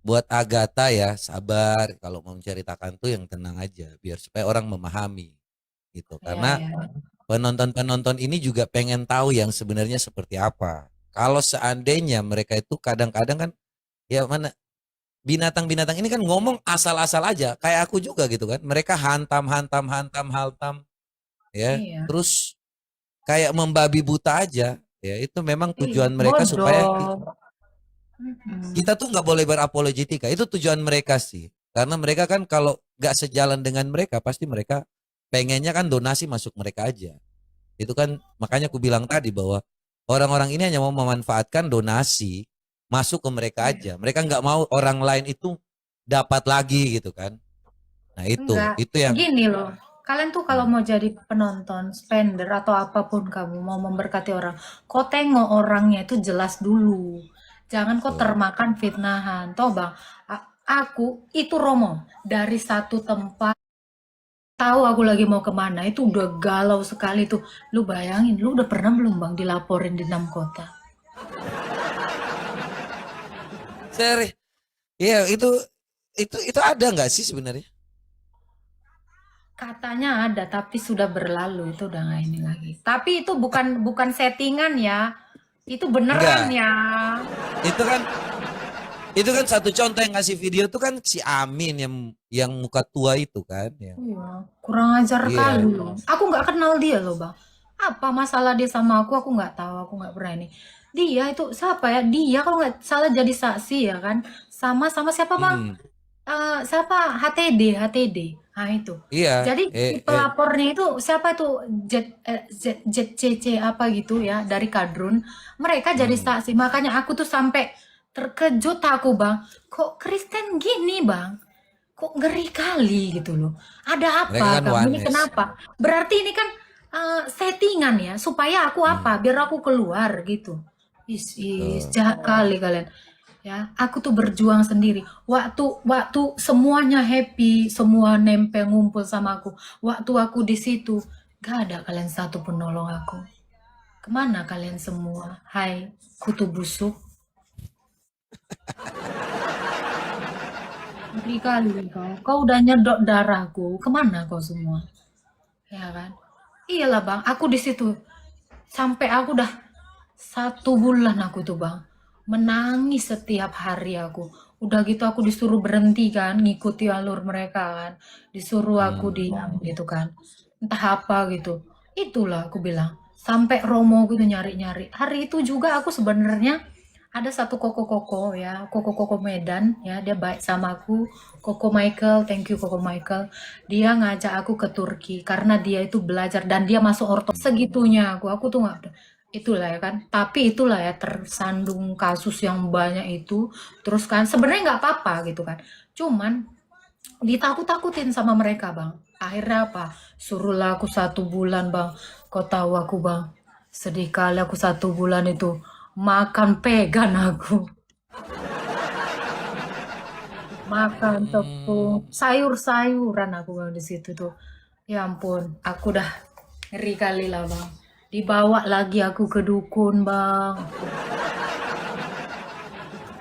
Speaker 2: buat Agatha ya sabar kalau mau menceritakan tuh yang tenang aja biar supaya orang memahami gitu. Karena
Speaker 1: Ya.
Speaker 2: penonton-penonton ini juga pengen tahu yang sebenarnya seperti apa. Kalau seandainya mereka itu kadang-kadang kan ya mana binatang-binatang ini kan ngomong asal-asal aja kayak aku juga gitu kan. Mereka hantam ya.
Speaker 1: Iya.
Speaker 2: Terus kayak membabi buta aja ya. Itu memang tujuan
Speaker 1: Iya,
Speaker 2: mereka supaya
Speaker 1: bodoh.
Speaker 2: kita tuh nggak boleh berapologetika. Itu tujuan mereka sih. Karena mereka kan kalau nggak sejalan dengan mereka pasti mereka pengennya kan donasi masuk mereka aja. Itu kan makanya aku bilang tadi bahwa orang-orang ini hanya mau memanfaatkan donasi masuk ke mereka aja. Mereka nggak mau orang lain itu dapat lagi gitu kan. Nah
Speaker 1: Enggak.
Speaker 2: itu yang
Speaker 1: Gini loh. Kalian tuh kalau mau jadi penonton, spender atau apapun kamu mau memberkati orang, kau tengok orangnya itu jelas dulu. Jangan kau termakan fitnahan. Toh bang, aku itu Romo dari satu tempat. Tahu aku lagi mau kemana, itu udah galau sekali tuh. Lu bayangin, lu udah pernah belum bang dilaporin di 6 kota?
Speaker 2: seri. Ya itu ada nggak sih sebenarnya?
Speaker 1: Katanya ada, tapi sudah berlalu, itu udah nggak ini lagi. Tapi itu bukan settingan ya, itu beneran
Speaker 2: Enggak.
Speaker 1: ya.
Speaker 2: Itu kan satu contoh yang ngasih video itu kan si Amin yang muka tua itu kan ya.
Speaker 1: Iya, kurang ajar
Speaker 2: Iya.
Speaker 1: kali loh. Aku nggak kenal dia loh bang. Apa masalah dia sama aku nggak tahu, aku nggak pernah ini. Dia itu siapa ya? Dia kalau nggak salah jadi saksi ya kan? Sama siapa bang? Siapa? HTD. Nah itu.
Speaker 2: Iya.
Speaker 1: Jadi si pelapornya itu siapa itu? ZCC apa gitu ya dari Kadrun. Mereka jadi saksi. Makanya aku tuh sampai terkejut aku bang. Kok Kristen gini bang? Kok ngeri kali gitu loh. Ada
Speaker 2: Mereka
Speaker 1: apa
Speaker 2: kan
Speaker 1: kamu ini
Speaker 2: oneness.
Speaker 1: kenapa? Berarti ini kan settingan ya supaya aku apa? Biar aku keluar gitu. Jahat kali kalian. Ya, aku tuh berjuang sendiri. Waktu semuanya happy, semua nempel ngumpul sama aku. Waktu aku di situ, gak ada kalian satu pun nolong aku. Kemana kalian semua? Hai, kutu busuk. Ngeri kali kau. Kau udah nyedot darahku. Kemana kau semua? Ya kan? Iyalah bang, aku di situ. Sampai aku udah 1 bulan aku tuh bang. Menangis setiap hari aku. Udah gitu aku disuruh berhenti kan, ngikuti alur mereka kan. Disuruh aku diam gitu kan. Entah apa gitu. Itulah aku bilang. Sampai Romo gitu nyari-nyari. Hari itu juga aku sebenarnya ada satu koko ya, koko Medan ya, dia baik sama aku. Koko Michael, thank you Koko Michael. Dia ngajak aku ke Turki karena dia itu belajar dan dia masuk orto. Segitunya aku tuh nggak itulah ya kan. Tapi itulah ya tersandung kasus yang banyak itu. Terus kan sebenarnya nggak apa-apa gitu kan. Cuman ditakut-takutin sama mereka bang. Akhirnya apa? Suruhlah aku 1 bulan bang. Kau tahu aku bang. Sedih kali aku 1 bulan itu makan pegan aku. Makan tepung, sayur-sayuran aku bang di situ tuh. Ya ampun, aku dah ngeri kali lah bang. Dibawa lagi aku ke dukun bang.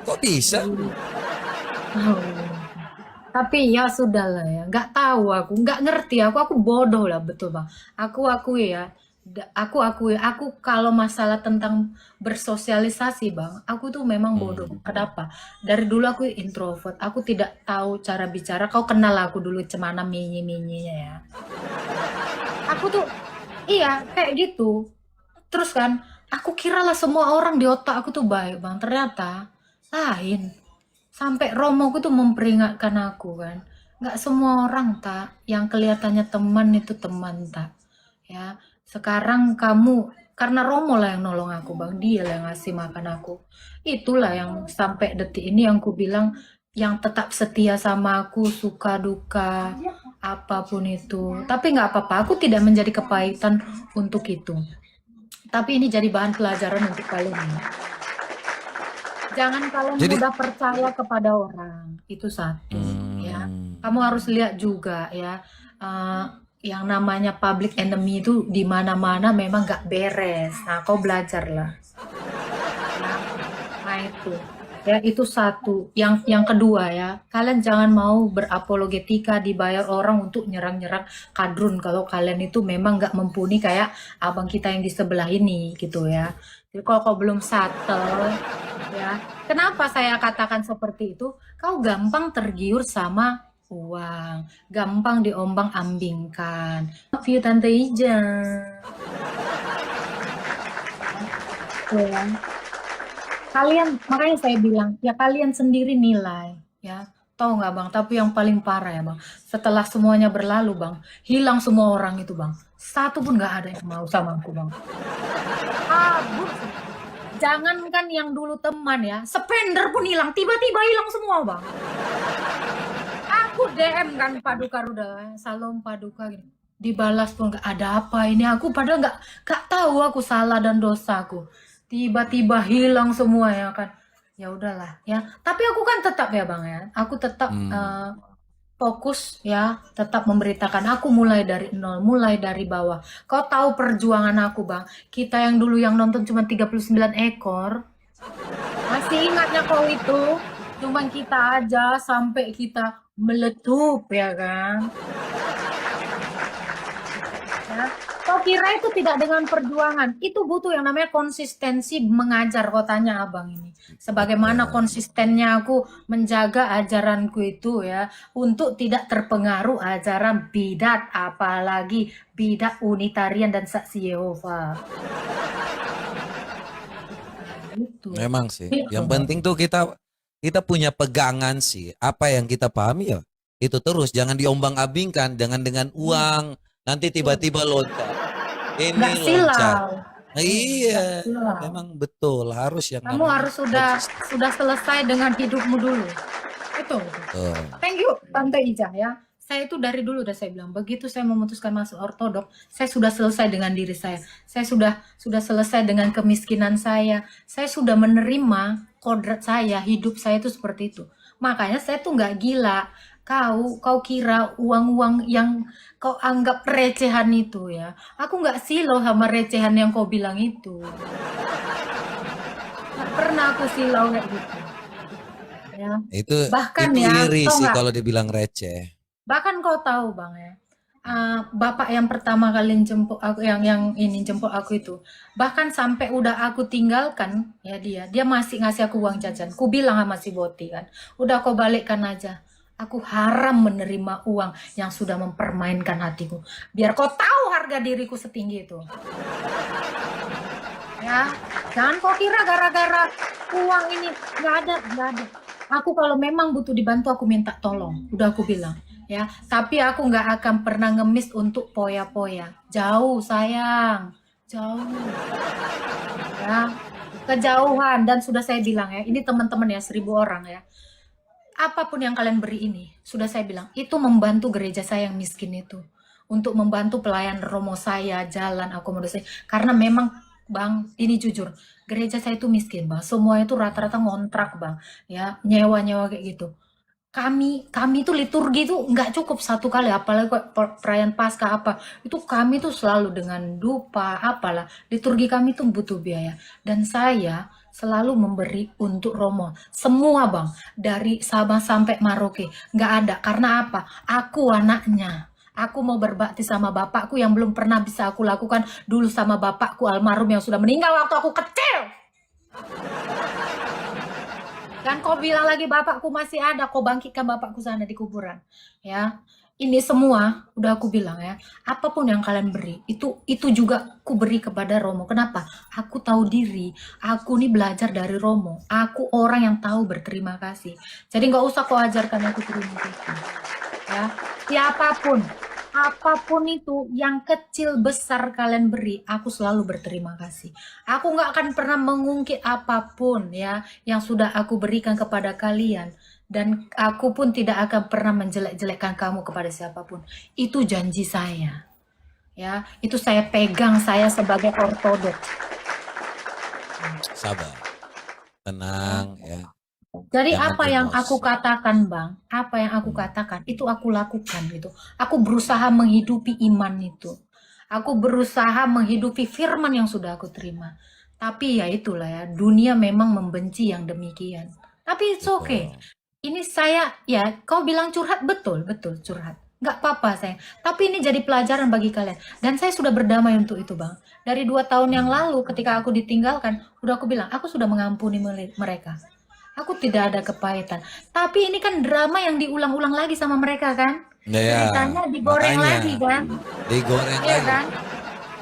Speaker 2: Kok bisa?
Speaker 1: Oh. Tapi ya sudah lah ya, nggak tahu aku, nggak ngerti aku bodoh lah betul bang. Aku akui ya, aku kalau masalah tentang bersosialisasi bang, aku tuh memang bodoh. Kenapa? Dari dulu aku introvert, aku tidak tahu cara bicara. Kau kenal aku dulu cemana minyi-minyinya ya. Aku tuh iya kayak gitu. Terus kan, aku kira lah semua orang di otak aku tuh baik bang. Ternyata lain. Sampai romoku tuh memperingatkan aku kan. Nggak semua orang tak yang kelihatannya teman itu teman tak. Ya, sekarang kamu karena Romo lah yang nolong aku bang, dia lah yang ngasih makan aku. Itulah yang sampai detik ini yang ku bilang yang tetap setia sama aku suka duka apapun itu. Tapi nggak apa-apa, aku tidak menjadi kepahitan untuk itu. Tapi ini jadi bahan pelajaran untuk kalian. Jangan kalian
Speaker 2: Jadi
Speaker 1: mudah percaya kepada orang, itu satu ya. Kamu harus lihat juga ya, yang namanya public enemy itu di mana-mana memang gak beres. Nah, kau belajarlah. Ya. Nah itu, ya itu satu. Yang kedua ya, kalian jangan mau berapologetika dibayar orang untuk nyerang-nyerang kadrun kalau kalian itu memang gak mumpuni kayak abang kita yang di sebelah ini gitu ya. Jadi kalau kau belum settle, ya. Kenapa saya katakan seperti itu? Kau gampang tergiur sama uang, gampang diombang-ambingkan. Love you Tante Ija. Tuh ya. Kalian, makanya saya bilang, ya kalian sendiri nilai, ya. Tahu nggak bang? Tapi yang paling parah ya bang, setelah semuanya berlalu bang, hilang semua orang itu bang. Satu pun nggak ada yang mau sama aku bang. Kabur. Jangankan yang dulu teman ya, spender pun hilang, tiba-tiba hilang semua bang. Aku DM kan Paduka Ruda, Salam Paduka gitu. Dibalas pun nggak ada apa ini aku padahal nggak tahu aku salah dan dosaku. Tiba-tiba hilang semua ya kan. Ya udahlah ya. Tapi aku kan tetap ya bang ya. Aku tetap fokus ya, tetap memberitakan aku mulai dari nol, mulai dari bawah. Kau tahu perjuangan aku bang, kita yang dulu yang nonton cuma 39 ekor, masih ingatnya kau itu, cuman kita aja sampai kita meletup ya kan. Ya. Kau kira itu tidak dengan perjuangan, itu butuh yang namanya konsistensi mengajar. Kau tanya abang ini, sebagaimana konsistennya aku menjaga ajaranku itu ya, untuk tidak terpengaruh ajaran bidat, apalagi bidat unitarian dan saksi Yehova. Itu.
Speaker 2: memang sih.
Speaker 1: Itu.
Speaker 2: Yang penting tuh kita punya pegangan sih. Apa yang kita pahami ya itu terus. Jangan diombang-ambingkan. Jangan dengan uang. Nanti tiba-tiba loncat. Ini
Speaker 1: Nggak
Speaker 2: loncat.
Speaker 1: silau.
Speaker 2: Iya,
Speaker 1: Silau.
Speaker 2: memang betul harus yang
Speaker 1: Kamu
Speaker 2: namanya
Speaker 1: harus sudah selesai dengan hidupmu dulu. Itu.
Speaker 2: betul.
Speaker 1: Thank you Tante Ija ya. Saya itu dari dulu udah saya bilang, begitu saya memutuskan masuk ortodok, saya sudah selesai dengan diri saya. Saya sudah selesai dengan kemiskinan saya. Saya sudah menerima kodrat saya, hidup saya itu seperti itu. Makanya saya tuh nggak gila. Kau kira uang-uang yang kau anggap recehan itu ya. Aku nggak silau sama recehan yang kau bilang itu. Nggak pernah aku silau kayak gitu. Ya.
Speaker 2: Itu
Speaker 1: Bahkan
Speaker 2: itu
Speaker 1: ya,
Speaker 2: iri
Speaker 1: tau
Speaker 2: sih
Speaker 1: nggak?
Speaker 2: kalau dibilang receh.
Speaker 1: Bahkan kau tahu bang ya, bapak yang pertama kali jemput aku, yang ini jemput aku itu, bahkan sampai udah aku tinggalkan ya dia masih ngasih aku uang jajan. Ku bilang sama si Boti kan, udah kau balikkan aja. Aku haram menerima uang yang sudah mempermainkan hatiku. Biar kau tahu harga diriku setinggi itu. Ya, jangan kau kira gara-gara uang ini nggak ada. Aku kalau memang butuh dibantu aku minta tolong. Udah aku bilang. Ya, tapi aku nggak akan pernah ngemis untuk poya-poya. Jauh sayang, jauh. Ya, kejauhan. Dan sudah saya bilang ya, ini teman-teman ya, 1000 orang ya. Apapun yang kalian beri ini, sudah saya bilang, itu membantu gereja saya yang miskin itu. Untuk membantu pelayan romo saya, jalan, akomodasi. Karena memang, Bang, ini jujur, gereja saya itu miskin, Bang. Semua itu rata-rata ngontrak, Bang. Ya, nyewa-nyewa kayak gitu. Kami itu liturgi itu nggak cukup satu kali, apalagi perayaan Paskah apa. Itu kami tuh selalu dengan dupa, apalah. Liturgi kami tuh butuh biaya. Dan saya selalu memberi untuk Romo. Semua, Bang. Dari Sabang sampai Maroke. Nggak ada. Karena apa? Aku anaknya. Aku mau berbakti sama bapakku yang belum pernah bisa aku lakukan dulu sama bapakku almarhum yang sudah meninggal waktu aku kecil. Dan kau bilang lagi bapakku masih ada, kau bangkitkan bapakku sana di kuburan. Ya, ini semua udah aku bilang ya, apapun yang kalian beri, itu juga aku beri kepada Romo. Kenapa? Aku tahu diri, aku nih belajar dari Romo. Aku orang yang tahu berterima kasih. Jadi nggak usah kau ajarkan aku terima kasih. Ya, siapapun, apapun itu yang kecil besar kalian beri, aku selalu berterima kasih. Aku nggak akan pernah mengungkit apapun ya yang sudah aku berikan kepada kalian, dan aku pun tidak akan pernah menjelek-jelekkan kamu kepada siapapun. Itu janji saya. Ya, itu saya pegang, saya sebagai ortodoks.
Speaker 2: Sabar, tenang ya.
Speaker 1: Jadi
Speaker 2: Jangan
Speaker 1: apa yang
Speaker 2: emosi.
Speaker 1: aku katakan, Bang, apa yang aku katakan, itu aku lakukan gitu. Aku berusaha menghidupi iman itu. Aku berusaha menghidupi firman yang sudah aku terima. Tapi ya itulah ya, dunia memang membenci yang demikian. Tapi it's okay. Ini saya, ya kau bilang curhat, betul curhat. Nggak apa-apa sayang. Tapi ini jadi pelajaran bagi kalian. Dan saya sudah berdamai untuk itu, Bang. Dari 2 tahun yang lalu ketika aku ditinggalkan, udah aku bilang, aku sudah mengampuni mereka. Aku tidak ada kepahitan. Tapi ini kan drama yang diulang-ulang lagi sama mereka kan?
Speaker 2: Ya,
Speaker 1: Ceritanya digoreng
Speaker 2: makanya
Speaker 1: lagi kan?
Speaker 2: digoreng
Speaker 1: Iya
Speaker 2: lagi.
Speaker 1: kan?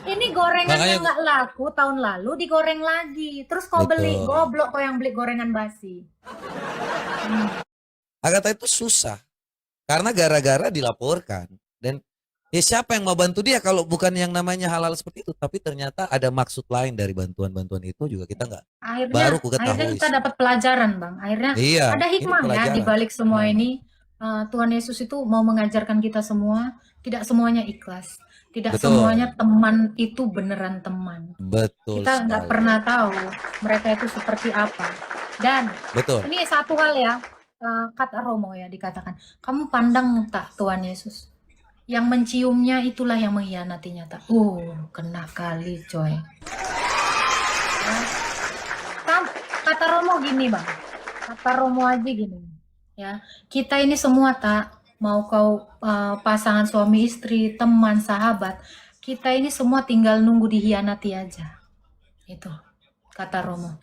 Speaker 1: Ini gorengan
Speaker 2: Makanya
Speaker 1: yang nggak laku tahun lalu digoreng lagi. Terus kau beli,
Speaker 2: betul.
Speaker 1: goblok kau yang beli gorengan basi.
Speaker 2: Agatha itu susah karena gara-gara dilaporkan, dan ya siapa yang mau bantu dia kalau bukan yang namanya hal-hal seperti itu. Tapi ternyata ada maksud lain dari bantuan-bantuan itu juga kita nggak baru ku
Speaker 1: Akhirnya
Speaker 2: ketahui
Speaker 1: kita
Speaker 2: sih.
Speaker 1: dapat pelajaran, Bang. Akhirnya
Speaker 2: Iya,
Speaker 1: ada
Speaker 2: ini
Speaker 1: hikmah ya di
Speaker 2: pelajaran.
Speaker 1: balik semua ini. Tuhan Yesus itu mau mengajarkan kita semua, tidak semuanya ikhlas. Tidak
Speaker 2: Betul.
Speaker 1: semuanya teman itu beneran teman.
Speaker 2: Betul
Speaker 1: Kita nggak
Speaker 2: sekali.
Speaker 1: pernah tahu mereka itu seperti apa. Dan
Speaker 2: Betul.
Speaker 1: ini satu hal ya, kata Romo ya dikatakan, kamu pandang tak Tuhan Yesus? Yang menciumnya itulah yang mengkhianatinya tak. Kena kali coy. Ya. Kata Romo gini, Bang. Kata Romo aja gini. Ya, kita ini semua tak mau kau pasangan suami istri, teman, sahabat, kita ini semua tinggal nunggu dihianati aja. Itu kata Romo.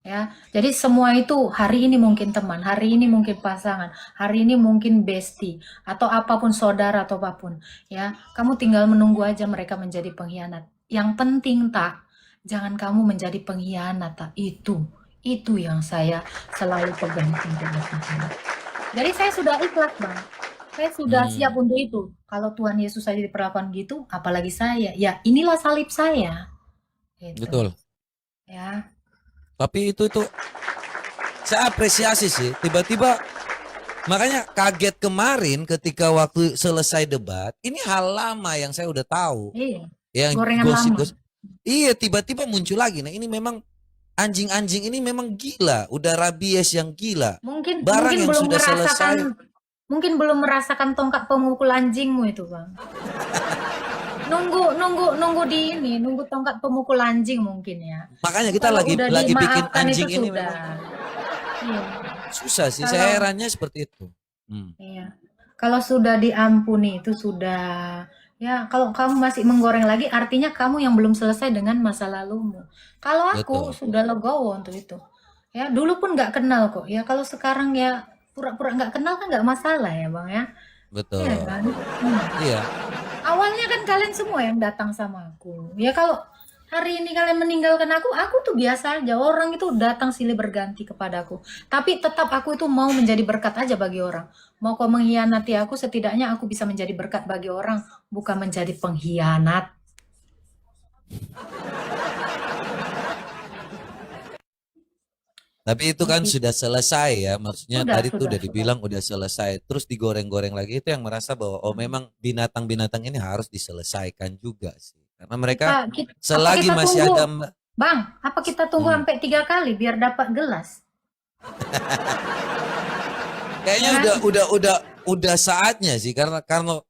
Speaker 1: Ya, jadi semua itu hari ini mungkin teman, hari ini mungkin pasangan, hari ini mungkin bestie atau apapun saudara atau apapun. Ya, kamu tinggal menunggu aja mereka menjadi pengkhianat. Yang penting tak, jangan kamu menjadi pengkhianat tak. Itu yang saya selalu pegang. Jadi saya sudah ikhlas, Bang. Saya sudah siap untuk itu. Kalau Tuhan Yesus saja diperlakukan gitu, apalagi saya. Ya, inilah salib saya. Gitu.
Speaker 2: Betul.
Speaker 1: Ya.
Speaker 2: Tapi itu saya apresiasi sih. Tiba-tiba makanya kaget kemarin ketika waktu selesai debat. Ini hal lama yang saya udah tahu.
Speaker 1: Iya.
Speaker 2: Yang
Speaker 1: Gorengan
Speaker 2: gosip-gosip. Iya, tiba-tiba muncul lagi. Nah, ini memang anjing-anjing ini memang gila, udah rabies yang gila.
Speaker 1: Mungkin
Speaker 2: Barang yang
Speaker 1: belum
Speaker 2: sudah
Speaker 1: merasakan,
Speaker 2: selesai.
Speaker 1: mungkin belum merasakan tongkat pemukul anjingmu itu, Bang. nunggu di ini, nunggu tongkat pemukul anjing mungkin ya.
Speaker 2: Makanya kita
Speaker 1: Kalau
Speaker 2: lagi
Speaker 1: udah
Speaker 2: bikin
Speaker 1: dimaafkan
Speaker 2: anjing
Speaker 1: itu
Speaker 2: ini
Speaker 1: sudah.
Speaker 2: memang
Speaker 1: Iya.
Speaker 2: susah sih.
Speaker 1: Kalau-
Speaker 2: Saya herannya seperti itu.
Speaker 1: Iya. Kalau sudah diampuni itu sudah. Ya, kalau kamu masih menggoreng lagi, artinya kamu yang belum selesai dengan masa lalumu. Kalau aku
Speaker 2: Betul.
Speaker 1: sudah legowo untuk itu. Ya, dulu pun nggak kenal kok. Ya, kalau sekarang ya pura-pura nggak kenal kan nggak masalah ya, Bang ya.
Speaker 2: Betul.
Speaker 1: Iya kan?
Speaker 2: Iya.
Speaker 1: Awalnya kan kalian semua yang datang sama aku. Ya kalau hari ini kalian meninggalkan aku tuh biasa aja. Orang itu datang silih berganti kepadaku. Tapi tetap aku itu mau menjadi berkat aja bagi orang. Mau kau mengkhianati aku, setidaknya aku bisa menjadi berkat bagi orang, bukan menjadi pengkhianat.
Speaker 2: Tapi itu kan sudah selesai ya, maksudnya
Speaker 1: Sudah,
Speaker 2: tadi tuh
Speaker 1: sudah,
Speaker 2: udah
Speaker 1: sudah.
Speaker 2: dibilang udah selesai, terus digoreng-goreng lagi itu yang merasa bahwa oh memang binatang-binatang ini harus diselesaikan juga sih, karena mereka
Speaker 1: Apa
Speaker 2: selagi
Speaker 1: kita
Speaker 2: masih
Speaker 1: tunggu,
Speaker 2: ada
Speaker 1: Bang? Apa kita tunggu
Speaker 2: Hmm.
Speaker 1: sampai 3 kali biar dapat gelas?
Speaker 2: kayaknya udah saatnya sih, karena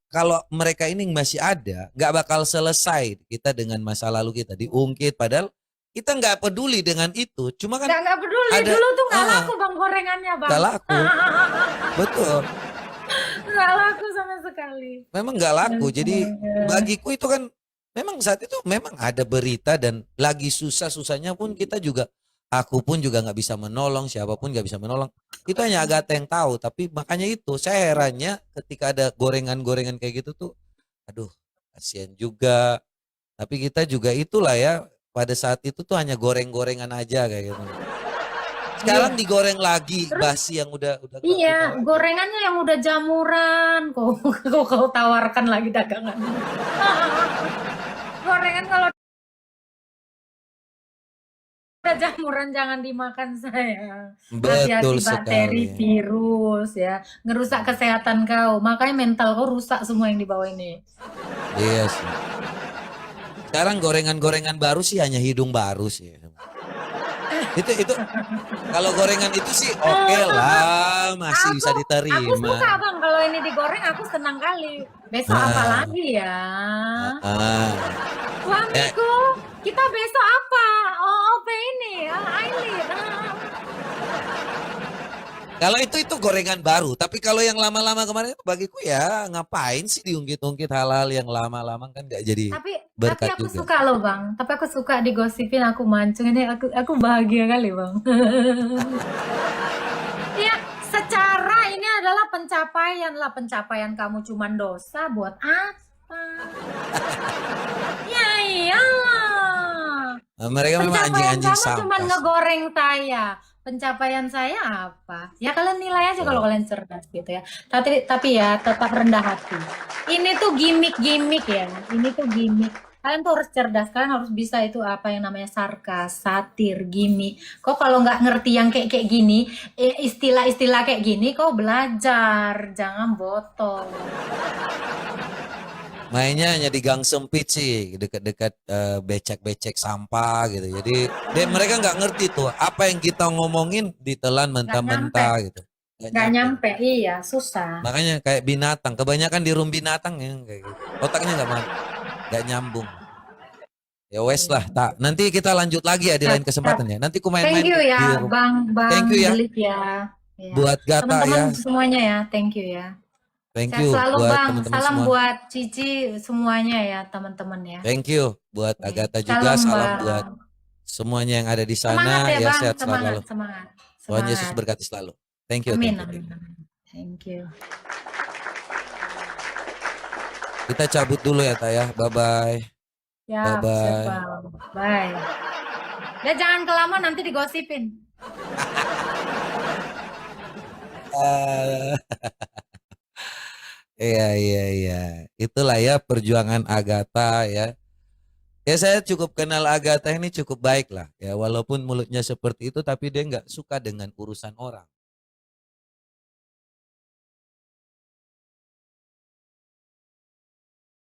Speaker 2: kalau mereka ini masih ada, nggak bakal selesai kita dengan masa lalu kita diungkit, padahal kita nggak peduli dengan itu, cuma kan
Speaker 1: Nggak peduli,
Speaker 2: ada
Speaker 1: dulu tuh nggak
Speaker 2: ah,
Speaker 1: laku Bang gorengannya Bang.
Speaker 2: nggak laku, betul.
Speaker 1: Nggak laku sama sekali.
Speaker 2: Memang nggak laku. Jadi bagiku itu kan memang saat itu memang ada berita dan lagi susah-susahnya pun kita juga, aku pun juga nggak bisa menolong, siapapun nggak bisa menolong. Itu hanya Agatha yang tahu. Tapi makanya itu saya herannya ketika ada gorengan-gorengan kayak gitu tuh, aduh kasihan juga. Tapi kita juga itulah ya, pada saat itu tuh hanya goreng-gorengan aja kayak gitu. Sekarang digoreng lagi basi yang udah
Speaker 1: Iya, gorengannya yang udah jamuran, kau tawarkan lagi dagangan. Gorengan kalau udah jamuran jangan dimakan saya.
Speaker 2: Betul
Speaker 1: Hati-hati bakteri,
Speaker 2: sekali.
Speaker 1: virus ya, ngerusak kesehatan kau. Makanya mental kau rusak semua yang di bawah ini.
Speaker 2: Iya sih. Sekarang gorengan-gorengan baru sih hanya hidung baru sih. Itu kalau gorengan itu sih oke lah, masih bisa
Speaker 1: Aku
Speaker 2: diterima.
Speaker 1: suka Bang kalau ini digoreng, aku senang kali. Besok
Speaker 2: Nah.
Speaker 1: apa lagi ya?
Speaker 2: Ah,
Speaker 1: Suamiku, kita besok apa? Oh, apa ini? Aileen.
Speaker 2: kalau itu gorengan baru, tapi kalau yang lama-lama kemarin bagiku ya ngapain sih diungkit-ungkit hal-hal yang lama-lama kan nggak jadi
Speaker 1: Tapi
Speaker 2: berkat
Speaker 1: aku
Speaker 2: juga.
Speaker 1: suka loh Bang. Tapi aku suka digosipin, aku mancung ini, aku bahagia kali Bang. Ya, secara ini adalah pencapaian kamu cuman dosa buat apa? Ya iyalah.
Speaker 2: Nah, mereka memang
Speaker 1: Pencapaian
Speaker 2: anjing-anjing
Speaker 1: kamu cuma
Speaker 2: sampah.
Speaker 1: ngegoreng saya. Pencapaian saya apa? Ya kalian nilai aja kalau kalian cerdas gitu ya. Tapi ya tetap rendah hati. Ini tuh gimmick-gimmick ya. Ini tuh gimmick. Kalian tuh harus cerdas. Kalian harus bisa itu apa yang namanya sarkas, satir, gimmick. Kok kalau nggak ngerti yang kayak gini, istilah-istilah kayak gini, kau belajar. Jangan botol.
Speaker 2: Mainnya hanya di gang sempit sih, dekat-dekat becek-becek sampah gitu. Jadi mereka nggak ngerti tuh apa yang kita ngomongin ditelan mentah-mentah gitu.
Speaker 1: Nggak nyampe, iya susah.
Speaker 2: Makanya kayak binatang, kebanyakan di room binatang ya kayak gitu. Otaknya nggak nyambung. Ya wes lah, tak. Nanti kita lanjut lagi ya di lain kesempatan ya. Nanti ku main-main
Speaker 1: Thank you
Speaker 2: di
Speaker 1: ya,
Speaker 2: room.
Speaker 1: Bang
Speaker 2: Thank you ya.
Speaker 1: Belit ya. Ya.
Speaker 2: Buat Gata
Speaker 1: Teman-teman
Speaker 2: ya.
Speaker 1: semuanya ya, thank you ya.
Speaker 2: Thank
Speaker 1: Sehat
Speaker 2: you
Speaker 1: selalu
Speaker 2: buat
Speaker 1: Bang,
Speaker 2: teman-teman
Speaker 1: salam
Speaker 2: semua.
Speaker 1: buat Cici semuanya ya teman-teman ya.
Speaker 2: Thank you buat
Speaker 1: Ya.
Speaker 2: Agatha juga. Salam
Speaker 1: Bang.
Speaker 2: buat semuanya yang ada di
Speaker 1: Semangat
Speaker 2: sana.
Speaker 1: ya
Speaker 2: Ya
Speaker 1: Bang,
Speaker 2: sehat
Speaker 1: semangat,
Speaker 2: selalu.
Speaker 1: semangat.
Speaker 2: Tuhan Yesus
Speaker 1: Semangat.
Speaker 2: berkati selalu. Thank you.
Speaker 1: Amin,
Speaker 2: Thank you.
Speaker 1: amin. Thank you.
Speaker 2: Kita cabut dulu ya Tah ya. Bye-bye.
Speaker 1: Ya,
Speaker 2: Bye-bye.
Speaker 1: siap, Bang. Bye. Ya jangan kelamaan nanti digosipin.
Speaker 2: Iya. Itulah ya perjuangan Agatha ya. Ya saya cukup kenal Agatha ini cukup baik lah ya. Walaupun mulutnya seperti itu tapi dia nggak suka dengan urusan orang.